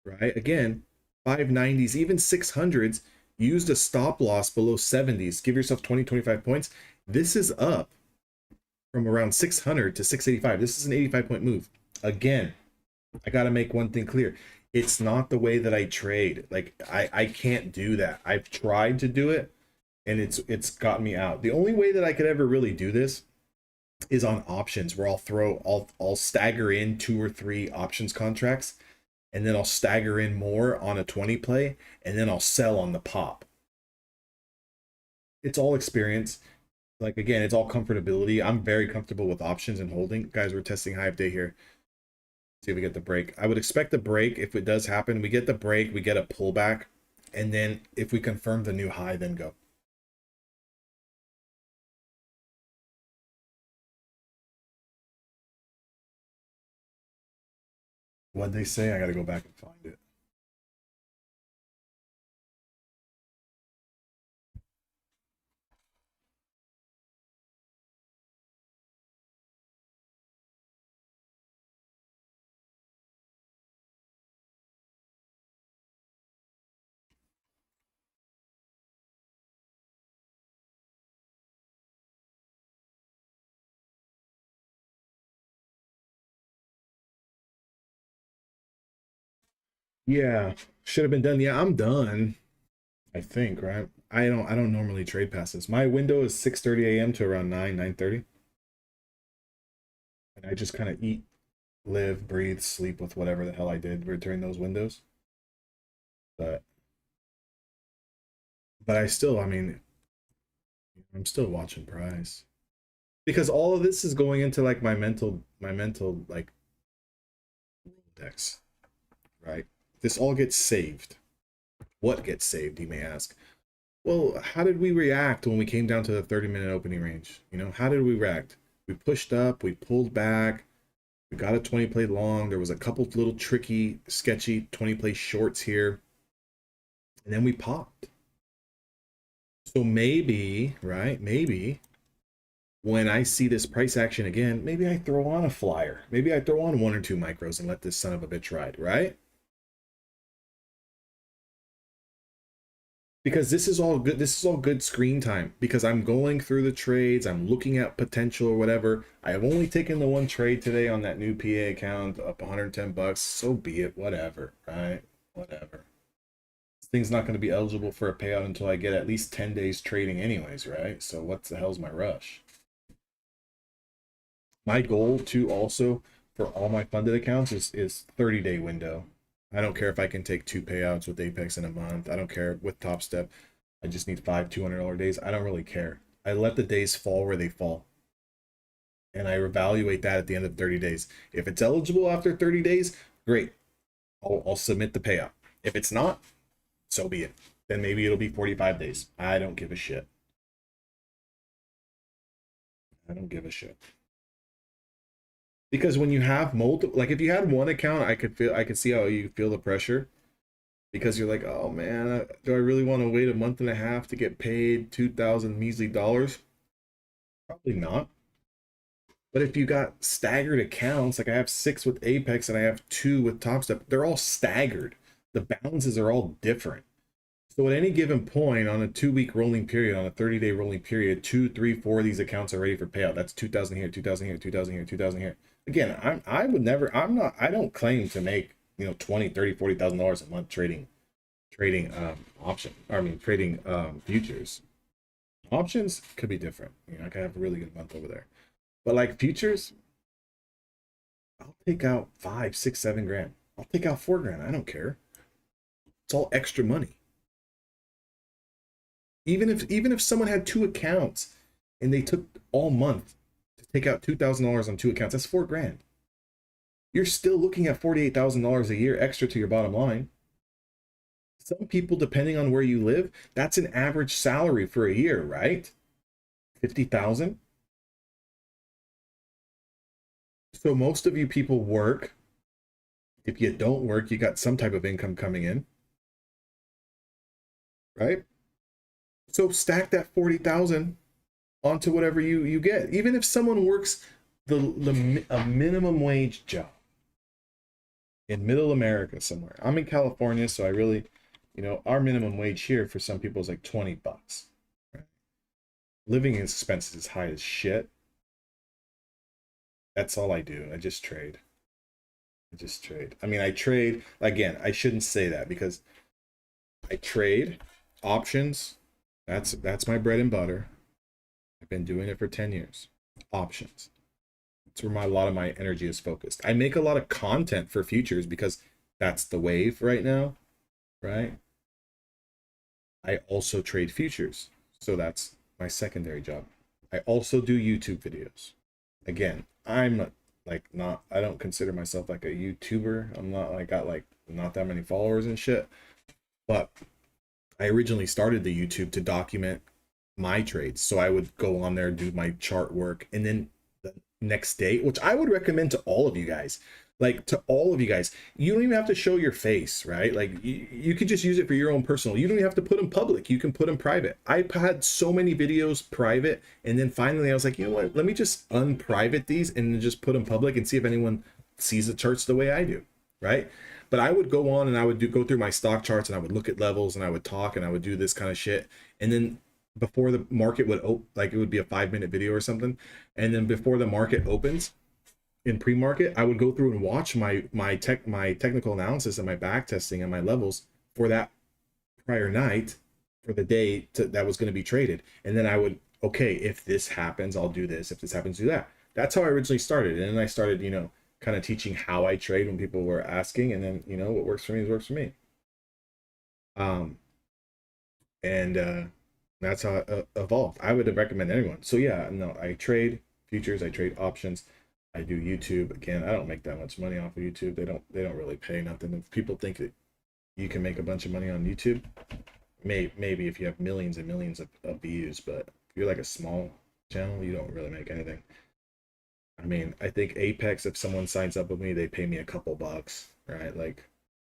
right? Again, 590s, even 600s. Used a stop loss below 70s. Give yourself 20, 25 points. This is up from around 600 to 685. This is an 85-point move. Again, I got to make one thing clear. It's not the way that I trade. Like, I can't do that. I've tried to do it, and it's got me out. The only way that I could ever really do this is on options, where I'll stagger in 2 or 3 options contracts, and then I'll stagger in more on a 20 play, and then I'll sell on the pop. It's all experience. Like, again, it's all comfortability. I'm very comfortable with options and holding. Guys, we're testing high of day here. See if we get the break. I would expect the break. If it does happen, we get the break, we get a pullback, and then if we confirm the new high, then go. What'd they say? I gotta go back and find it. Yeah, should have been done. Yeah, I'm done. I think, right? I don't normally trade past this. My window is 6:30 a.m. to around 9:30. And I just kind of eat, live, breathe, sleep with whatever the hell I did during those windows. But I still, I mean, I'm still watching price. Because all of this is going into like my mental like Rolodex, right? This all gets saved. What gets saved, you may ask? Well, how did we react when we came down to the 30-minute opening range? You know, how did we react? We pushed up, we pulled back, we got a 20 play long. There was a couple little tricky, sketchy 20 play shorts here, and then we popped. So maybe, right? Maybe when I see this price action again, maybe I throw on a flyer. Maybe I throw on 1 or 2 micros and let this son of a bitch ride, right? Because this is all good. This is all good screen time because I'm going through the trades. I'm looking at potential or whatever. I have only taken the 1 trade today on that new PA account, up 110 bucks. So be it, whatever, right? Whatever. This thing's not going to be eligible for a payout until I get at least 10 days trading anyways, right? So what the hell's my rush? My goal too also for all my funded accounts is 30-day window. I don't care if I can take 2 payouts with Apex in a month. I don't care with Top Step. I just need 5 $200 days. I don't really care. I let the days fall where they fall. And I evaluate that at the end of 30 days. If it's eligible after 30 days, great. I'll submit the payout. If it's not, so be it. Then maybe it'll be 45 days. I don't give a shit. I don't give a shit. Because when you have multiple, like if you had one account, I could see how you feel the pressure, because you're like, oh man, do I really want to wait a month and a half to get paid 2,000 measly dollars? Probably not. But if you got staggered accounts, like I have 6 with Apex and I have 2 with Top Step, they're all staggered. The balances are all different. So at any given point on a 2-week rolling period, on a 30-day rolling period, 2, 3, 4 of these accounts are ready for payout. That's 2,000 here, 2,000 here, 2,000 here, 2,000 here. Again, I would never, I don't claim to make, 20, 30, $40,000 a month trading futures. Options could be different. I could have a really good month over there. But like futures, I'll take out 5, 6, 7 grand. I'll take out 4 grand. I don't care. It's all extra money. Even if someone had 2 accounts and they took all month to take out $2,000 on 2 accounts, that's 4 grand. You're still looking at $48,000 a year extra to your bottom line. Some people, depending on where you live, that's an average salary for a year, right? 50,000. So most of you people work. If you don't work, you got some type of income coming in, right? So stack that 40,000 onto whatever you get. Even if someone works a minimum wage job in middle America somewhere. I'm in California, so I really, our minimum wage here for some people is like $20. Right? Living expenses is high as shit. That's all I do. I just trade. I mean, I trade, again, I shouldn't say that because I trade options. That's my bread and butter. I've been doing it for 10 years. Options. That's where a lot of my energy is focused. I make a lot of content for futures because that's the wave right now, right? I also trade futures. So that's my secondary job. I also do YouTube videos. Again, I'm I don't consider myself like a YouTuber. I'm not like got like not that many followers and shit. But I originally started the YouTube to document my trades. So I would go on there, do my chart work, and then the next day, which I would recommend to all of you guys, you don't even have to show your face, right? Like you could just use it for your own personal. You don't even have to put them public. You can put them private. I had so many videos private, and then finally I was like, you know what? Let me just unprivate these and just put them public and see if anyone sees the charts the way I do, right? But I would go on and I would go through my stock charts and I would look at levels and I would talk and I would do this kind of shit. And then before the market would it would be a 5-minute video or something. And then before the market opens in pre-market, I would go through and watch my technical analysis and my back testing and my levels for that prior night for the day that was going to be traded. And then I would, okay, if this happens, I'll do this. If this happens, do that. That's how I originally started. And then I started, kind of teaching how I trade when people were asking, and then what works for me works for me. That's how it evolved. I would recommend anyone. So yeah, no, I trade futures, I trade options, I do YouTube. Again, I don't make that much money off of YouTube. They don't really pay nothing. If people think that you can make a bunch of money on YouTube, maybe if you have millions and millions of views, but if you're like a small channel, you don't really make anything. I mean, I think Apex, if someone signs up with me, they pay me a couple bucks, right? Like,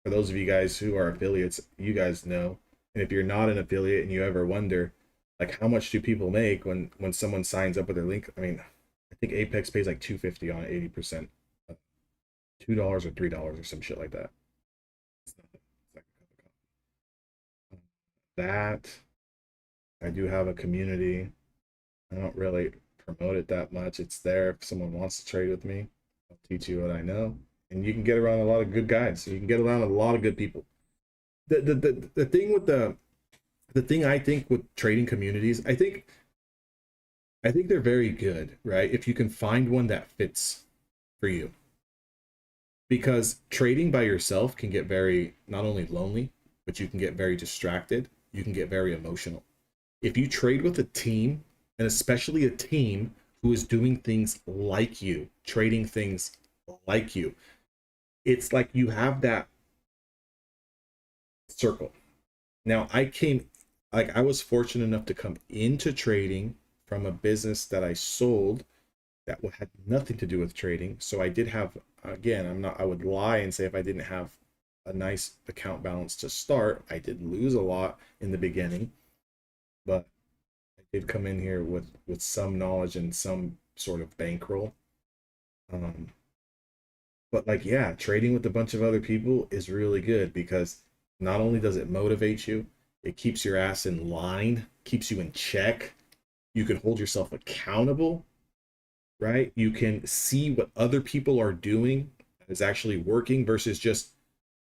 for those of you guys who are affiliates, you guys know. And if you're not an affiliate and you ever wonder, like, how much do people make when someone signs up with their link? I mean, I think Apex pays like $2.50 on 80%, $2 or $3 or some shit like that. It's nothing. It's like a cup of coffee. That I do have a community. I don't really promote it that much. It's there if someone wants to trade with me. I'll teach you what I know, and you can get around a lot of good guys. So you can get around a lot of good people. The thing with the thing I think with trading communities, I think they're very good, right? If you can find one that fits for you. because trading by yourself can get very not only lonely, but you can get very distracted. You can get very emotional. If you trade with a team, and especially a team who is doing things like you, trading things like you, it's like you have that circle. Now, I was fortunate enough to come into trading from a business that I sold that had nothing to do with trading. So I did have, again, I would lie and say if I didn't have a nice account balance to start, I did lose a lot in the beginning, but I did come in here with some knowledge and some sort of bankroll. But like, yeah, trading with a bunch of other people is really good because not only does it motivate you, it keeps your ass in line, keeps you in check. You can hold yourself accountable, right? You can see what other people are doing that is actually working versus just,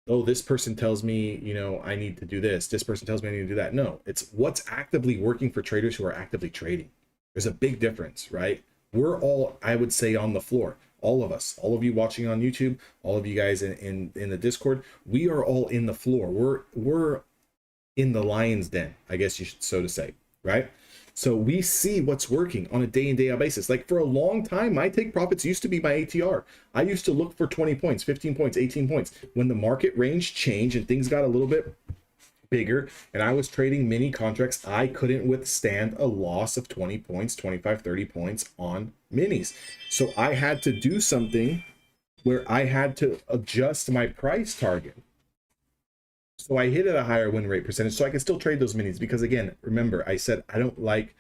oh, this person tells me, I need to do this. This person tells me I need to do that. No, it's what's actively working for traders who are actively trading. There's a big difference, right? We're all, I would say, on the floor. All of us, all of you watching on YouTube, all of you guys in the Discord, we are all in the floor. We're in the lion's den, I guess you should so to say, right? So we see what's working on a day in, day out basis. Like for a long time, my take profits used to be my ATR. I used to look for 20 points, 15 points, 18 points. When the market range changed and things got a little bit bigger and I was trading mini contracts, I couldn't withstand a loss of 20 points, 25, 30 points on minis. So I had to do something where I had to adjust my price target. So I hit at a higher win rate percentage so I can still trade those minis because, again, remember I said I don't like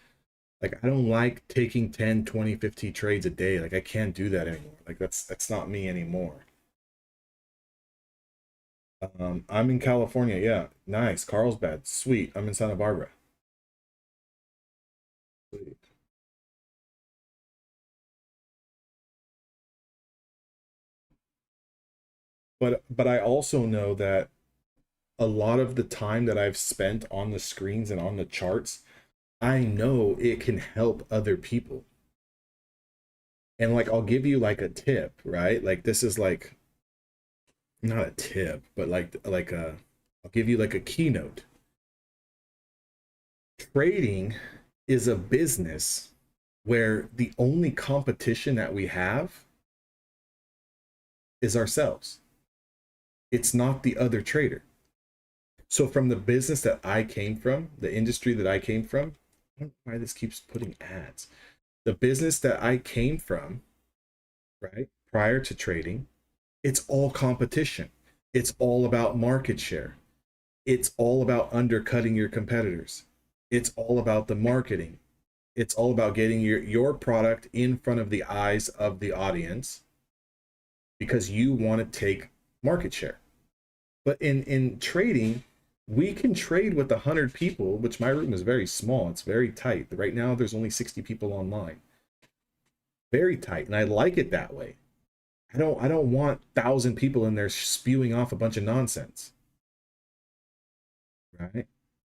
taking 10, 20, 50 trades a day. Like I can't do that anymore. Like that's not me anymore. I'm in California. Yeah, nice. Carlsbad, sweet. I'm in Santa Barbara. Sweet. But I also know that a lot of the time that I've spent on the screens and on the charts, I know it can help other people. And like I'll give you like a tip, right? Like this is like not a tip, but I'll give you like a keynote. Trading is a business where the only competition that we have is ourselves. It's not the other trader. So from the business that I came from, the industry that I came from, I don't know why this keeps putting ads. The business that I came from, right, prior to trading, it's all competition. It's all about market share. It's all about undercutting your competitors. It's all about the marketing. It's all about getting your product in front of the eyes of the audience because you want to take market share. But in trading, we can trade with 100 people, which my room is very small. It's very tight. Right now, there's only 60 people online. Very tight, and I like it that way. I don't want 1,000 people in there spewing off a bunch of nonsense. Right?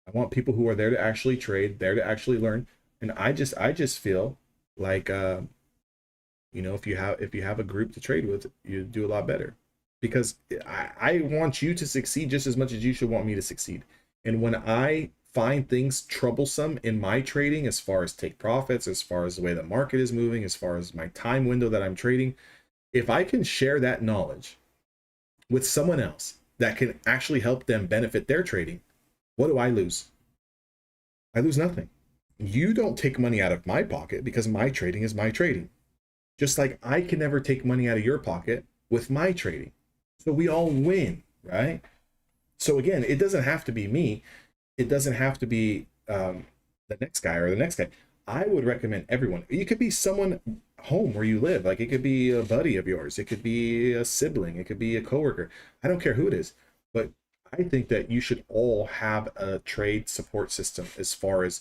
I want people who are there to actually trade, there to actually learn. And I just feel like if you have a group to trade with, you do a lot better. Because I want you to succeed just as much as you should want me to succeed. And when I find things troublesome in my trading, as far as take profits, as far as the way the market is moving, as far as my time window that I'm trading, if I can share that knowledge with someone else that can actually help them benefit their trading, what do I lose? I lose nothing. You don't take money out of my pocket because my trading is my trading. Just like I can never take money out of your pocket with my trading. So we all win, right? So again, it doesn't have to be me. It doesn't have to be the next guy or the next guy. I would recommend everyone. You could be someone home where you live. Like it could be a buddy of yours. It could be a sibling. It could be a coworker. I don't care who it is. But I think that you should all have a trade support system as far as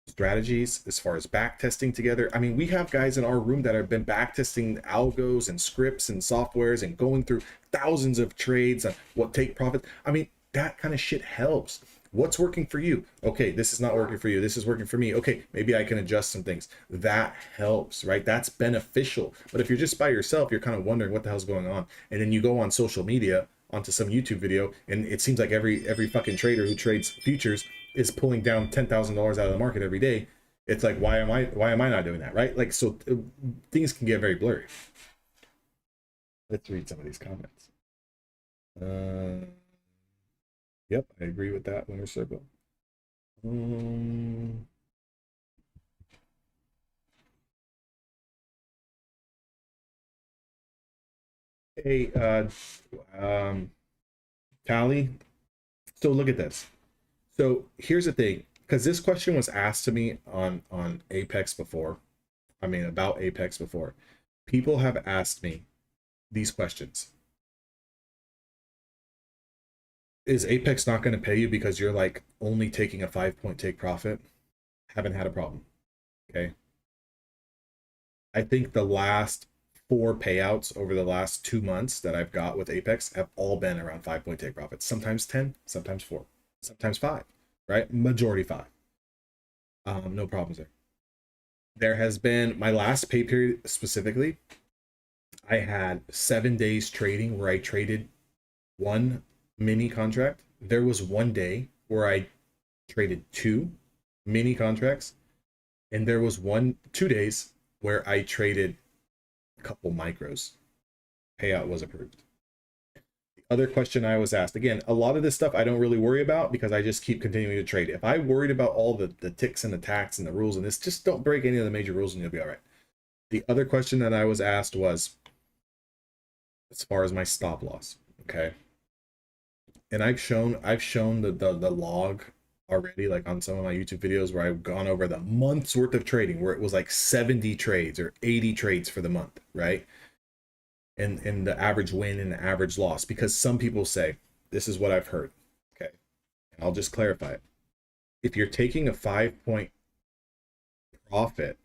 strategies, as far as back testing together. I mean, we have guys in our room that have been back testing algos and scripts and softwares and going through thousands of trades on what take profit. I mean, that kind of shit helps. What's working for you? Okay, this is not working for you. This is working for me. Okay, maybe I can adjust some things. That helps, right? That's beneficial. But if you're just by yourself, you're kind of wondering what the hell's going on. And then you go on social media, onto some YouTube video, and it seems like every fucking trader who trades futures is pulling down $10,000 out of the market every day. It's like, why am I not doing that, right? Like, so things can get very blurry. Let's read some of these comments. Yep, I agree with that. Winner circle. Hey, Tally. So look at this. So here's the thing, because this question was asked to me on Apex before. I mean, about Apex before. People have asked me these questions. Is Apex not going to pay you because you're like only taking a 5-point take profit? Haven't had a problem. Okay. I think the last 4 payouts over the last 2 months that I've got with Apex have all been around 5-point take profits. Sometimes 10, sometimes 4, sometimes 5, right? Majority 5. No problems there. There has been my last pay period specifically. I had 7 days trading where I traded 1 mini contract. There was 1 day where I traded 2 mini contracts, and there was 2 days where I traded a couple micros. Payout was approved. The other question I was asked, again, a lot of this stuff I don't really worry about because I just keep continuing to trade. If I worried about all the ticks and the tacks and the rules and this, just don't break any of the major rules and you'll be all right. The other question that I was asked was as far as my stop loss. Okay. And I've shown the log already, like on some of my YouTube videos where I've gone over the month's worth of trading where it was like 70 trades or 80 trades for the month, right? And the average win and the average loss, because some people say, this is what I've heard. Okay. And I'll just clarify it. If you're taking a 5-point profit,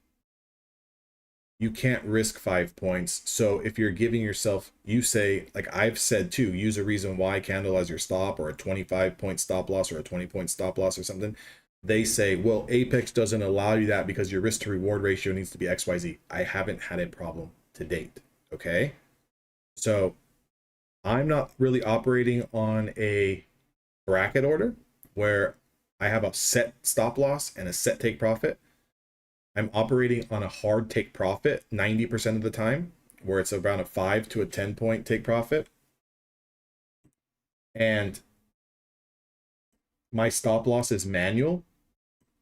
you can't risk 5 points. So if you're giving yourself, you say, like I've said too, use a reason why candle as your stop, or a 25-point stop loss, or a 20-point stop loss or something. They say, well, Apex doesn't allow you that because your risk to reward ratio needs to be XYZ. I haven't had a problem to date. Okay. So I'm not really operating on a bracket order where I have a set stop loss and a set take profit. I'm operating on a hard take profit 90% of the time, where it's around a 5 to a 10-point take profit. And my stop loss is manual,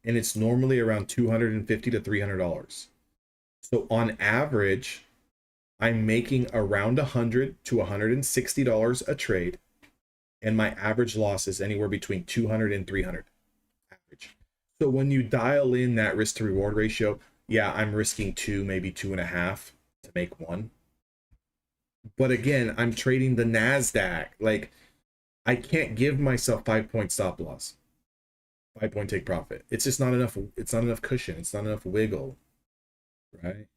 and it's normally around $250 to $300. So on average, I'm making around $100 to $160 a trade, and my average loss is anywhere between $200 and $300 average. So when you dial in that risk to reward ratio, yeah, I'm risking 2, maybe 2.5 to make 1. But again, I'm trading the NASDAQ. Like, I can't give myself 5-point stop loss, 5-point take profit. It's just not enough. It's not enough cushion. It's not enough wiggle, right?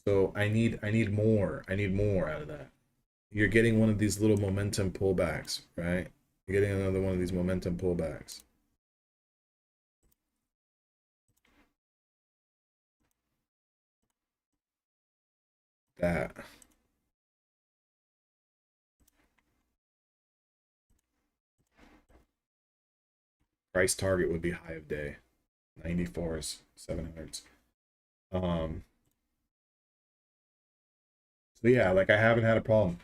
So I need more. I need more out of that. You're getting one of these little momentum pullbacks, right? You're getting another one of these momentum pullbacks. That. Price target would be high of day. 94s, 700s. So yeah, like I haven't had a problem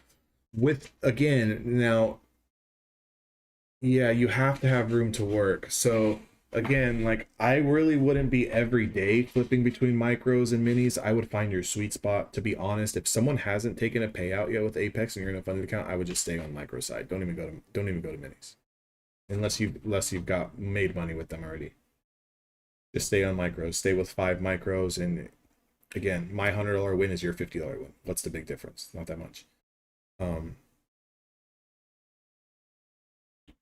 with, again, now, yeah, you have to have room to work. So again, like I really wouldn't be every day flipping between micros and minis. I would find your sweet spot. To be honest, if someone hasn't taken a payout yet with Apex and you're in a funded account, I would just stay on micro side. Don't even go to minis. Unless you've got made money with them already. Just stay on micros. Stay with 5 micros, and again, my $100 win is your $50 win. What's the big difference? Not that much. The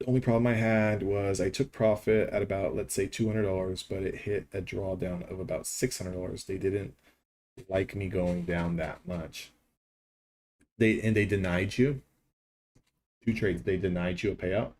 only problem I had was I took profit at about, let's say, $200, but it hit a drawdown of about $600. They didn't like me going down that much. They denied you 2 trades. They denied you a payout.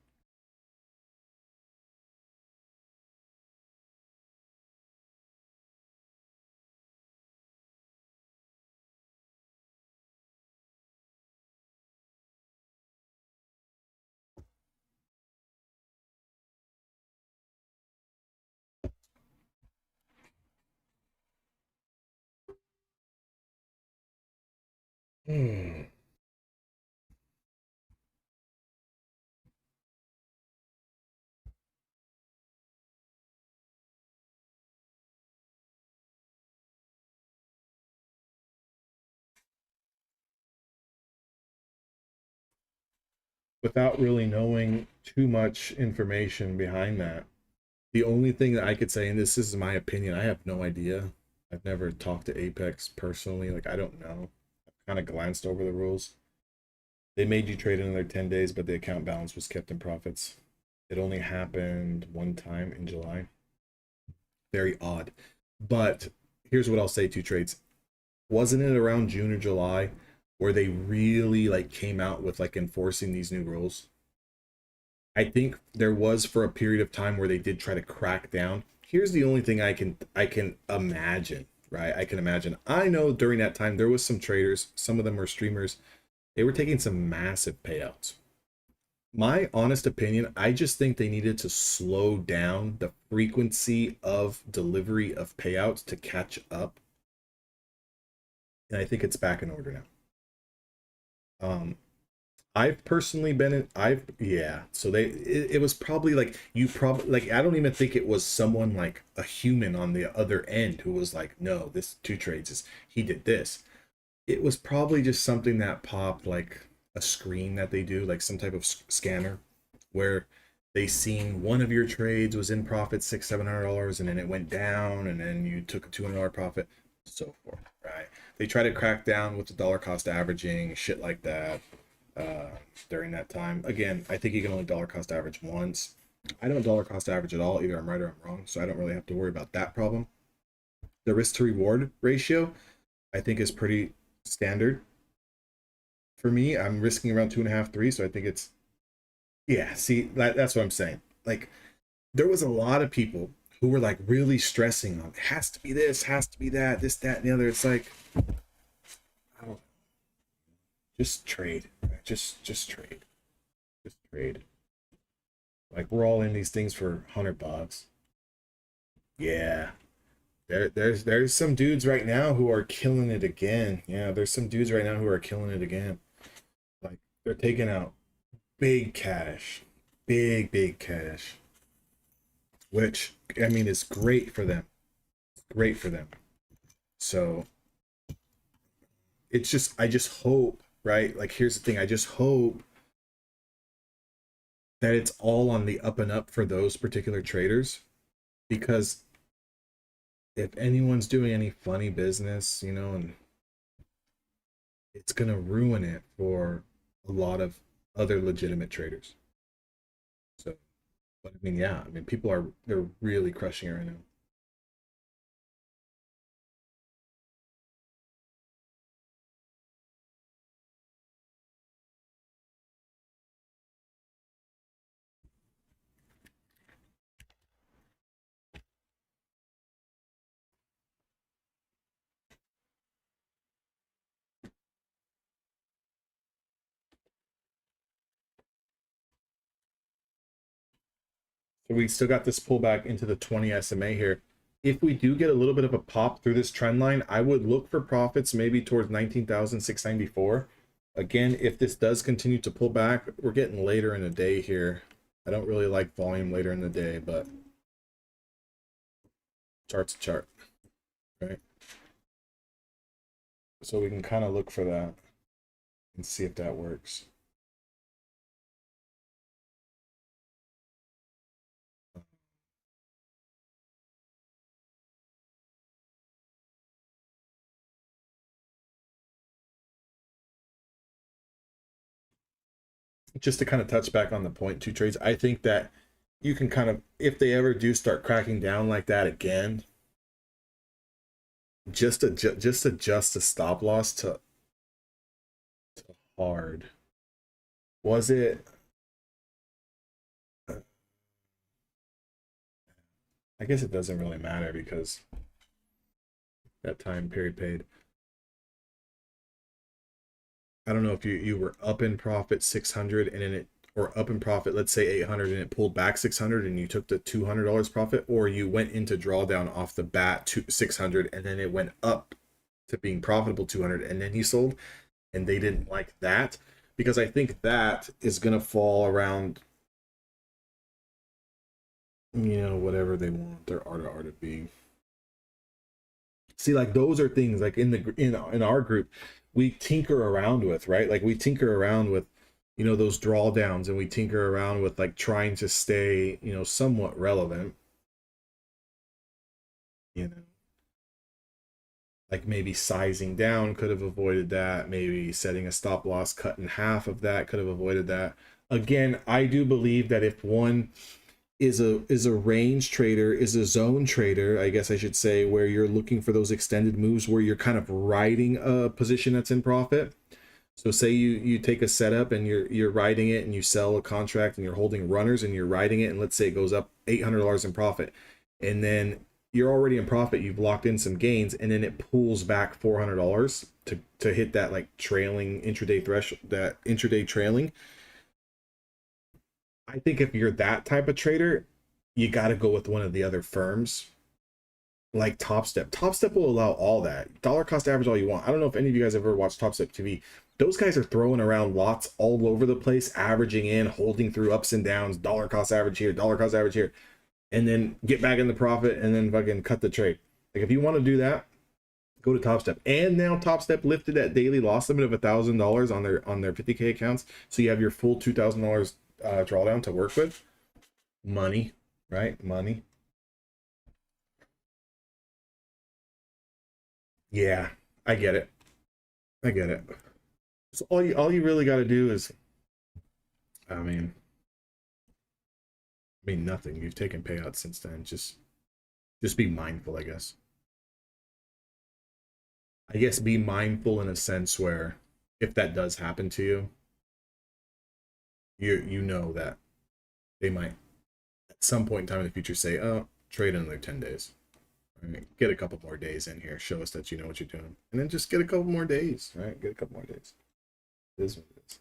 Without really knowing too much information behind that, the only thing that I could say, and this is my opinion, I have no idea. I've never talked to Apex personally. Like, I don't know. I've kind of glanced over the rules. They made you trade another 10 days, but the account balance was kept in profits. It only happened one time in July. Very odd. But here's what I'll say to trades. Wasn't it around June or July where they really like came out with like enforcing these new rules? I think there was for a period of time where they did try to crack down. Here's the only thing I can imagine, right? I can imagine. I know during that time there was some traders, some of them were streamers, they were taking some massive payouts. My honest opinion, I just think they needed to slow down the frequency of delivery of payouts to catch up. And I think it's back in order now. I've personally been in, yeah, so it was probably like, you probably, like, I don't even think it was someone like a human on the other end who was like, no, this two trades is, he did this. It was probably just something that popped, like a screen that they do, like some type of scanner, where they seen one of your trades was in profit $600-700, and then it went down, and then you took a $200 profit, so forth, right? They try to crack down with the dollar cost averaging, shit like that, during that time. Again, I think you can only dollar cost average once. I don't dollar cost average at all. Either I'm right or I'm wrong, so I don't really have to worry about that problem. The risk to reward ratio, I think, is pretty standard. For me, I'm risking around 2.5, 3, so I think it's, yeah, see, that's what I'm saying. Like, there was a lot of people who were like really stressing on, it has to be this, has to be that, this, that, and the other. It's like, I don't, just trade. Just trade. Just trade. Like, we're all in these things for $100. Yeah. There's some dudes right now who are killing it again. Yeah, there's some dudes right now who are killing it again. Like, they're taking out big cash. Big cash. Which, I mean, is great for them. Great for them. So it's just, I just hope, right? Like, here's the thing, I just hope that it's all on the up and up for those particular traders, because if anyone's doing any funny business, you know, and it's gonna ruin it for a lot of other legitimate traders. So, but I mean, yeah, I mean, people are, they're really crushing it right now. So we still got this pullback into the 20 SMA here. If we do get a little bit of a pop through this trend line, I would look for profits maybe towards 19,694. Again, if this does continue to pull back, we're getting later in the day here. I don't really like volume later in the day, but chart's a chart, right? So we can kind of look for that and see if that works. Just to kind of touch back on the point two trades, I think that you can kind of, if they ever do start cracking down like that again, just adjust the stop loss to hard. Was it, I guess it doesn't really matter because that time period paid. I don't know if you were up in profit 600 and then it, or up in profit, let's say 800, and it pulled back 600 and you took the $200 profit, or you went into drawdown off the bat to 600 and then it went up to being profitable 200 and then you sold. and they didn't like that, because I think that is going to fall around, you know, whatever they want their art to be. See, like those are things like in our group we tinker around with, right? Like we tinker around with, you know, those drawdowns, and we tinker around with like trying to stay, you know, somewhat relevant, you know, like maybe sizing down could have avoided that, maybe setting a stop loss cut in half of that could have avoided that. Again, I do believe that if one is a range trader, is a zone trader, I guess I should say, where you're looking for those extended moves where you're kind of riding a position that's in profit. So say you take a setup and you're riding it, and you sell a contract and you're holding runners and you're riding it, and let's say it goes up $800 in profit, and then you're already in profit, you've locked in some gains, and then it pulls back $400 to hit that like trailing intraday threshold, that intraday trailing. I think if you're that type of trader, you got to go with one of the other firms like Top Step. Top Step will allow all that. Dollar cost average all you want. I don't know if any of you guys ever watched Top Step TV. Those guys are throwing around lots all over the place, averaging in, holding through ups and downs, dollar cost average here, dollar cost average here, and then get back in the profit and then fucking cut the trade. Like if you want to do that, go to Top Step. And now Top Step lifted that daily loss limit of $1,000 on their 50K accounts, so you have your full $2,000 drawdown to work with. Money, right? Money. Yeah, I get it. I get it. So all you really got to do is, I mean, nothing. You've taken payouts since then. Just be mindful, I guess. I guess be mindful in a sense where if that does happen to you, you know that they might at some point in time in the future say, "Oh, trade in another 10 days." Right? Get a couple more days in here. Show us that you know what you're doing, and then just get a couple more days. Right? Get a couple more days. It is what it is.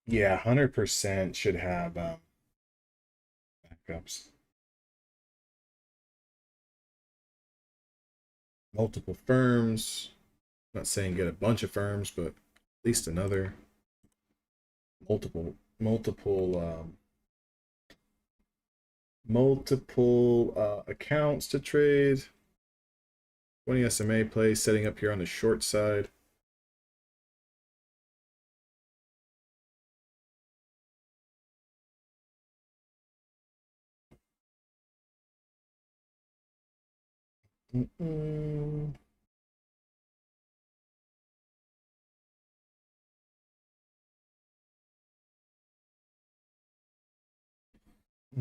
Yeah, 100% should have backups. Multiple firms. I'm not saying get a bunch of firms, but at least another. Multiple accounts to trade. 20 SMA plays setting up here on the short side.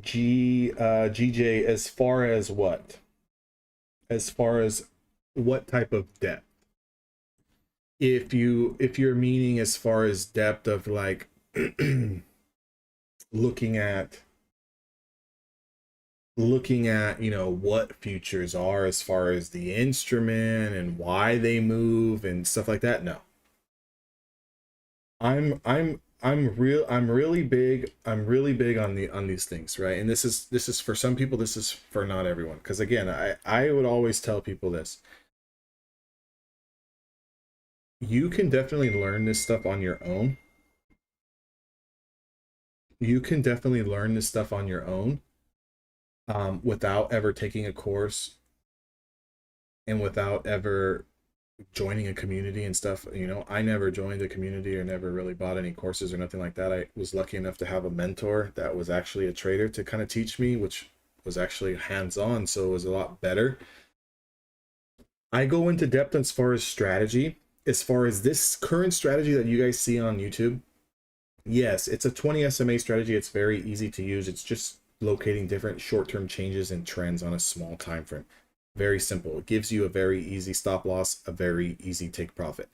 GJ, as far as what? As far as what type of depth? If you're meaning as far as depth of like looking at you know what futures are as far as the instrument and why they move and stuff like that, no. I'm really big on these things, right? And this is for some people, this is for not everyone, because again, I would always tell people this: you can definitely learn this stuff on your own. You can definitely learn this stuff on your own, without ever taking a course and without ever joining a community and stuff. You know, I never joined a community or never really bought any courses or nothing like that. I was lucky enough to have a mentor that was actually a trader to kind of teach me, which was actually hands-on, so it was a lot better. I go into depth as far as strategy. As far as this current strategy that you guys see on YouTube, yes, it's a 20 SMA strategy. It's very easy to use. It's just locating different short-term changes and trends on a small time frame. Very simple. It gives you a very easy stop loss, a very easy take profit.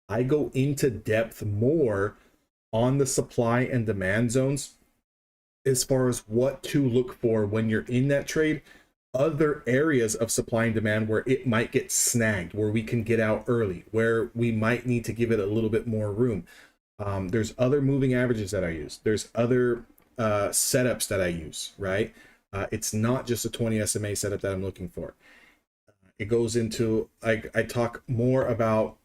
I go into depth more on the supply and demand zones as far as what to look for when you're in that trade, other areas of supply and demand where it might get snagged, where we can get out early, where we might need to give it a little bit more room. There's other moving averages that I use. There's other setups that I use, right? It's not just a 20 SMA setup that I'm looking for. It goes into, I talk more about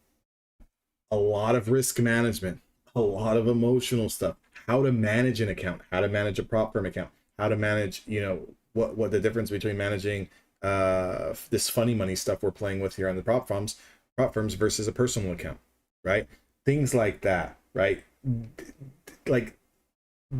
a lot of risk management, a lot of emotional stuff, how to manage an account, how to manage a prop firm account, how to manage, you know, what the difference between managing this funny money stuff we're playing with here on the prop firms versus a personal account, right? Things like that, right? Like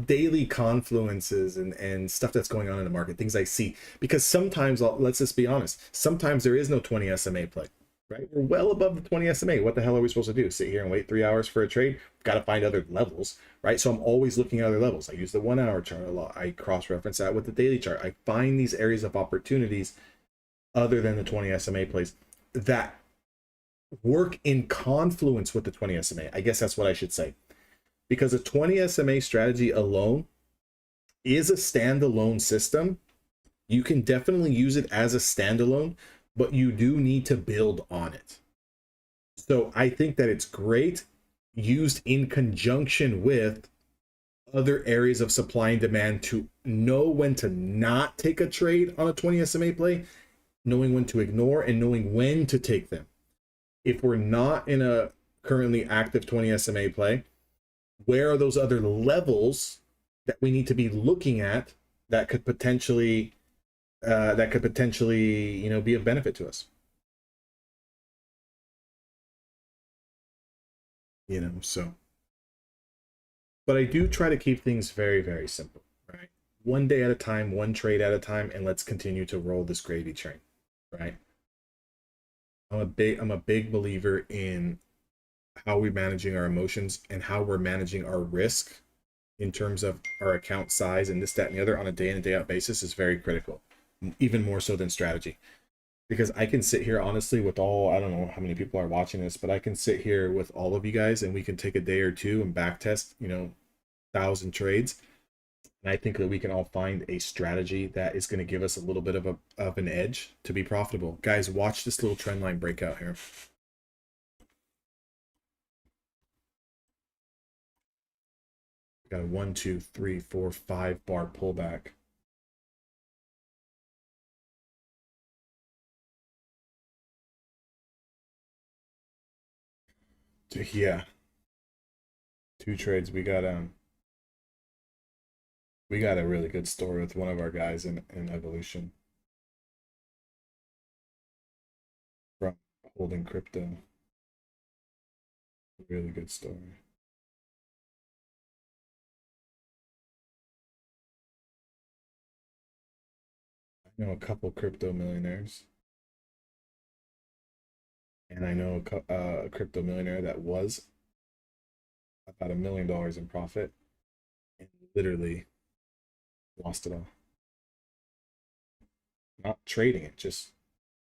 daily confluences and stuff that's going on in the market, things I see. Because sometimes, let's just be honest, sometimes there is no 20 SMA play, right? We're well above the 20 SMA. What the hell are we supposed to do? Sit here and wait 3 hours for a trade? Got to find other levels, right? So I'm always looking at other levels. I use the 1 hour chart a lot. I cross-reference that with the daily chart. I find these areas of opportunities other than the 20 SMA plays that work in confluence with the 20 SMA. I guess that's what I should say. Because a 20 SMA strategy alone is a standalone system. You can definitely use it as a standalone, but you do need to build on it. So I think that it's great used in conjunction with other areas of supply and demand to know when to not take a trade on a 20 SMA play, knowing when to ignore, and knowing when to take them. If we're not in a currently active 20 SMA play, where are those other levels that we need to be looking at that could potentially you know, be of benefit to us, you know? So, but I do try to keep things very, very simple, right? One day at a time, one trade at a time, and let's continue to roll this gravy train, right? I'm a big believer in how we're managing our emotions and how we're managing our risk in terms of our account size and this, that, and the other on a day in and day out basis is very critical, even more so than strategy. Because I can sit here honestly with all, I don't know how many people are watching this, but I can sit here with all of you guys and we can take a day or two and back test, you know, 1,000 trades. And I think that we can all find a strategy that is going to give us a little bit of an edge to be profitable. Guys, watch this little trend line breakout here. Got a 1, 2, 3, 4, 5 bar pullback. Yeah, 2 trades. We got a really good story with one of our guys in Evolution from holding crypto. Really good story. I know a couple crypto millionaires, and I know a crypto millionaire that was about $1 million in profit and literally lost it all. Not trading it, just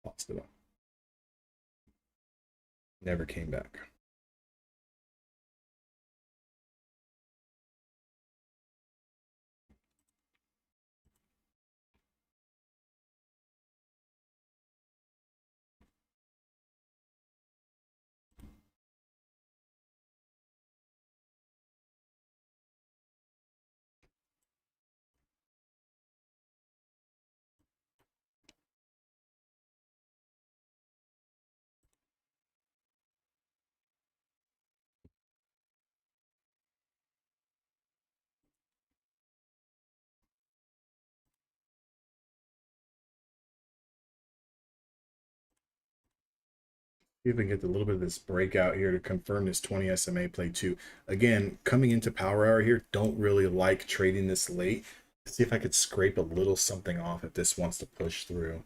lost it all. Never came back. See if we can get a little bit of this breakout here to confirm this 20 SMA play too. Again, coming into power hour here, don't really like trading this late. See if I could scrape a little something off if this wants to push through.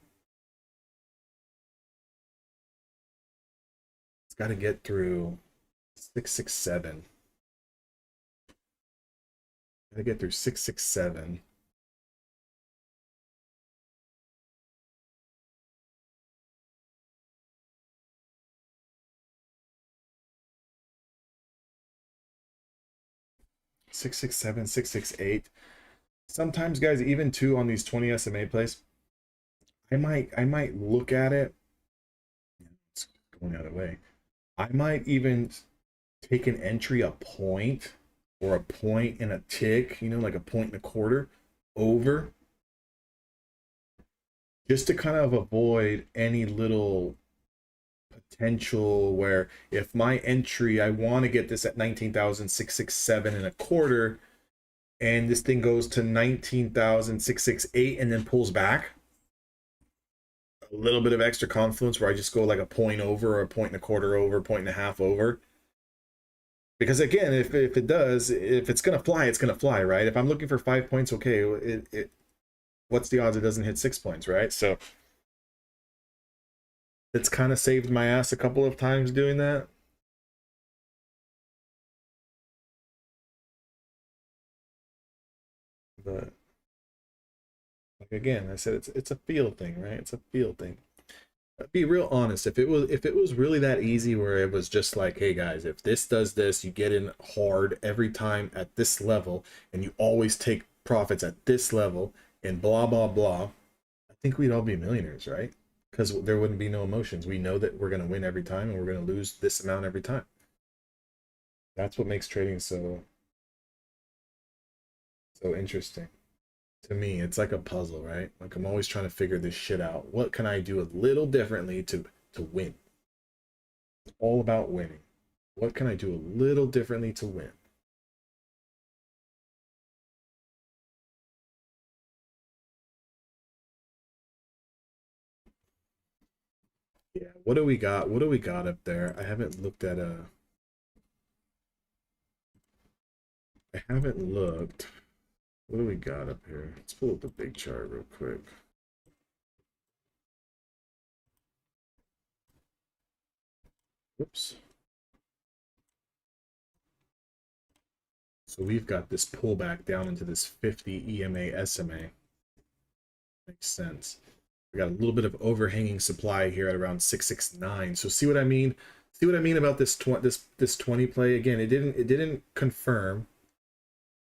It's got to get through 667. Got to get through 667. 667, 668. Sometimes, guys, even too on these 20 SMA plays, I might look at it. It's going the other way. I might even take an entry a point or a point and a tick, you know, like a point and a quarter over, just to kind of avoid any little potential where if my entry, I want to get this at 19,667 and a quarter, and this thing goes to 19,668 and then pulls back, a little bit of extra confluence where I just go like a point over or a point and a quarter over, a point and a half over. Because again, if it does, if it's gonna fly, it's gonna fly, right? If I'm looking for 5 points, okay, what's the odds it doesn't hit 6 points, right? So it's kind of saved my ass a couple of times doing that. But like again, I said it's a feel thing, right? It's a feel thing. Be real honest. If it was really that easy where it was just like, hey guys, if this does this, you get in hard every time at this level, and you always take profits at this level, and blah blah blah, I think we'd all be millionaires, right? Because there wouldn't be no emotions. We know that we're going to win every time and we're going to lose this amount every time. That's what makes trading so interesting. To me, it's like a puzzle, right? Like I'm always trying to figure this shit out. What can I do a little differently to win? It's all about winning. What can I do a little differently to win? Yeah, what do we got? What do we got up there? I haven't looked at I haven't looked. What do we got up here? Let's pull up the big chart real quick. Whoops. So we've got this pullback down into this 50 EMA SMA. Makes sense. We got a little bit of overhanging supply here at around 669. So see what I mean? See what I mean about this 20 play? Again, it didn't confirm,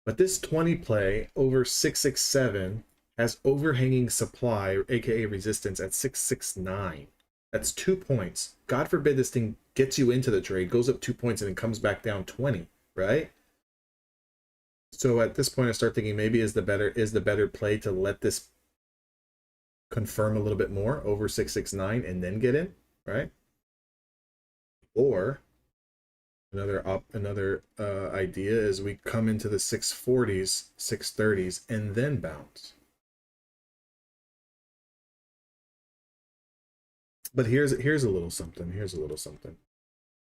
but this 20 play over 667 has overhanging supply, aka resistance, at 669. That's 2 points. God forbid this thing gets you into the trade, goes up 2 points, and then comes back down 20, right? So at this point, I start thinking maybe is the better play to let this confirm a little bit more over 669 and then get in, right? Or another idea is we come into the 640s, 630s, and then bounce. But here's a little something. Here's a little something.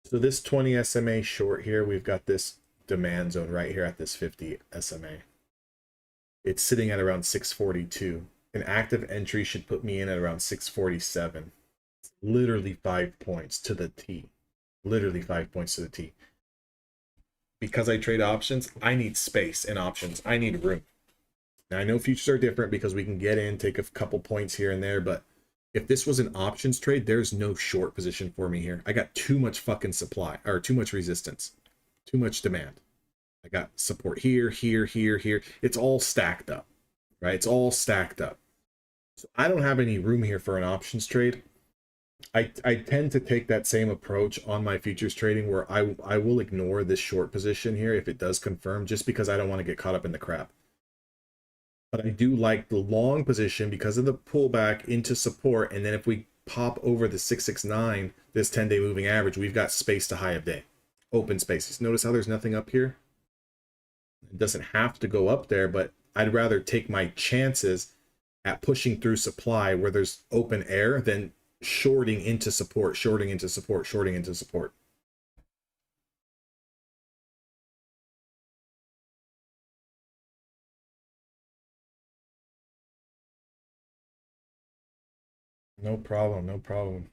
So this 20 SMA short here, we've got this demand zone right here at this 50 SMA. It's sitting at around 642. An active entry should put me in at around 647. It's literally 5 points to the T. Literally 5 points to the T. Because I trade options, I need space in options. I need room. Now, I know futures are different because we can get in, take a couple points here and there, but if this was an options trade, there's no short position for me here. I got too much fucking supply, or too much resistance, too much demand. I got support here, here, here, here. It's all stacked up, right? It's all stacked up. So I don't have any room here for an options trade. I tend to take that same approach on my futures trading where I will ignore this short position here if it does confirm, just because I don't want to get caught up in the crap. But I do like the long position because of the pullback into support, and then if we pop over the 669, this 10-day moving average, we've got space to high of day, open spaces. Notice how there's nothing up here? It doesn't have to go up there, but I'd rather take my chances at pushing through supply where there's open air than shorting into support, shorting into support, shorting into support. No problem, no problem.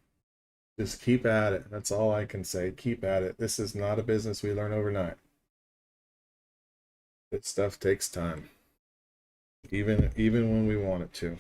Just keep at it. That's all I can say. Keep at it. This is not a business we learn overnight. This stuff takes time. Even when we want it to.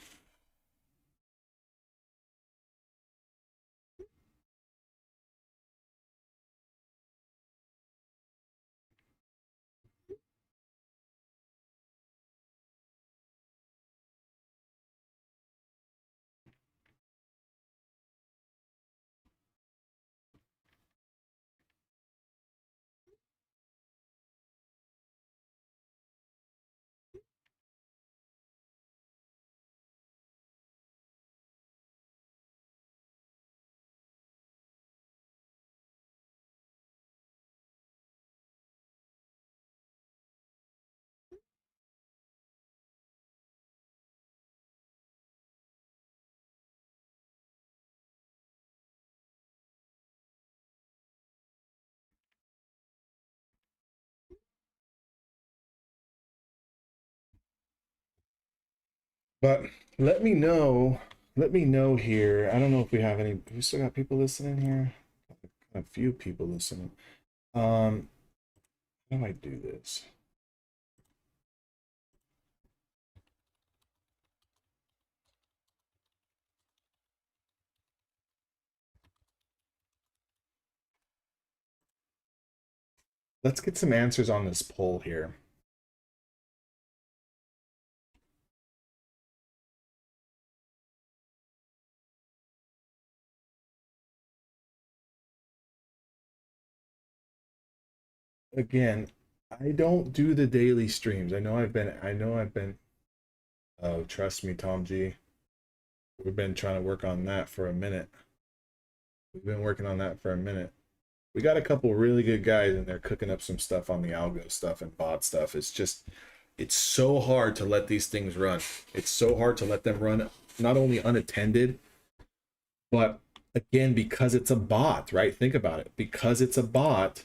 But let me know. Let me know here. I don't know if we have any. We still got people listening here. A few people listening. How do I do this? Let's get some answers on this poll here. Again, I don't do the daily streams. I know I've been oh, trust me, Tom G. We've been trying to work on that for a minute. We've been working on that for a minute. We got a couple really good guys in there cooking up some stuff on the algo stuff and bot stuff. It's so hard to let these things run. It's so hard to let them run not only unattended, but again, because it's a bot, right? Think about it. Because it's a bot,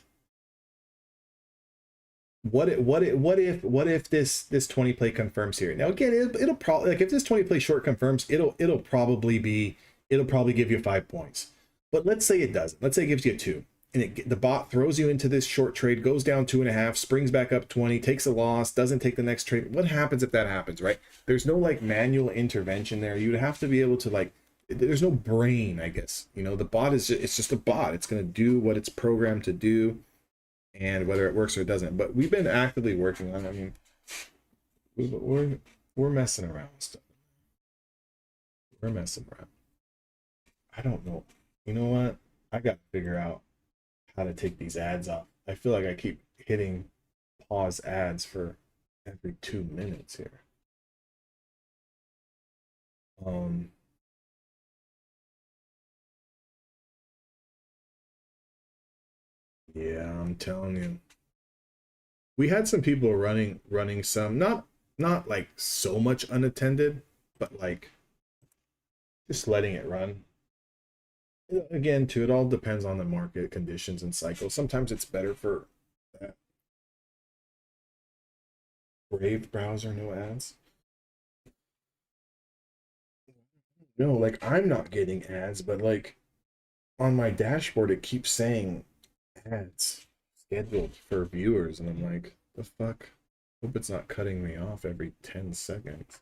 what if this 20 play confirms here? Now again, it'll probably, like, if this 20 play short confirms, it'll probably give you 5 points. But let's say it doesn't. Let's say it gives you 2, and the bot throws you into this short trade, goes down 2.5, springs back up 20, takes a loss, doesn't take the next trade. What happens if that happens, right? There's no like manual intervention there. You'd have to be able to, like, there's no brain, I guess. You know, the bot is it's just a bot. It's going to do what it's programmed to do, and whether it works or it doesn't. But we've been actively working on it. I mean, we're messing around with stuff. We're messing around. I don't know. You know what? I got to figure out how to take these ads off. I feel like I keep hitting pause ads for every 2 minutes here. Yeah, I'm telling you. We had some people running some, not like so much unattended, but like just letting it run. Again, too, it all depends on the market conditions and cycle. Sometimes it's better for that. Brave browser, no ads. No, like I'm not getting ads, but like on my dashboard it keeps saying ads scheduled for viewers, and I'm like, the fuck? Hope it's not cutting me off every 10 seconds.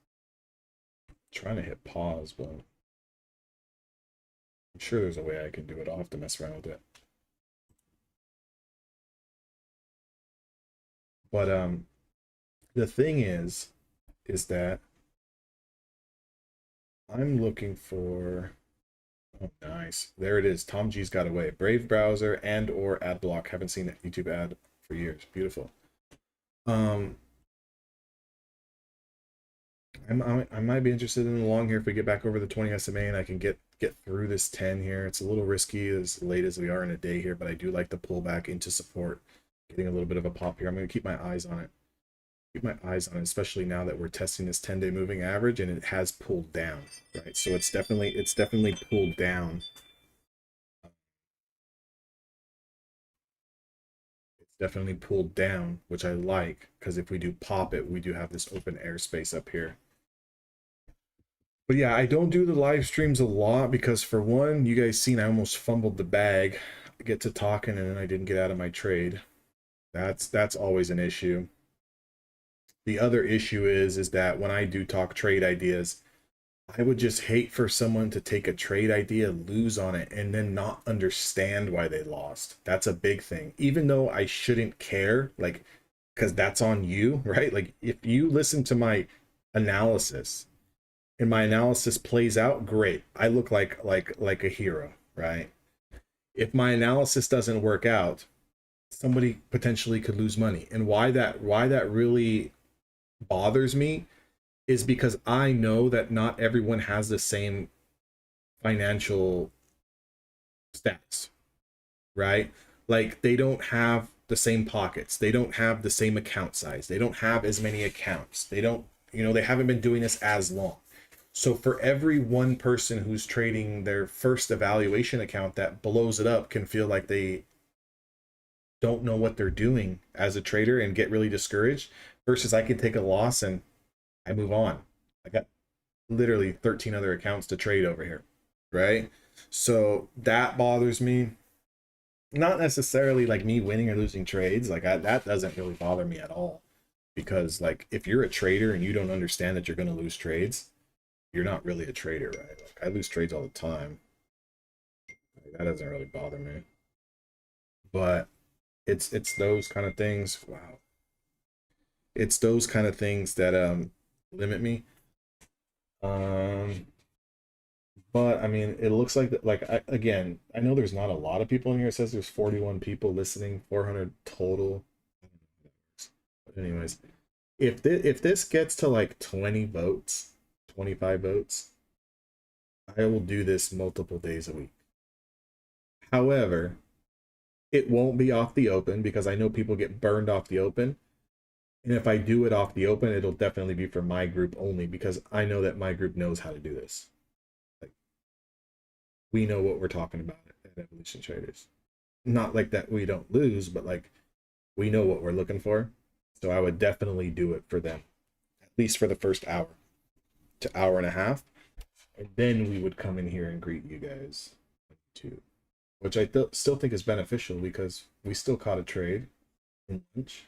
I'm trying to hit pause, but I'm sure there's a way I can do it. I'll have to mess around with it. But the thing is that I'm looking for, oh nice. There it is. Tom G's got away. Brave browser and or ad block. Haven't seen that YouTube ad for years. Beautiful. I might be interested in the long here if we get back over the 20 SMA and I can get through this 10 here. It's a little risky as late as we are in a day here, but I do like the pullback into support, getting a little bit of a pop here. I'm going to keep my eyes on it. Keep my eyes on it, especially now that we're testing this 10-day moving average and it has pulled down, right? So it's definitely pulled down. It's definitely pulled down, which I like, because if we do pop it, we do have this open airspace up here. But yeah, I don't do the live streams a lot because, for one, you guys seen I almost fumbled the bag. I get to talking and then I didn't get out of my trade. That's always an issue. The other issue is that when I do talk trade ideas, I would just hate for someone to take a trade idea, lose on it, and then not understand why they lost. That's a big thing. Even though I shouldn't care, like, because that's on you, right? Like, if you listen to my analysis and my analysis plays out, great. I look like a hero, right? If my analysis doesn't work out, somebody potentially could lose money. And why that really bothers me is because I know that not everyone has the same financial status, right? Like, they don't have the same pockets, they don't have the same account size, they don't have as many accounts, they don't, they haven't been doing this as long. So for every one person who's trading their first evaluation account that blows it up can feel like they don't know what they're doing as a trader and get really discouraged, versus I can take a loss and I move on. I got literally 13 other accounts to trade over here, right? So that bothers me. Not necessarily like me winning or losing trades, like that doesn't really bother me at all, because like if you're a trader and you don't understand that you're going to lose trades, you're not really a trader, right? Like I lose trades all the time. Like, that doesn't really bother me. But it's those kind of things. Wow. It's those kind of things that limit me. But I mean, it looks like that. Like again, I know there's not a lot of people in here. It says there's 41 people listening, 400 total. But anyways, if this gets to like 20 votes, 25 votes, I will do this multiple days a week. However, it won't be off the open because I know people get burned off the open. And if I do it off the open, it'll definitely be for my group only, because I know that my group knows how to do this. Like, we know what we're talking about at Evolution Traders. Not like that we don't lose, but like we know what we're looking for. So I would definitely do it for them, at least for the first hour to hour and a half. And then we would come in here and greet you guys too, which I still think is beneficial because we still caught a trade in lunch.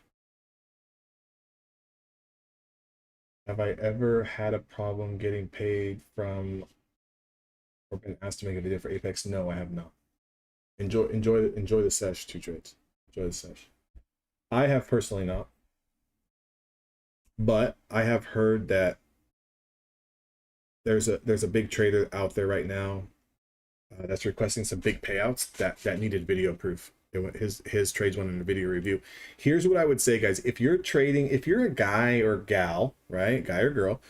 Have I ever had a problem getting paid from or been asked to make a video for Apex? No, I have not. Enjoy the sesh, 2 trades. Enjoy the sesh. I have personally not, but I have heard that there's a big trader out there right now that's requesting some big payouts that needed video proof. His trades went into video review. Here's what I would say, guys. If you're trading, if you're a guy or gal, right, guy or girl,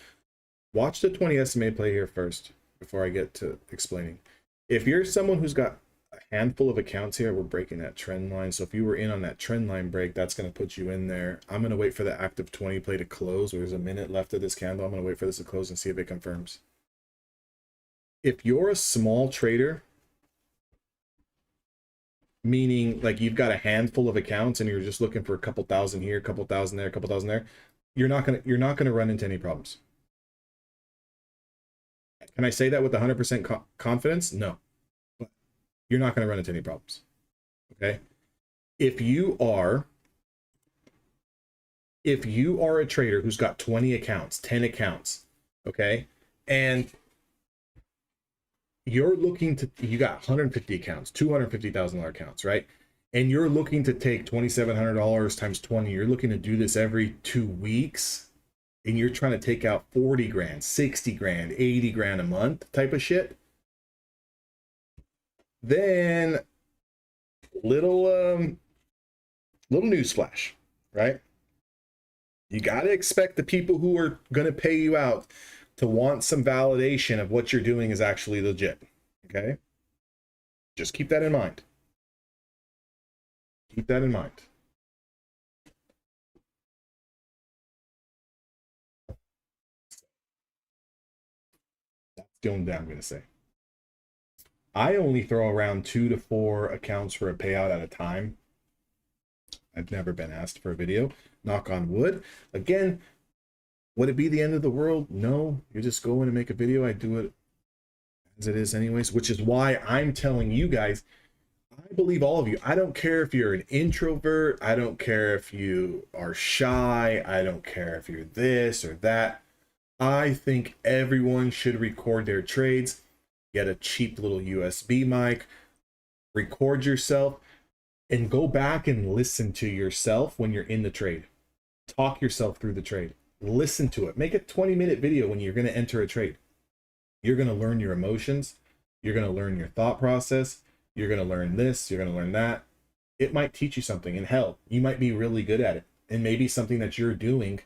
watch the 20 SMA play here first before I get to explaining. If you're someone who's got a handful of accounts here, we're breaking that trend line. So if you were in on that trend line break, that's going to put you in there. I'm going to wait for the active 20 play to close. There's a minute left of this candle. I'm going to wait for this to close and see if it confirms. If you're a small trader, meaning like you've got a handful of accounts and you're just looking for a couple thousand here, a couple thousand there, a couple thousand there, you're not gonna run into any problems. Can I say that with 100% confidence? No, but you're not gonna run into any problems. Okay, if you are a trader who's got 20 accounts, 10 accounts, okay, and you're looking to, you got 150 accounts, $250,000 accounts, right? And you're looking to take $2,700 times 20. You're looking to do this every 2 weeks, and you're trying to take out 40 grand, 60 grand, 80 grand a month type of shit. Then little news flash, right? You got to expect the people who are going to pay you out to want some validation of what you're doing is actually legit. Okay? Just keep that in mind. Keep that in mind. That's the only thing I'm going to say. I only throw around 2 to 4 accounts for a payout at a time. I've never been asked for a video. Knock on wood. Again, would it be the end of the world? No. You just go in and make a video. I do it as it is anyways, which is why I'm telling you guys, I believe all of you. I don't care if you're an introvert. I don't care if you are shy. I don't care if you're this or that. I think everyone should record their trades. Get a cheap little USB mic, record yourself, and go back and listen to yourself when you're in the trade. Talk yourself through the trade. Listen to it. Make a 20-minute video when you're going to enter a trade. You're going to learn your emotions. You're going to learn your thought process. You're going to learn this. You're going to learn that. It might teach you something. And hell, you might be really good at it. And maybe something that you're doing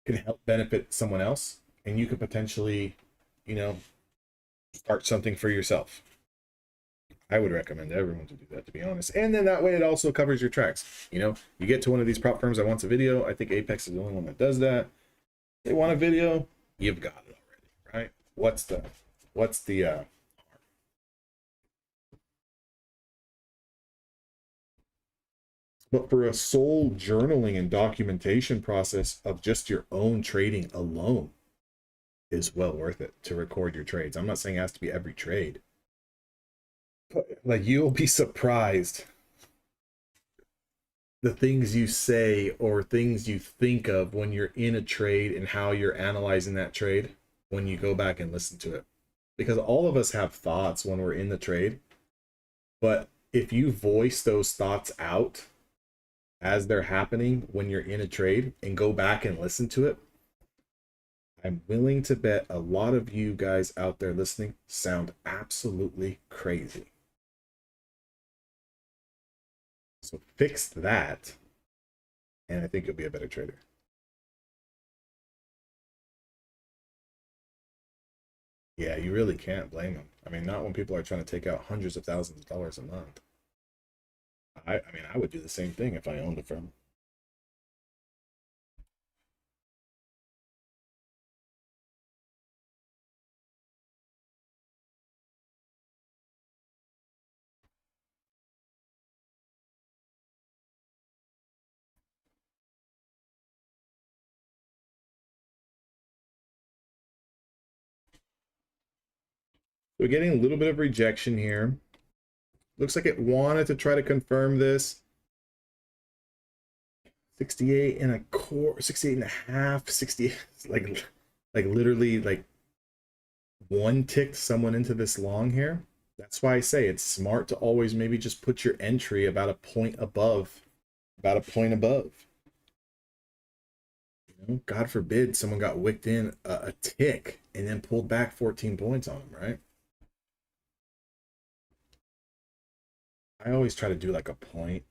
can help benefit someone else. And you could potentially, you know, start something for yourself. I would recommend everyone to do that, to be honest. And then that way it also covers your tracks. You know, you get to one of these prop firms that wants a video. I think Apex is the only one that does that. They want a video, you've got it already, right? What's the but for a sole journaling and documentation process of just your own trading alone, is well worth it to record your trades. I'm not saying it has to be every trade, but like you'll be surprised the things you say or things you think of when you're in a trade and how you're analyzing that trade when you go back and listen to it. Because all of us have thoughts when we're in the trade, but if you voice those thoughts out as they're happening when you're in a trade and go back and listen to it, I'm willing to bet a lot of you guys out there listening sound absolutely crazy. So fix that, and I think you'll be a better trader. Yeah, you really can't blame them. I mean, not when people are trying to take out hundreds of thousands of dollars a month. I mean, I would do the same thing if I owned a firm. We're getting a little bit of rejection here. Looks like it wanted to try to confirm this. 68 and a quarter, 68 and a half, 60, like literally like one ticked someone into this long here. That's why I say it's smart to always maybe just put your entry about a point above, about a point above. You know, God forbid someone got wicked in a tick and then pulled back 14 points on them, right? I always try to do like a point.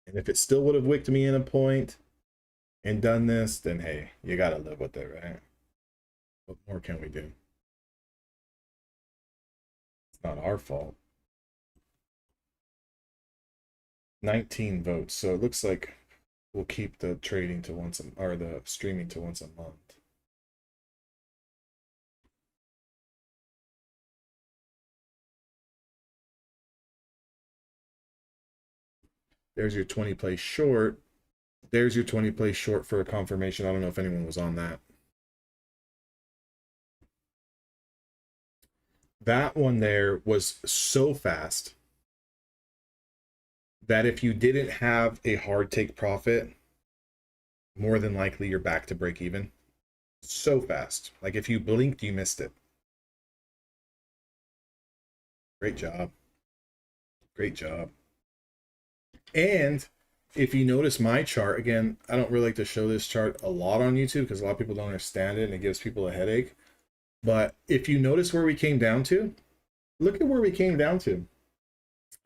And if it still would have wicked me in a point and done this, then hey, you got to live with it, right? What more can we do? It's not our fault. 19 votes. So it looks like we'll keep the trading to once a, or the streaming to once a month. There's your 20 play short. There's your 20 play short for a confirmation. I don't know if anyone was on that. That one there was so fast that if you didn't have a hard take profit, more than likely you're back to break even. So fast. Like if you blinked, you missed it. Great job. Great job. And if you notice my chart, again, I don't really like to show this chart a lot on YouTube because a lot of people don't understand it and it gives people a headache. But if you notice where we came down to, look at where we came down to.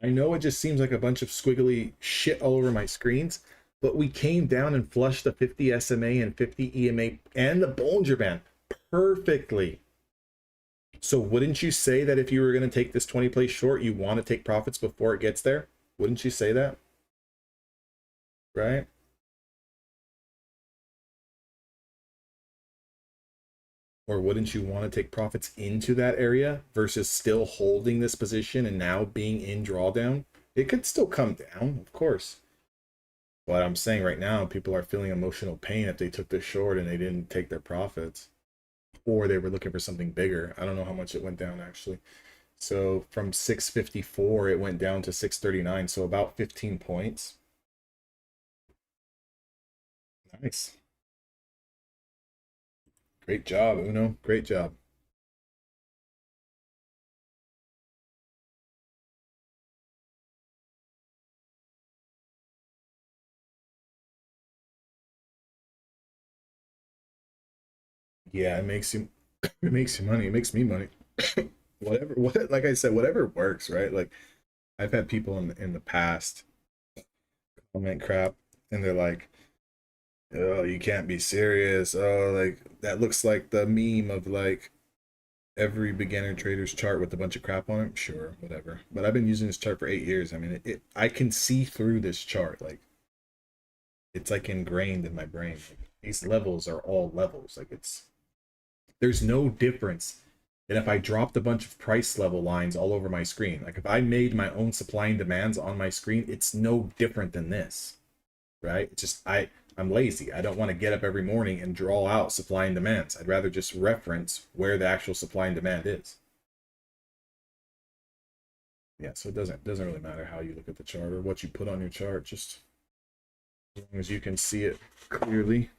I know it just seems like a bunch of squiggly shit all over my screens, but we came down and flushed the 50 SMA and 50 EMA and the Bollinger Band perfectly. So wouldn't you say that if you were going to take this 20 play short, you want to take profits before it gets there? Wouldn't you say that? Right? Or wouldn't you want to take profits into that area versus still holding this position and now being in drawdown? It could still come down, of course. But I'm saying right now, people are feeling emotional pain if they took this short and they didn't take their profits. Or they were looking for something bigger. I don't know how much it went down actually. So from 654, it went down to 639. So about 15 points. Nice. Great job, Uno. Great job. Yeah, it makes you it makes you money. It makes me money. Whatever, what like I said, whatever works, right? Like I've had people in the past comment crap and they're like, oh, you can't be serious. Oh, like that looks like the meme of like every beginner trader's chart with a bunch of crap on it. Sure, whatever. But I've been using this chart for 8 years. I mean, I can see through this chart. Like it's like ingrained in my brain. Like, these levels are all levels. Like there's no difference than if I dropped a bunch of price level lines all over my screen. Like if I made my own supply and demands on my screen, it's no different than this, right? It's just I'm lazy. I don't want to get up every morning and draw out supply and demands. I'd rather just reference where the actual supply and demand is. Yeah, so it doesn't really matter how you look at the chart or what you put on your chart, just as long as you can see it clearly.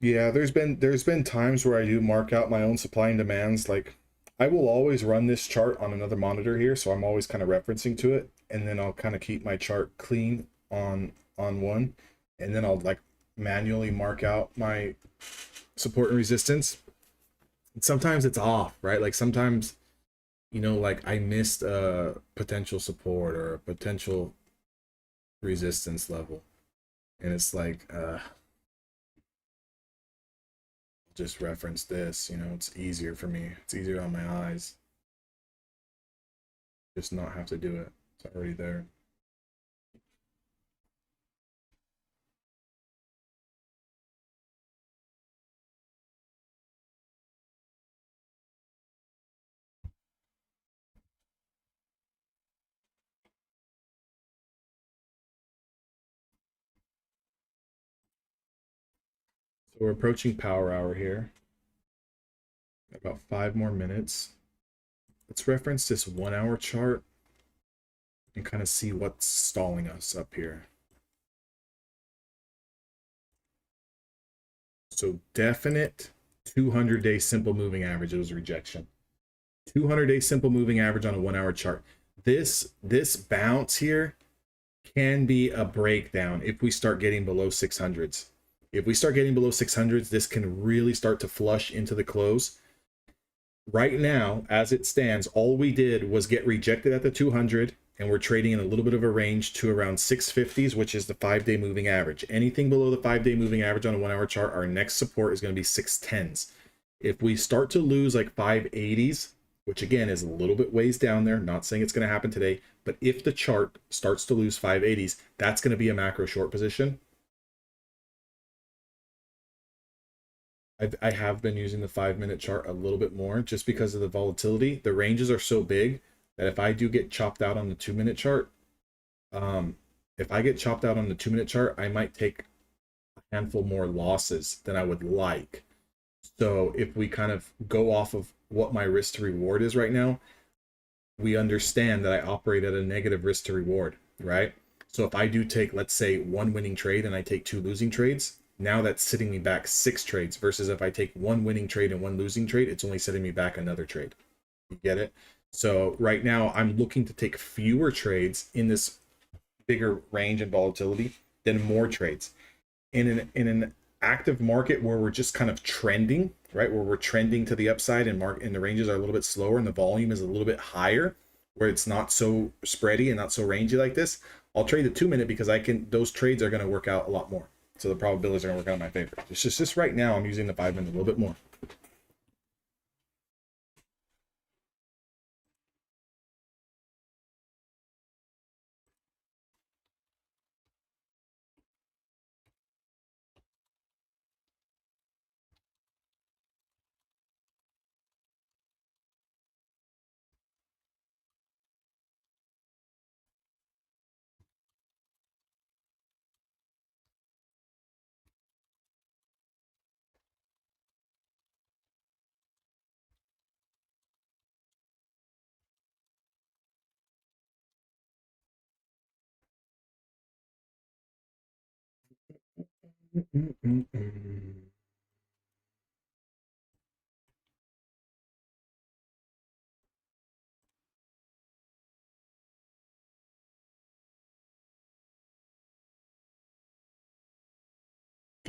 Yeah, there's been times where I do mark out my own supply and demands. Like I will always run this chart on another monitor here, so I'm always kind of referencing to it, and then I'll kind of keep my chart clean on one, and then I'll like manually mark out my support and resistance. And sometimes it's off, right? Like sometimes, like I missed a potential support or a potential resistance level, and it's like just reference this, it's easier for me. It's easier on my eyes. Just not have to do it. It's already there. So we're approaching power hour here. About 5 more minutes. Let's reference this 1 hour chart and kind of see what's stalling us up here. So definite 200-day simple moving average. It was rejection. 200-day simple moving average on a 1 hour chart. This bounce here can be a breakdown if we start getting below 600s. If we start getting below 600s, this can really start to flush into the close. Right now, as it stands, all we did was get rejected at the 200, and we're trading in a little bit of a range to around 650s, which is the 5-day moving average. Anything below the 5-day moving average on a 1 hour chart, our next support is going to be 610s. If we start to lose like 580s, which again is a little bit ways down there, not saying it's going to happen today, but if the chart starts to lose 580s, that's going to be a macro short position. I have been using the 5-minute chart a little bit more just because of the volatility. The ranges are so big that if I do get chopped out on the 2-minute chart, if I get chopped out on the 2-minute chart, I might take a handful more losses than I would like. So if we kind of go off of what my risk to reward is right now, we understand that I operate at a negative risk to reward, right? So if I do take, let's say, 1 winning trade and I take 2 losing trades, now that's sitting me back 6 trades, versus if I take 1 winning trade and 1 losing trade, it's only setting me back another trade. You get it? So right now I'm looking to take fewer trades in this bigger range and volatility than more trades. In an active market where we're just kind of trending, right? Where we're trending to the upside and the ranges are a little bit slower and the volume is a little bit higher, where it's not so spready and not so rangy like this, I'll trade the 2-minute because those trades are going to work out a lot more. So the probabilities are going to work out in my favor. It's just right now I'm using the 5-minute a little bit more.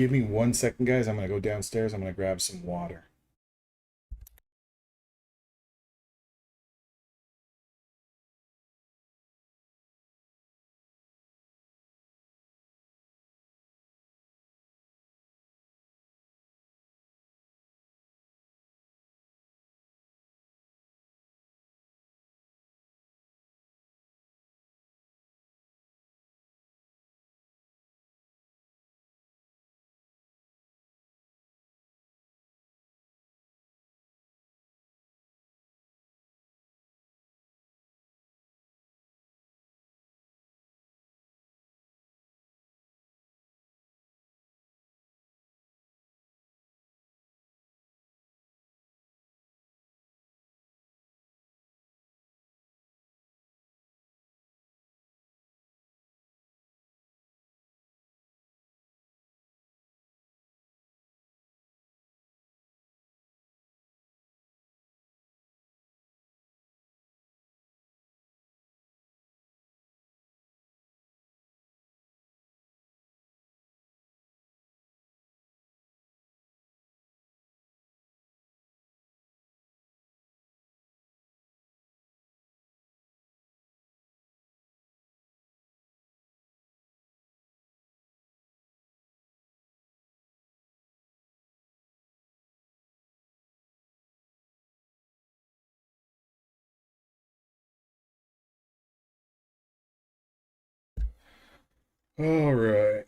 Give me 1 second, guys. I'm going to go downstairs. I'm going to grab some water. All right.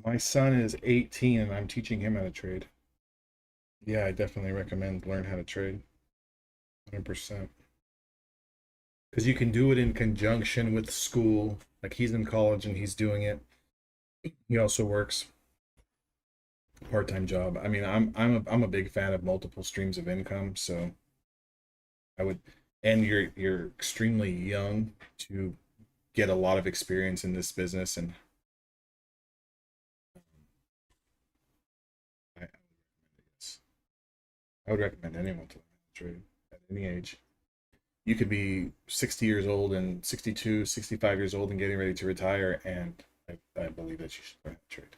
My son is 18 and I'm teaching him how to trade. Yeah, I definitely recommend learn how to trade. 100%. Because you can do it in conjunction with school. Like he's in college and he's doing it. He also works part-time job. I mean, I'm a big fan of multiple streams of income, so I would, and you're extremely young to get a lot of experience in this business, and I would recommend anyone to trade at any age. You could be 60 years old and 62, 65 years old and getting ready to retire, and I believe that you should learn how to trade.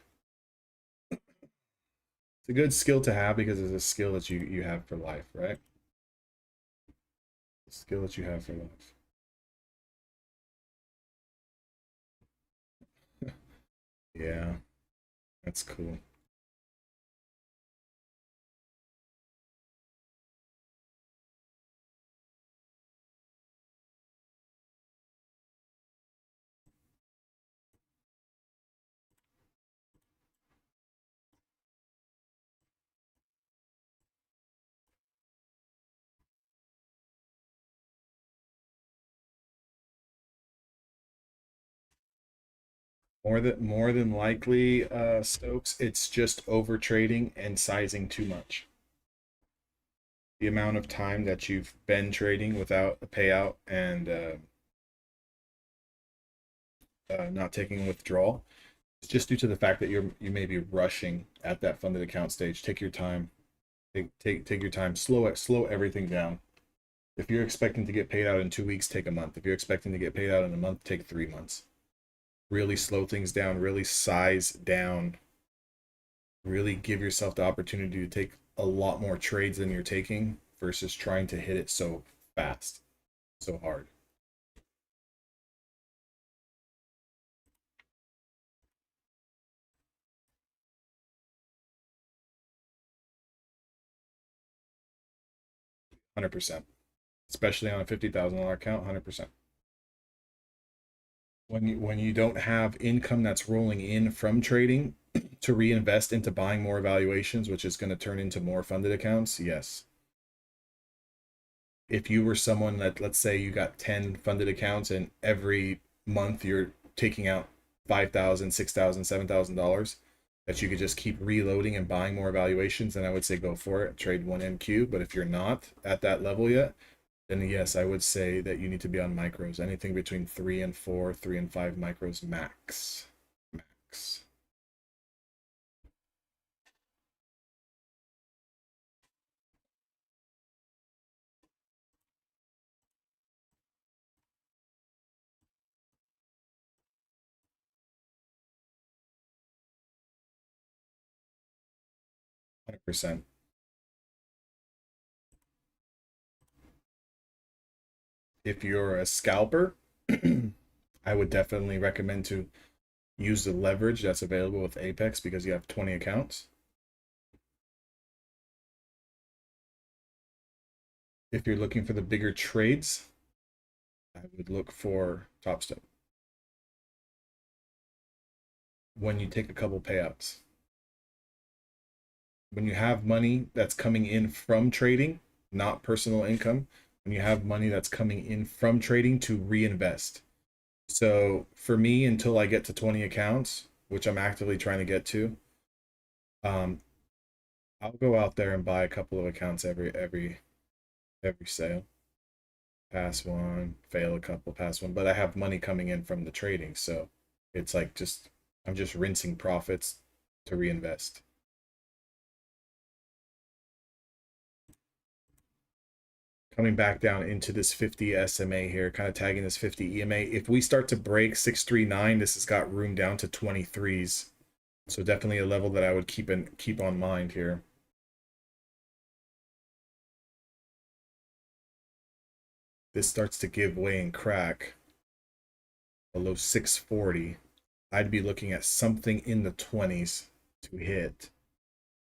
It's a good skill to have because it's a skill that you have for life, right? A skill that you have for life. Yeah, that's cool. More than likely, Stokes, it's just over trading and sizing too much. The amount of time that you've been trading without a payout and not taking a withdrawal, it's just due to the fact that you may be rushing at that funded account stage. Take your time. Take your time. Slow everything down. If you're expecting to get paid out in 2 weeks, take a month. If you're expecting to get paid out in a month, take 3 months. Really slow things down. Really size down. Really give yourself the opportunity to take a lot more trades than you're taking versus trying to hit it so fast, so hard. $100, especially on a $50,000 account. 100%. When you don't have income that's rolling in from trading to reinvest into buying more evaluations, which is going to turn into more funded accounts, yes. If you were someone that, let's say you got 10 funded accounts and every month you're taking out $5,000, $6,000, $7,000, that you could just keep reloading and buying more evaluations, then I would say go for it. Trade one NQ. But if you're not at that level yet, then yes, I would say that you need to be on micros. Anything between 3 and 4, 3 and 5 micros max. Max. If you're a scalper, I would definitely recommend to use the leverage that's available with Apex because you have 20 accounts. If you're looking for the bigger trades, I would look for Top Step. When you take a couple payouts. When you have money that's coming in from trading, not personal income, when you have money that's coming in from trading to reinvest. So for me, until I get to 20 accounts, which I'm actively trying to get to, I'll go out there and buy a couple of accounts every sale. Pass one, fail a couple, pass one, but I have money coming in from the trading, so it's like I'm just rinsing profits to reinvest. Coming back down into this 50 SMA here, kind of tagging this 50 EMA. If we start to break 639, this has got room down to 23s. So definitely a level that I would keep on mind here. This starts to give way and crack below 640. I'd be looking at something in the 20s to hit.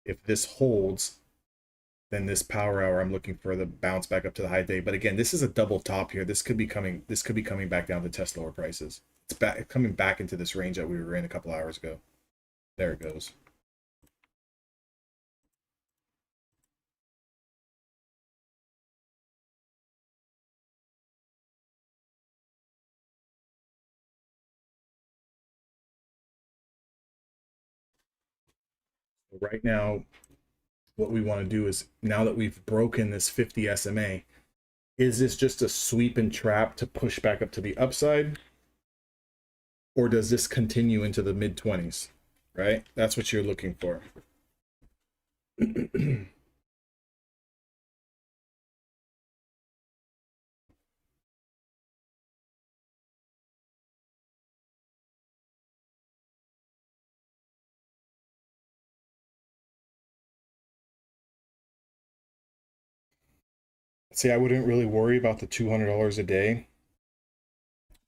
If this holds, then this power hour, I'm looking for the bounce back up to the high day. But again, this is a double top here. This could be coming back down to test lower prices. It's coming back into this range that we were in a couple hours ago. There it goes. Right now, what we want to do is, now that we've broken this 50 SMA, is this just a sweep and trap to push back up to the upside? Or does this continue into the mid 20s, right? That's what you're looking for. See, I wouldn't really worry about the $200 a day.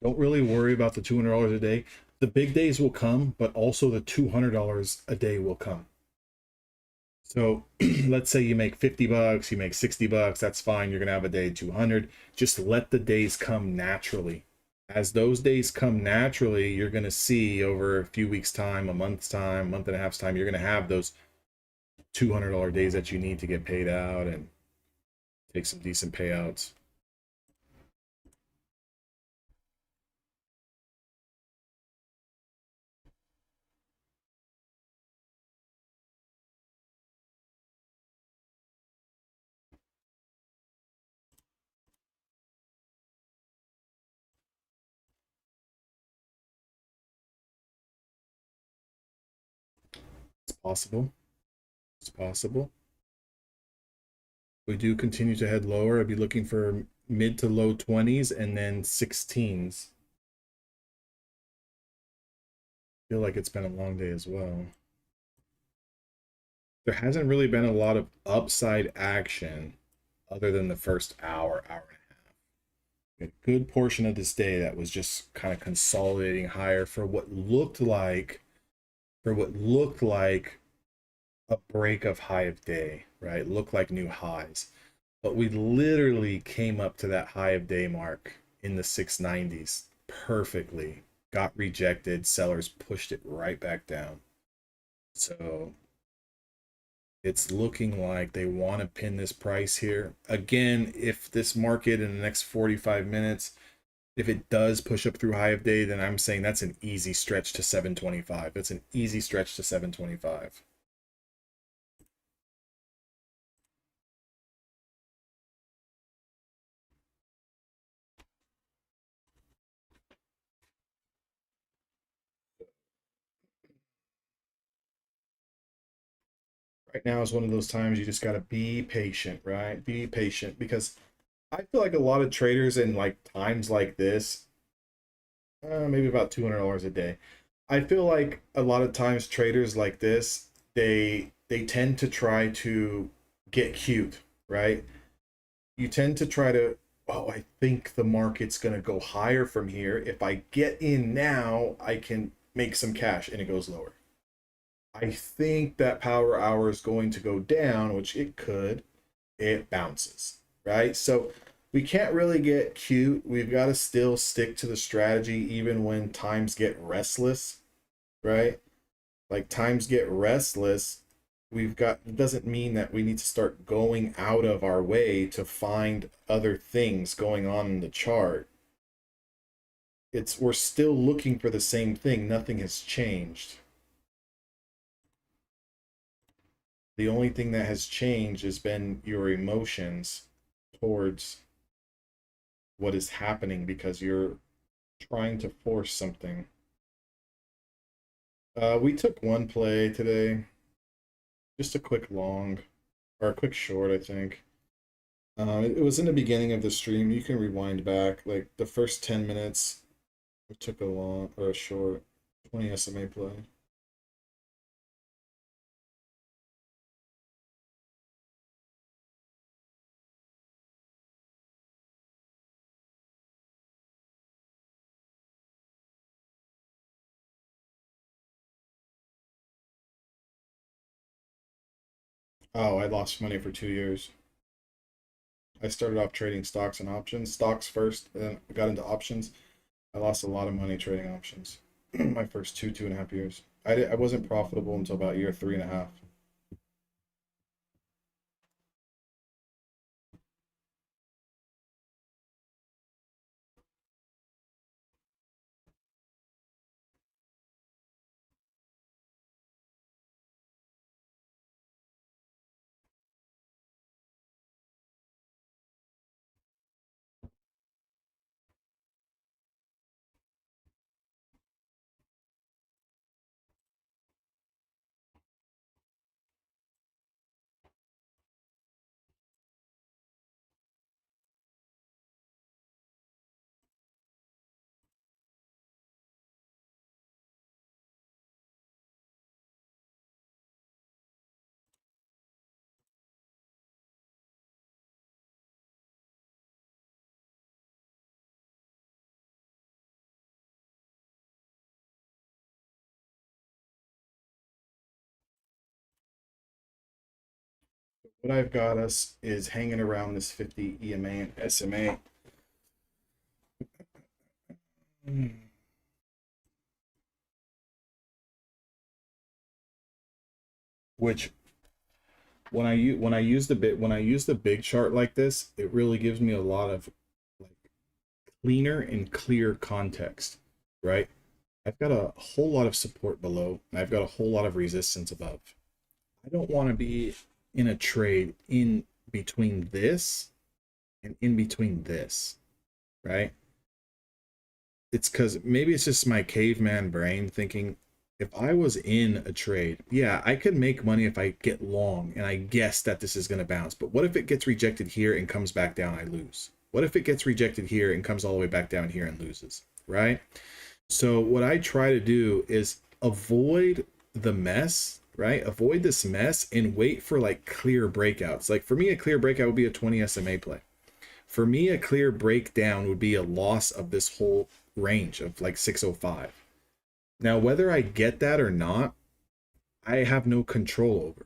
Don't really worry about the $200 a day. The big days will come, but also the $200 a day will come. So let's say you make 50 bucks, you make 60 bucks, that's fine. You're going to have a day 200. Just let the days come naturally. As those days come naturally, you're going to see over a few weeks time, a month's time, month and a half's time, you're going to have those $200 days that you need to get paid out and take some decent payouts. It's possible. It's possible. We do continue to head lower. I'd be looking for mid to low 20s and then 16s. Feel like it's been a long day as well. There hasn't really been a lot of upside action other than the first hour and a half. A good portion of this day that was just kind of consolidating higher for what looked like a break of high of day, right? Looked like new highs. But we literally came up to that high of day mark in the 690s perfectly. Got rejected. Sellers pushed it right back down. So it's looking like they want to pin this price here. Again, if this market in the next 45 minutes, if it does push up through high of day, then I'm saying that's an easy stretch to 725. It's an easy stretch to 725. Right now is one of those times you just got to be patient, right? Be patient, because I feel like a lot of traders in like times like this, maybe about $200 a day. I feel like a lot of times traders like this, they they tend to try to get cute, right? You tend to try to, oh, I think the market's going to go higher from here. If I get in now, I can make some cash, and it goes lower. I think that power hour is going to go down, which it could. It bounces, right? So we can't really get cute. We've got to still stick to the strategy even when times get restless, right? Like times get restless, we've got, it doesn't mean that we need to start going out of our way to find other things going on in the chart. It's, we're still looking for the same thing. Nothing has changed. The only thing that has changed has been your emotions towards what is happening because you're trying to force something. We took one play today, just a quick long, or a quick short, I think. It was in the beginning of the stream. You can rewind back, like the first 10 minutes. We took a long or a short 20 SMA play. Oh, I lost money for 2 years. I started off trading stocks and options. Stocks first, then I got into options. I lost a lot of money trading options. My first 2.5 years. I wasn't profitable until about year 3.5. What I've got us is hanging around this 50 EMA and SMA. Which when I use the big chart like this, it really gives me a lot of like cleaner and clear context, right? I've got a whole lot of support below, and I've got a whole lot of resistance above. I don't want to be in a trade in between this and in between this, right? It's because maybe it's just my caveman brain thinking, if I was in a trade, yeah, I could make money if I get long and I guess that this is going to bounce. But what if it gets rejected here and comes back down? I lose. What if it gets rejected here and comes all the way back down here and loses, right? So what I try to do is avoid the mess, right? Avoid this mess and wait for like clear breakouts. Like for me, a clear breakout would be a 20 SMA play. For me, a clear breakdown would be a loss of this whole range of like 605. Now, whether I get that or not, I have no control over,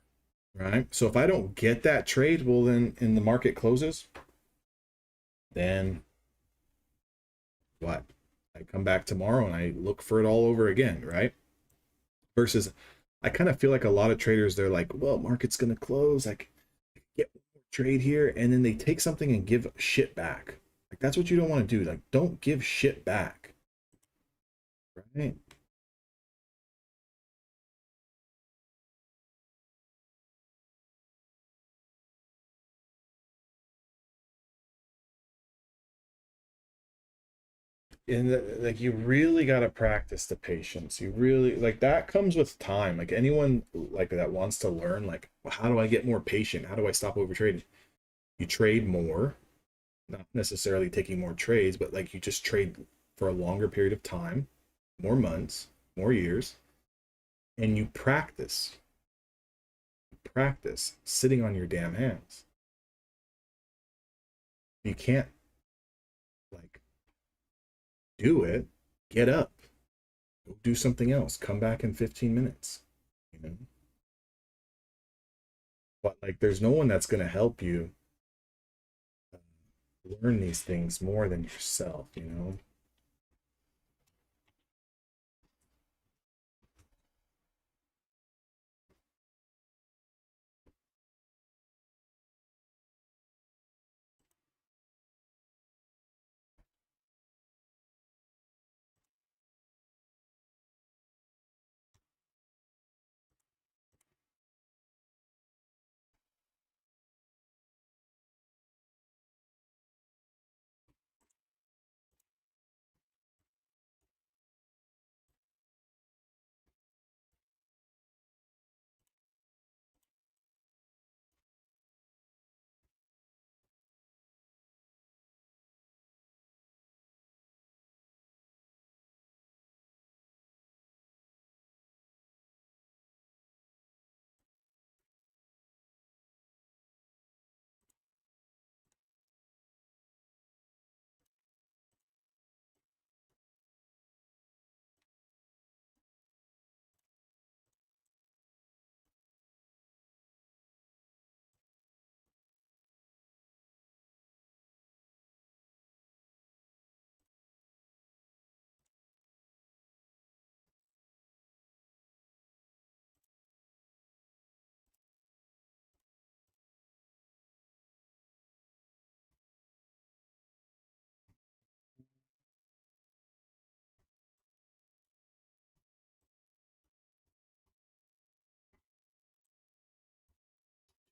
right? So if I don't get that trade, well, then in the market closes, then what? I come back tomorrow and I look for it all over again, right? Versus, I kind of feel like a lot of traders, they're like, well, market's going to close. I can get one trade here. And then they take something and give shit back. Like, that's what you don't want to do. Like, don't give shit back, right? And like you really got to practice the patience. You really, like, that comes with time. Like anyone like that wants to learn, like, well, how do I get more patient? How do I stop over trading? You trade more, not necessarily taking more trades, but like you just trade for a longer period of time, more months, more years, and you practice. practice sitting on your damn hands. You can't like do it, get up, go do something else, come back in 15 minutes, you know. But like there's no one that's going to help you learn these things more than yourself, you know.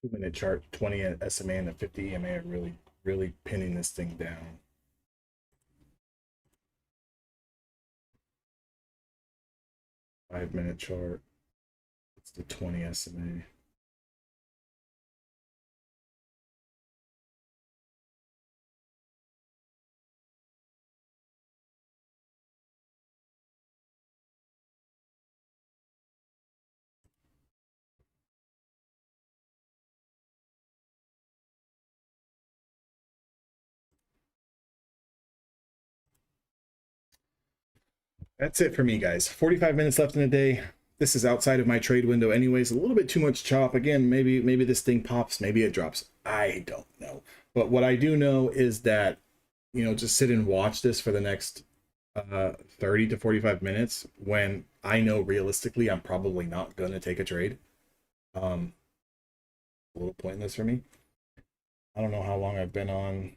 2 minute chart, 20 SMA and the 50 EMA are really pinning this thing down. 5 minute chart, it's the 20 SMA. That's it for me, guys. 45 minutes left in the day. This is outside of my trade window anyways. A little bit too much chop. Again, maybe this thing pops, maybe it drops. I don't know. But what I do know is that, you know, just sit and watch this for the next 30 to 45 minutes when I know realistically I'm probably not going to take a trade. A little pointless for me. I don't know how long I've been on.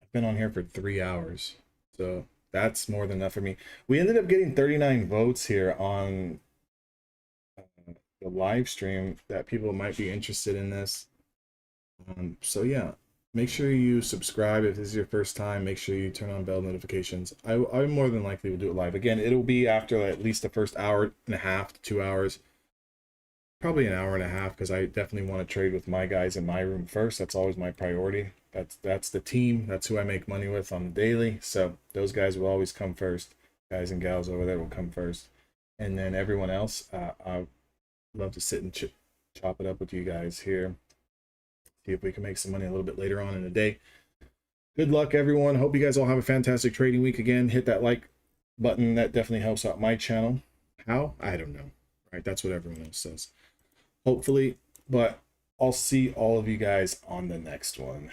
I've been on here for 3 hours. So that's more than enough for me. We ended up getting 39 votes here on the live stream that people might be interested in this. So yeah, make sure you subscribe if this is your first time. Make sure you turn on bell notifications. I more than likely will do it live. Again, it'll be after at least the first hour and a half to 2 hours. Probably an hour and a half, because I definitely want to trade with my guys in my room first. That's always my priority. That's the team. That's who I make money with on the daily. So those guys will always come first. Guys and gals over there will come first. And then everyone else, I'd love to sit and chop it up with you guys here. See if we can make some money a little bit later on in the day. Good luck, everyone. Hope you guys all have a fantastic trading week. Again, hit that like button. That definitely helps out my channel. How? I don't know. Right? That's what everyone else says. Hopefully, but I'll see all of you guys on the next one.